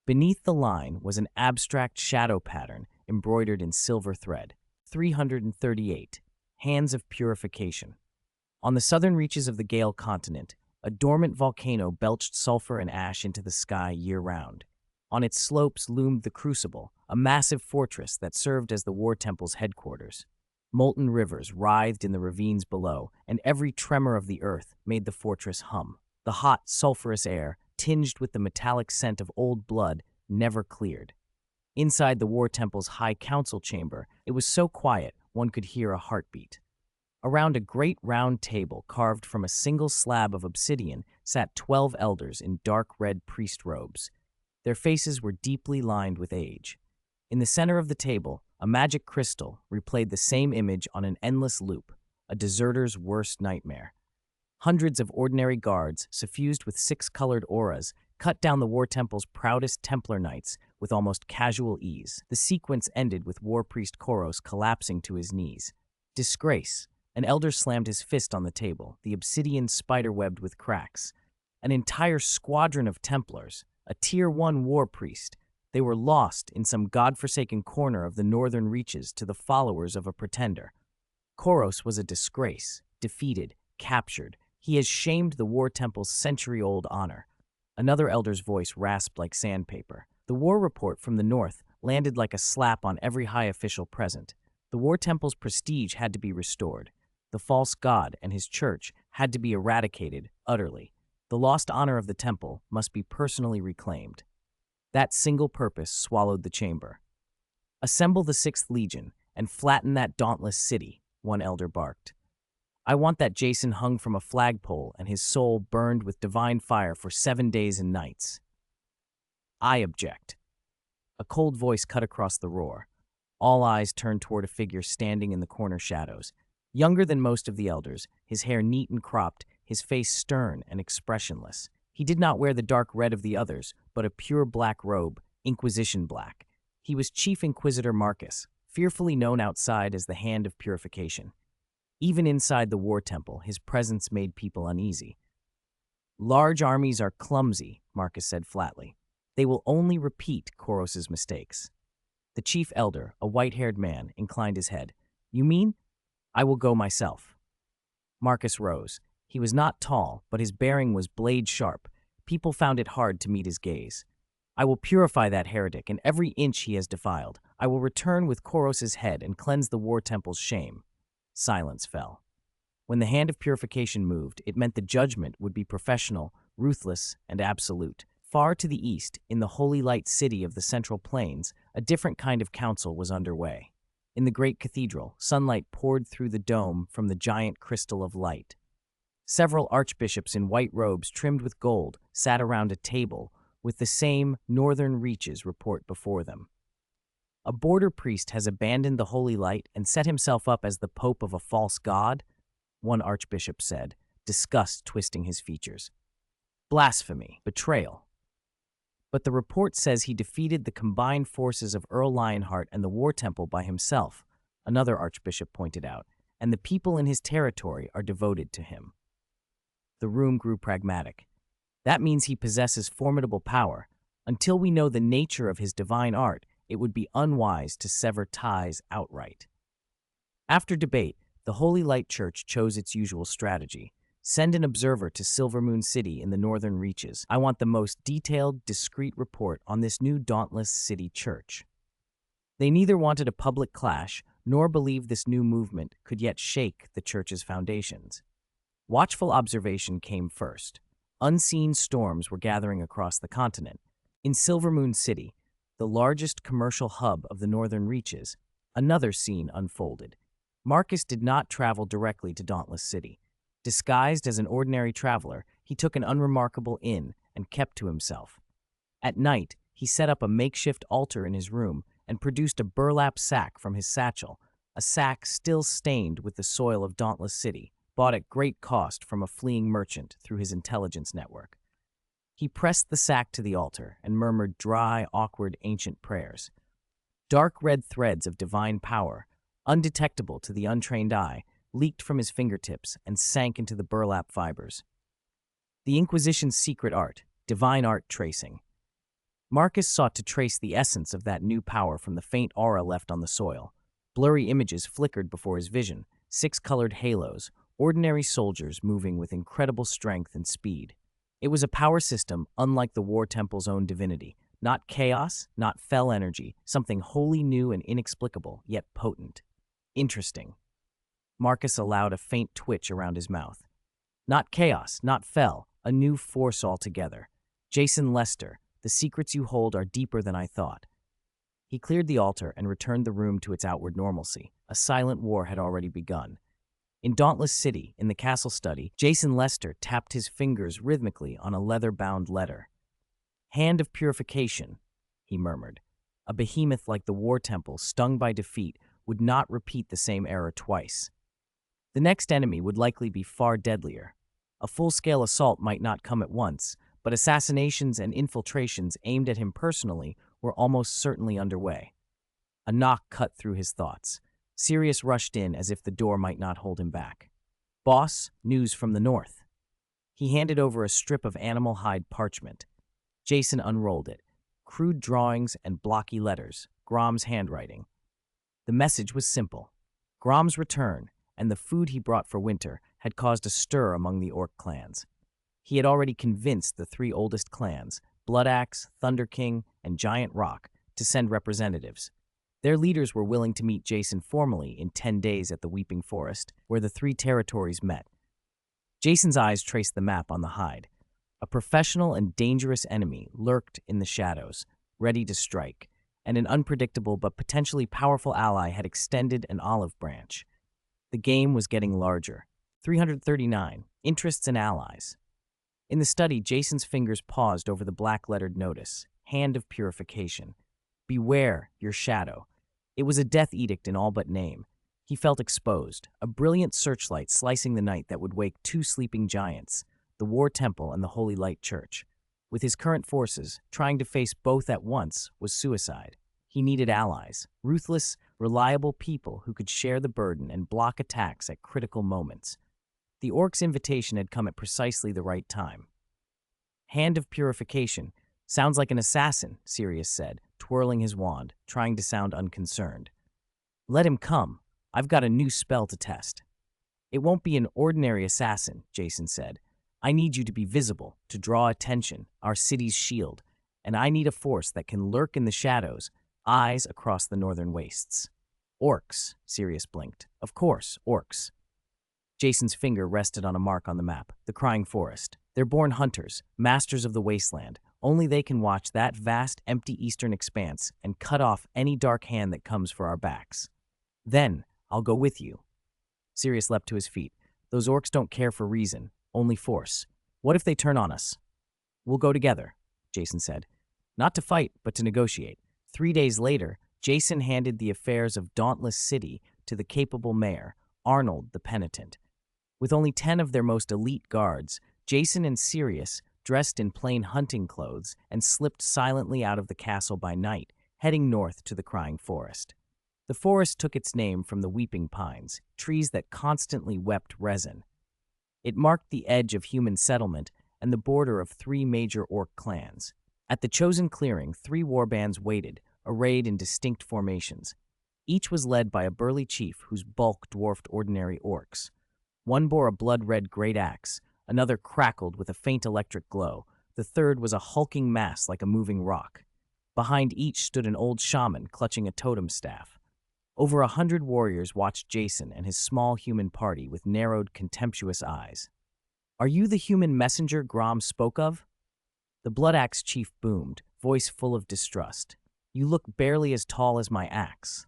Beneath the line was an abstract shadow pattern embroidered in silver thread. 338. Hands of Purification. On the southern reaches of the Gale continent, a dormant volcano belched sulfur and ash into the sky year-round. On its slopes loomed the Crucible, a massive fortress that served as the War Temple's headquarters. Molten rivers writhed in the ravines below, and every tremor of the earth made the fortress hum. The hot, sulfurous air, tinged with the metallic scent of old blood, never cleared. Inside the War Temple's high council chamber, it was so quiet one could hear a heartbeat. Around a great round table carved from a single slab of obsidian sat 12 elders in dark red priest robes. Their faces were deeply lined with age. In the center of the table, a magic crystal replayed the same image on an endless loop, a deserter's worst nightmare. Hundreds of ordinary guards, suffused with six-colored auras, cut down the War Temple's proudest Templar knights with almost casual ease. The sequence ended with War Priest Koros collapsing to his knees. Disgrace. An elder slammed his fist on the table, the obsidian spider-webbed with cracks. An entire squadron of Templars, a Tier 1 war priest. They were lost in some godforsaken corner of the northern reaches to the followers of a pretender. Koros was a disgrace, defeated, captured. He has shamed the War Temple's century-old honor. Another elder's voice rasped like sandpaper. The war report from the north landed like a slap on every high official present. The War Temple's prestige had to be restored. The false god and his church had to be eradicated utterly. The lost honor of the temple must be personally reclaimed. That single purpose swallowed the chamber. "Assemble the 6th Legion and flatten that dauntless city," one elder barked. "I want that Jason hung from a flagpole and his soul burned with divine fire for 7 days and nights." "I object." A cold voice cut across the roar. All eyes turned toward a figure standing in the corner shadows. Younger than most of the elders, his hair neat and cropped, his face stern and expressionless. He did not wear the dark red of the others, but a pure black robe, Inquisition black. He was Chief Inquisitor Marcus, fearfully known outside as the Hand of Purification. Even inside the War Temple, his presence made people uneasy. "Large armies are clumsy," Marcus said flatly. "They will only repeat Koros's mistakes." The chief elder, a white-haired man, inclined his head. "You mean? I will go myself." Marcus rose. He was not tall, but his bearing was blade-sharp. People found it hard to meet his gaze. "I will purify that heretic and every inch he has defiled. I will return with Koros's head and cleanse the War Temple's shame." Silence fell. When the Hand of Purification moved, it meant the judgment would be professional, ruthless, and absolute. Far to the east, in the holy light city of the Central Plains, a different kind of council was underway. In the great cathedral, sunlight poured through the dome from the giant crystal of light. Several archbishops in white robes trimmed with gold sat around a table with the same northern reaches report before them. "A border priest has abandoned the holy light and set himself up as the pope of a false god," one archbishop said, disgust twisting his features. "Blasphemy, betrayal." "But the report says he defeated the combined forces of Earl Lionheart and the War Temple by himself," another archbishop pointed out, "and the people in his territory are devoted to him." The room grew pragmatic. "That means he possesses formidable power. Until we know the nature of his divine art, it would be unwise to sever ties outright." After debate, the Holy Light Church chose its usual strategy. "Send an observer to Silvermoon City in the northern reaches. I want the most detailed, discreet report on this new dauntless city church." They neither wanted a public clash nor believed this new movement could yet shake the church's foundations. Watchful observation came first. Unseen storms were gathering across the continent. In Silvermoon City, the largest commercial hub of the northern reaches, another scene unfolded. Marcus did not travel directly to Dauntless City. Disguised as an ordinary traveler, he took an unremarkable inn and kept to himself. At night, he set up a makeshift altar in his room and produced a burlap sack from his satchel. a sack still stained with the soil of Dauntless City, bought at great cost from a fleeing merchant through his intelligence network. He pressed the sack to the altar and murmured dry, awkward, ancient prayers. Dark red threads of divine power, undetectable to the untrained eye, leaked from his fingertips and sank into the burlap fibers. The Inquisition's secret art, divine art tracing. Marcus sought to trace the essence of that new power from the faint aura left on the soil. Blurry images flickered before his vision, six-colored halos, ordinary soldiers moving with incredible strength and speed. It was a power system unlike the War Temple's own divinity. Not chaos, not fell energy, something wholly new and inexplicable, yet potent. Interesting. Marcus allowed a faint twitch around his mouth. Not chaos, not fell, a new force altogether. Jason Lester, the secrets you hold are deeper than I thought. He cleared the altar and returned the room to its outward normalcy. A silent war had already begun. In Dauntless City, in the castle study, Jason Lester tapped his fingers rhythmically on a leather-bound letter. Hand of Purification, he murmured. A behemoth like the War Temple, stung by defeat, would not repeat the same error twice. The next enemy would likely be far deadlier. A full-scale assault might not come at once, but assassinations and infiltrations aimed at him personally were almost certainly underway. A knock cut through his thoughts. Sirius rushed in as if the door might not hold him back. "Boss, news from the north." He handed over a strip of animal hide parchment. Jason unrolled it. Crude drawings and blocky letters, Grom's handwriting. The message was simple. Grom's return, and the food he brought for winter, had caused a stir among the orc clans. He had already convinced the three oldest clans, Bloodaxe, Thunder King, and Giant Rock, to send representatives. Their leaders were willing to meet Jason formally in 10 days at the Weeping Forest, where the three territories met. Jason's eyes traced the map on the hide. A professional and dangerous enemy lurked in the shadows, ready to strike, and an unpredictable but potentially powerful ally had extended an olive branch. The game was getting larger. 339, Interests and Allies. In the study, Jason's fingers paused over the black-lettered notice, Hand of Purification. Beware your shadow. It was a death edict in all but name. He felt exposed, a brilliant searchlight slicing the night that would wake two sleeping giants, the War Temple and the Holy Light Church. With his current forces, trying to face both at once was suicide. He needed allies, ruthless, reliable people who could share the burden and block attacks at critical moments. The orc's invitation had come at precisely the right time. Hand of Purification. Sounds like an assassin, Sirius said, twirling his wand, trying to sound unconcerned. Let him come. I've got a new spell to test. It won't be an ordinary assassin, Jason said. I need you to be visible, to draw attention, our city's shield, and I need a force that can lurk in the shadows, eyes across the northern wastes. Orcs, Sirius blinked. Of course, orcs. Jason's finger rested on a mark on the map, the Crying Forest. They're born hunters, masters of the wasteland. Only they can watch that vast, empty eastern expanse and cut off any dark hand that comes for our backs. Then, I'll go with you. Sirius leapt to his feet. Those orcs don't care for reason, only force. What if they turn on us? We'll go together, Jason said. Not to fight, but to negotiate. 3 days later, Jason handed the affairs of Dauntless City to the capable mayor, Arnold the Penitent. With only 10 of their most elite guards, Jason and Sirius, dressed in plain hunting clothes, and slipped silently out of the castle by night, heading north to the Crying Forest. The forest took its name from the weeping pines, trees that constantly wept resin. It marked the edge of human settlement and the border of 3 major orc clans. At the chosen clearing, 3 warbands waited, arrayed in distinct formations. Each was led by a burly chief whose bulk dwarfed ordinary orcs. One bore a blood-red great axe, another crackled with a faint electric glow, the third was a hulking mass like a moving rock. Behind each stood an old shaman clutching a totem staff. Over 100 warriors watched Jason and his small human party with narrowed, contemptuous eyes. Are you the human messenger Grom spoke of? The Bloodaxe chief boomed, voice full of distrust. You look barely as tall as my axe.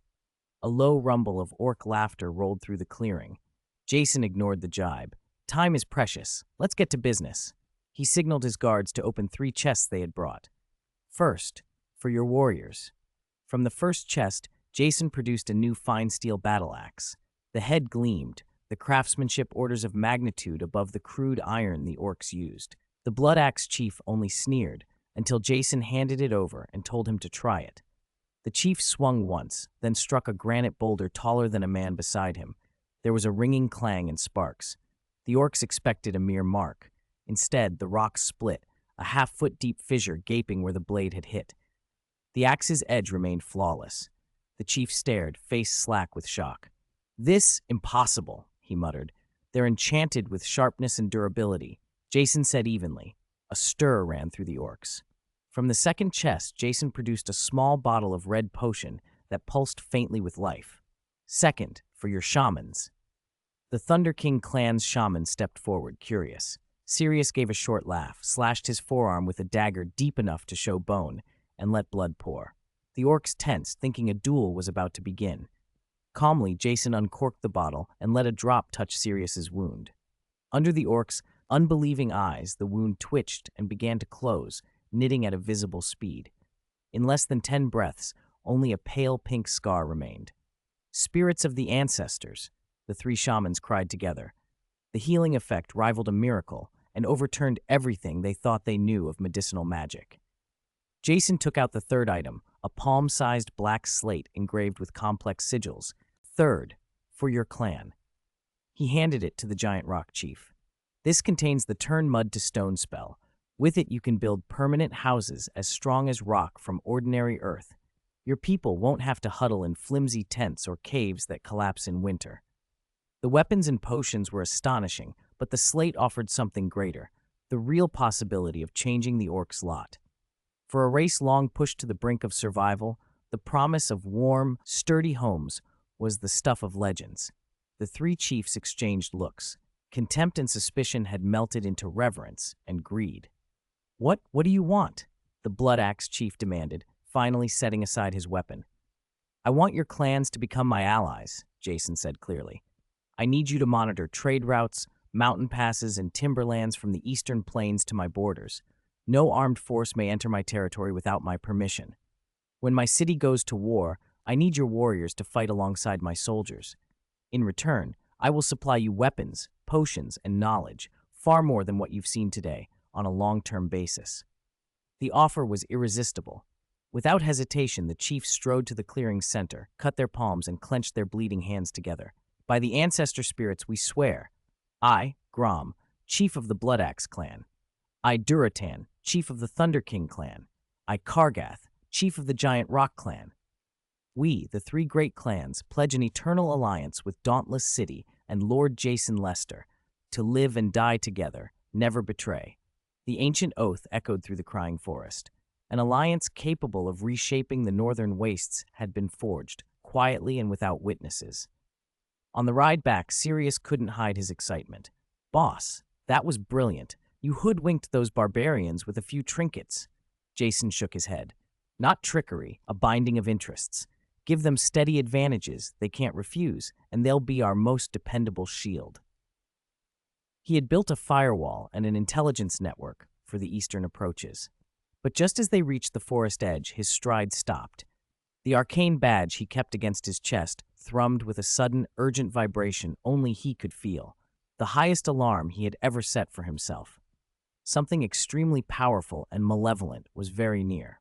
A low rumble of orc laughter rolled through the clearing. Jason ignored the jibe. Time is precious. Let's get to business. He signaled his guards to open 3 chests they had brought. First, for your warriors. From the first chest, Jason produced a new fine steel battle axe. The head gleamed, the craftsmanship orders of magnitude above the crude iron the orcs used. The Blood Axe chief only sneered until Jason handed it over and told him to try it. The chief swung once, then struck a granite boulder taller than a man beside him. There was a ringing clang and sparks. The orcs expected a mere mark. Instead, the rock split, a half-foot-deep fissure gaping where the blade had hit. The axe's edge remained flawless. The chief stared, face slack with shock. "This impossible," he muttered. "They're enchanted with sharpness and durability." Jason said evenly. A stir ran through the orcs. From the second chest, Jason produced a small bottle of red potion that pulsed faintly with life. "Second, for your shamans." The Thunder King clan's shaman stepped forward, curious. Sirius gave a short laugh, slashed his forearm with a dagger deep enough to show bone, and let blood pour. The orcs tensed, thinking a duel was about to begin. Calmly, Jason uncorked the bottle and let a drop touch Sirius's wound. Under the orcs' unbelieving eyes, the wound twitched and began to close, knitting at a visible speed. In less than 10 breaths, only a pale pink scar remained. "Spirits of the ancestors," the 3 shamans cried together. The healing effect rivaled a miracle and overturned everything they thought they knew of medicinal magic. Jason took out the third item, a palm-sized black slate engraved with complex sigils. "Third, for your clan." He handed it to the giant rock chief. "This contains the Turn Mud to Stone spell. With it, you can build permanent houses as strong as rock from ordinary earth. Your people won't have to huddle in flimsy tents or caves that collapse in winter." The weapons and potions were astonishing, but the slate offered something greater, the real possibility of changing the orcs' lot. For a race long pushed to the brink of survival, the promise of warm, sturdy homes was the stuff of legends. The 3 chiefs exchanged looks. Contempt and suspicion had melted into reverence and greed. What do you want?" the Blood Axe chief demanded, finally setting aside his weapon. "I want your clans to become my allies," Jason said clearly. "I need you to monitor trade routes, mountain passes, and timberlands from the eastern plains to my borders. No armed force may enter my territory without my permission. When my city goes to war, I need your warriors to fight alongside my soldiers. In return, I will supply you weapons, potions, and knowledge, far more than what you've seen today, on a long-term basis." The offer was irresistible. Without hesitation, the chiefs strode to the clearing's center, cut their palms, and clenched their bleeding hands together. "By the ancestor spirits, we swear. I, Grom, chief of the Blood Axe clan. I, Duratan, chief of the Thunder King clan. I, Kargath, chief of the Giant Rock clan. We, the 3 great clans, pledge an eternal alliance with Dauntless City and Lord Jason Lester, to live and die together, never betray." The ancient oath echoed through the crying forest. An alliance capable of reshaping the northern wastes had been forged, quietly and without witnesses. On the ride back, Sirius couldn't hide his excitement. "Boss, that was brilliant. You hoodwinked those barbarians with a few trinkets." Jason shook his head. "Not trickery, a binding of interests. Give them steady advantages they can't refuse, and they'll be our most dependable shield." He had built a firewall and an intelligence network for the eastern approaches. But just as they reached the forest edge, his stride stopped. The arcane badge he kept against his chest thrummed with a sudden, urgent vibration only he could feel, the highest alarm he had ever set for himself. Something extremely powerful and malevolent was very near.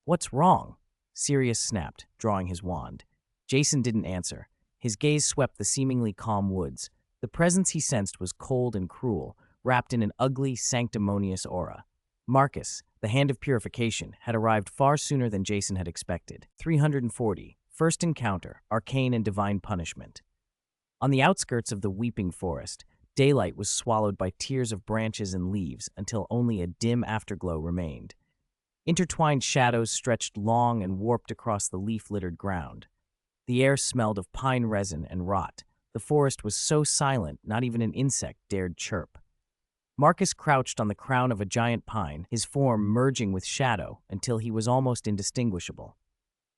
"What's wrong?" Sirius snapped, drawing his wand. Jason didn't answer. His gaze swept the seemingly calm woods. The presence he sensed was cold and cruel, wrapped in an ugly, sanctimonious aura. Marcus, the Hand of Purification, had arrived far sooner than Jason had expected. 340. First Encounter, Arcane and Divine Punishment. On the outskirts of the weeping forest, daylight was swallowed by tiers of branches and leaves until only a dim afterglow remained. Intertwined shadows stretched long and warped across the leaf-littered ground. The air smelled of pine resin and rot. The forest was so silent, not even an insect dared chirp. Marcus crouched on the crown of a giant pine, his form merging with shadow until he was almost indistinguishable.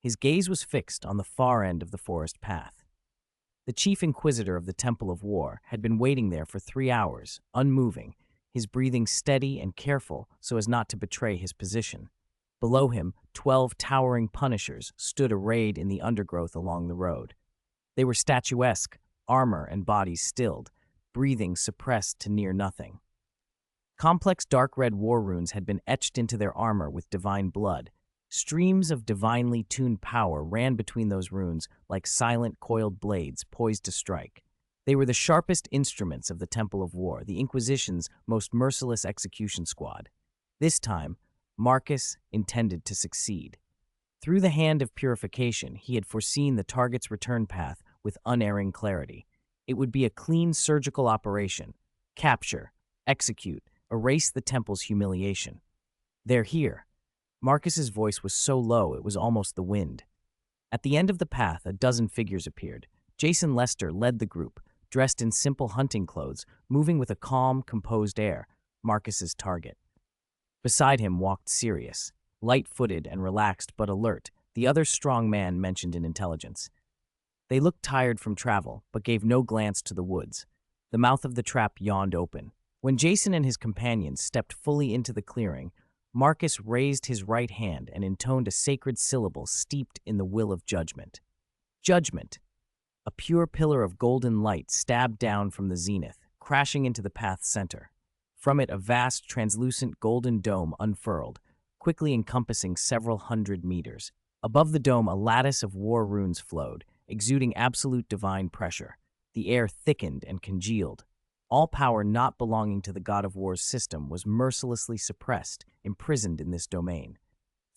His gaze was fixed on the far end of the forest path. The chief inquisitor of the Temple of War had been waiting there for 3 hours, unmoving, his breathing steady and careful so as not to betray his position. Below him, 12 towering punishers stood arrayed in the undergrowth along the road. They were statuesque, armor and bodies stilled, breathing suppressed to near nothing. Complex dark red war runes had been etched into their armor with divine blood. Streams of divinely tuned power ran between those runes like silent coiled blades poised to strike. They were the sharpest instruments of the Temple of War, the Inquisition's most merciless execution squad. This time, Marcus intended to succeed. Through the hand of purification, he had foreseen the target's return path with unerring clarity. It would be a clean surgical operation. Capture, execute, erase the temple's humiliation. They're here. Marcus's voice was so low it was almost the wind. At the end of the path, a dozen figures appeared. Jason Lester led the group, dressed in simple hunting clothes, moving with a calm, composed air, Marcus's target. Beside him walked Sirius, light-footed and relaxed but alert, the other strong man mentioned in intelligence. They looked tired from travel, but gave no glance to the woods. The mouth of the trap yawned open. When Jason and his companions stepped fully into the clearing, Marcus raised his right hand and intoned a sacred syllable steeped in the will of judgment. Judgment! A pure pillar of golden light stabbed down from the zenith, crashing into the path's center. From it, a vast, translucent golden dome unfurled, quickly encompassing several hundred meters. Above the dome, a lattice of war runes flowed, exuding absolute divine pressure. The air thickened and congealed. All power not belonging to the God of War's system was mercilessly suppressed, imprisoned in this domain.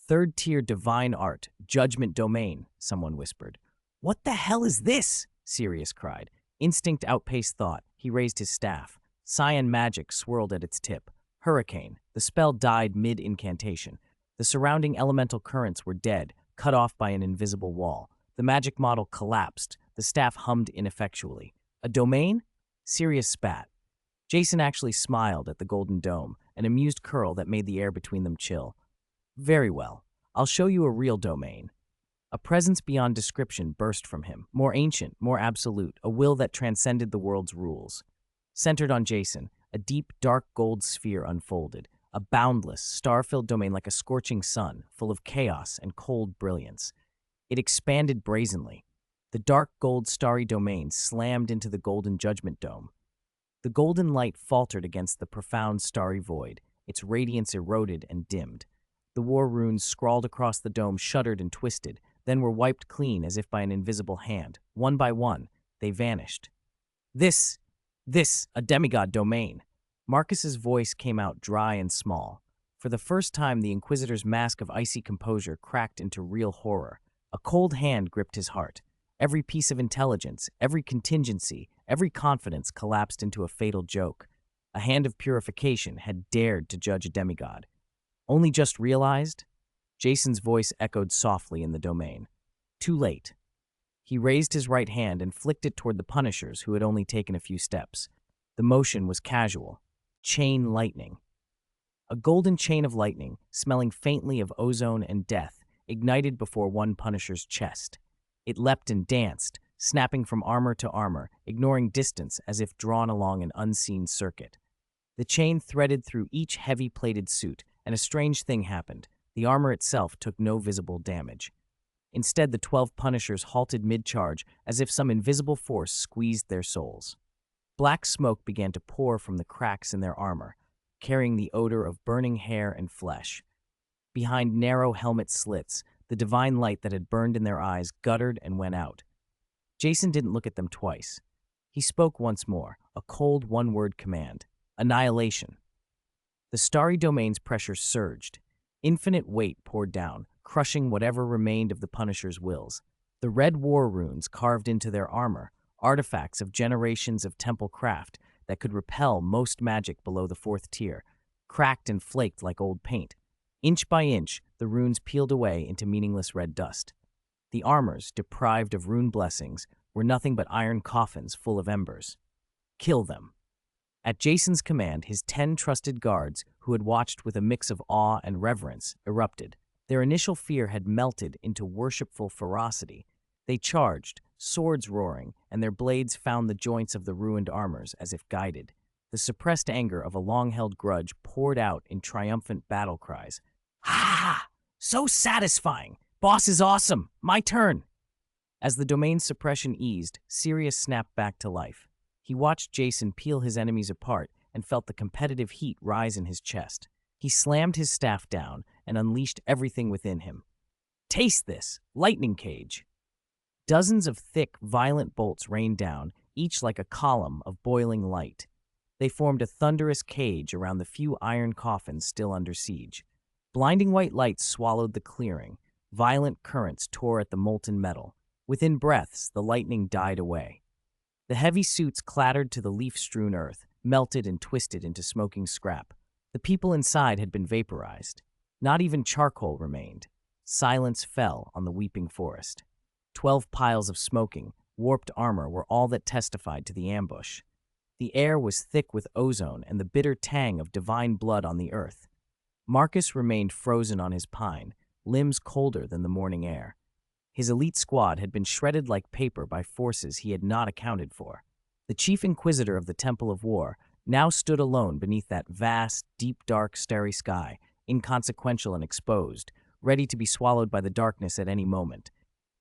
Third-tier divine art, judgment domain, someone whispered. What the hell is this? Sirius cried. Instinct outpaced thought. He raised his staff. Cyan magic swirled at its tip. Hurricane. The spell died mid-incantation. The surrounding elemental currents were dead, cut off by an invisible wall. The magic model collapsed. The staff hummed ineffectually. A domain? Sirius spat. Jason actually smiled at the golden dome, an amused curl that made the air between them chill. Very well. I'll show you a real domain. A presence beyond description burst from him, more ancient, more absolute, a will that transcended the world's rules. Centered on Jason, a deep, dark gold sphere unfolded, a boundless, star-filled domain like a scorching sun, full of chaos and cold brilliance. It expanded brazenly. The dark gold starry domain slammed into the golden judgment dome. The golden light faltered against the profound starry void, its radiance eroded and dimmed. The war runes scrawled across the dome shuddered and twisted, then were wiped clean as if by an invisible hand. One by one, they vanished. This, a demigod domain. Marcus's voice came out dry and small. For the first time, the Inquisitor's mask of icy composure cracked into real horror. A cold hand gripped his heart. Every piece of intelligence, every contingency, every confidence collapsed into a fatal joke. A hand of purification had dared to judge a demigod. Only just realized? Jason's voice echoed softly in the domain. Too late. He raised his right hand and flicked it toward the punishers who had only taken a few steps. The motion was casual. Chain lightning. A golden chain of lightning, smelling faintly of ozone and death, ignited before one punisher's chest. It leapt and danced, snapping from armor to armor, ignoring distance as if drawn along an unseen circuit. The chain threaded through each heavy-plated suit, and a strange thing happened. The armor itself took no visible damage. Instead, the 12 punishers halted mid-charge as if some invisible force squeezed their souls. Black smoke began to pour from the cracks in their armor, carrying the odor of burning hair and flesh. Behind narrow helmet slits, the divine light that had burned in their eyes guttered and went out. Jason didn't look at them twice. He spoke once more, a cold one-word command. Annihilation. The starry domain's pressure surged. Infinite weight poured down, crushing whatever remained of the Punisher's wills. The red war runes carved into their armor, artifacts of generations of temple craft that could repel most magic below the 4th tier, cracked and flaked like old paint. Inch by inch, the runes peeled away into meaningless red dust. The armors, deprived of rune blessings, were nothing but iron coffins full of embers. Kill them. At Jason's command, his 10 trusted guards, who had watched with a mix of awe and reverence, erupted. Their initial fear had melted into worshipful ferocity. They charged, swords roaring, and their blades found the joints of the ruined armors as if guided. The suppressed anger of a long-held grudge poured out in triumphant battle cries. Ha! So satisfying. Boss is awesome. My turn. As the domain's suppression eased, Sirius snapped back to life. He watched Jason peel his enemies apart and felt the competitive heat rise in his chest. He slammed his staff down and unleashed everything within him. Taste this, lightning cage. Dozens of thick, violent bolts rained down, each like a column of boiling light. They formed a thunderous cage around the few iron coffins still under siege. Blinding white lights swallowed the clearing. Violent currents tore at the molten metal. Within breaths, the lightning died away. The heavy suits clattered to the leaf-strewn earth, melted and twisted into smoking scrap. The people inside had been vaporized. Not even charcoal remained. Silence fell on the weeping forest. 12 piles of smoking, warped armor were all that testified to the ambush. The air was thick with ozone and the bitter tang of divine blood on the earth. Marcus remained frozen on his pine, limbs colder than the morning air. His elite squad had been shredded like paper by forces he had not accounted for. The chief inquisitor of the Temple of War now stood alone beneath that vast, deep, dark, starry sky, inconsequential and exposed, ready to be swallowed by the darkness at any moment.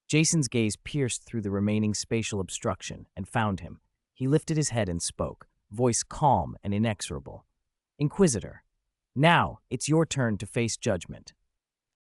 Jason's gaze pierced through the remaining spatial obstruction and found him. He lifted his head and spoke, voice calm and inexorable. Inquisitor, now it's your turn to face judgment.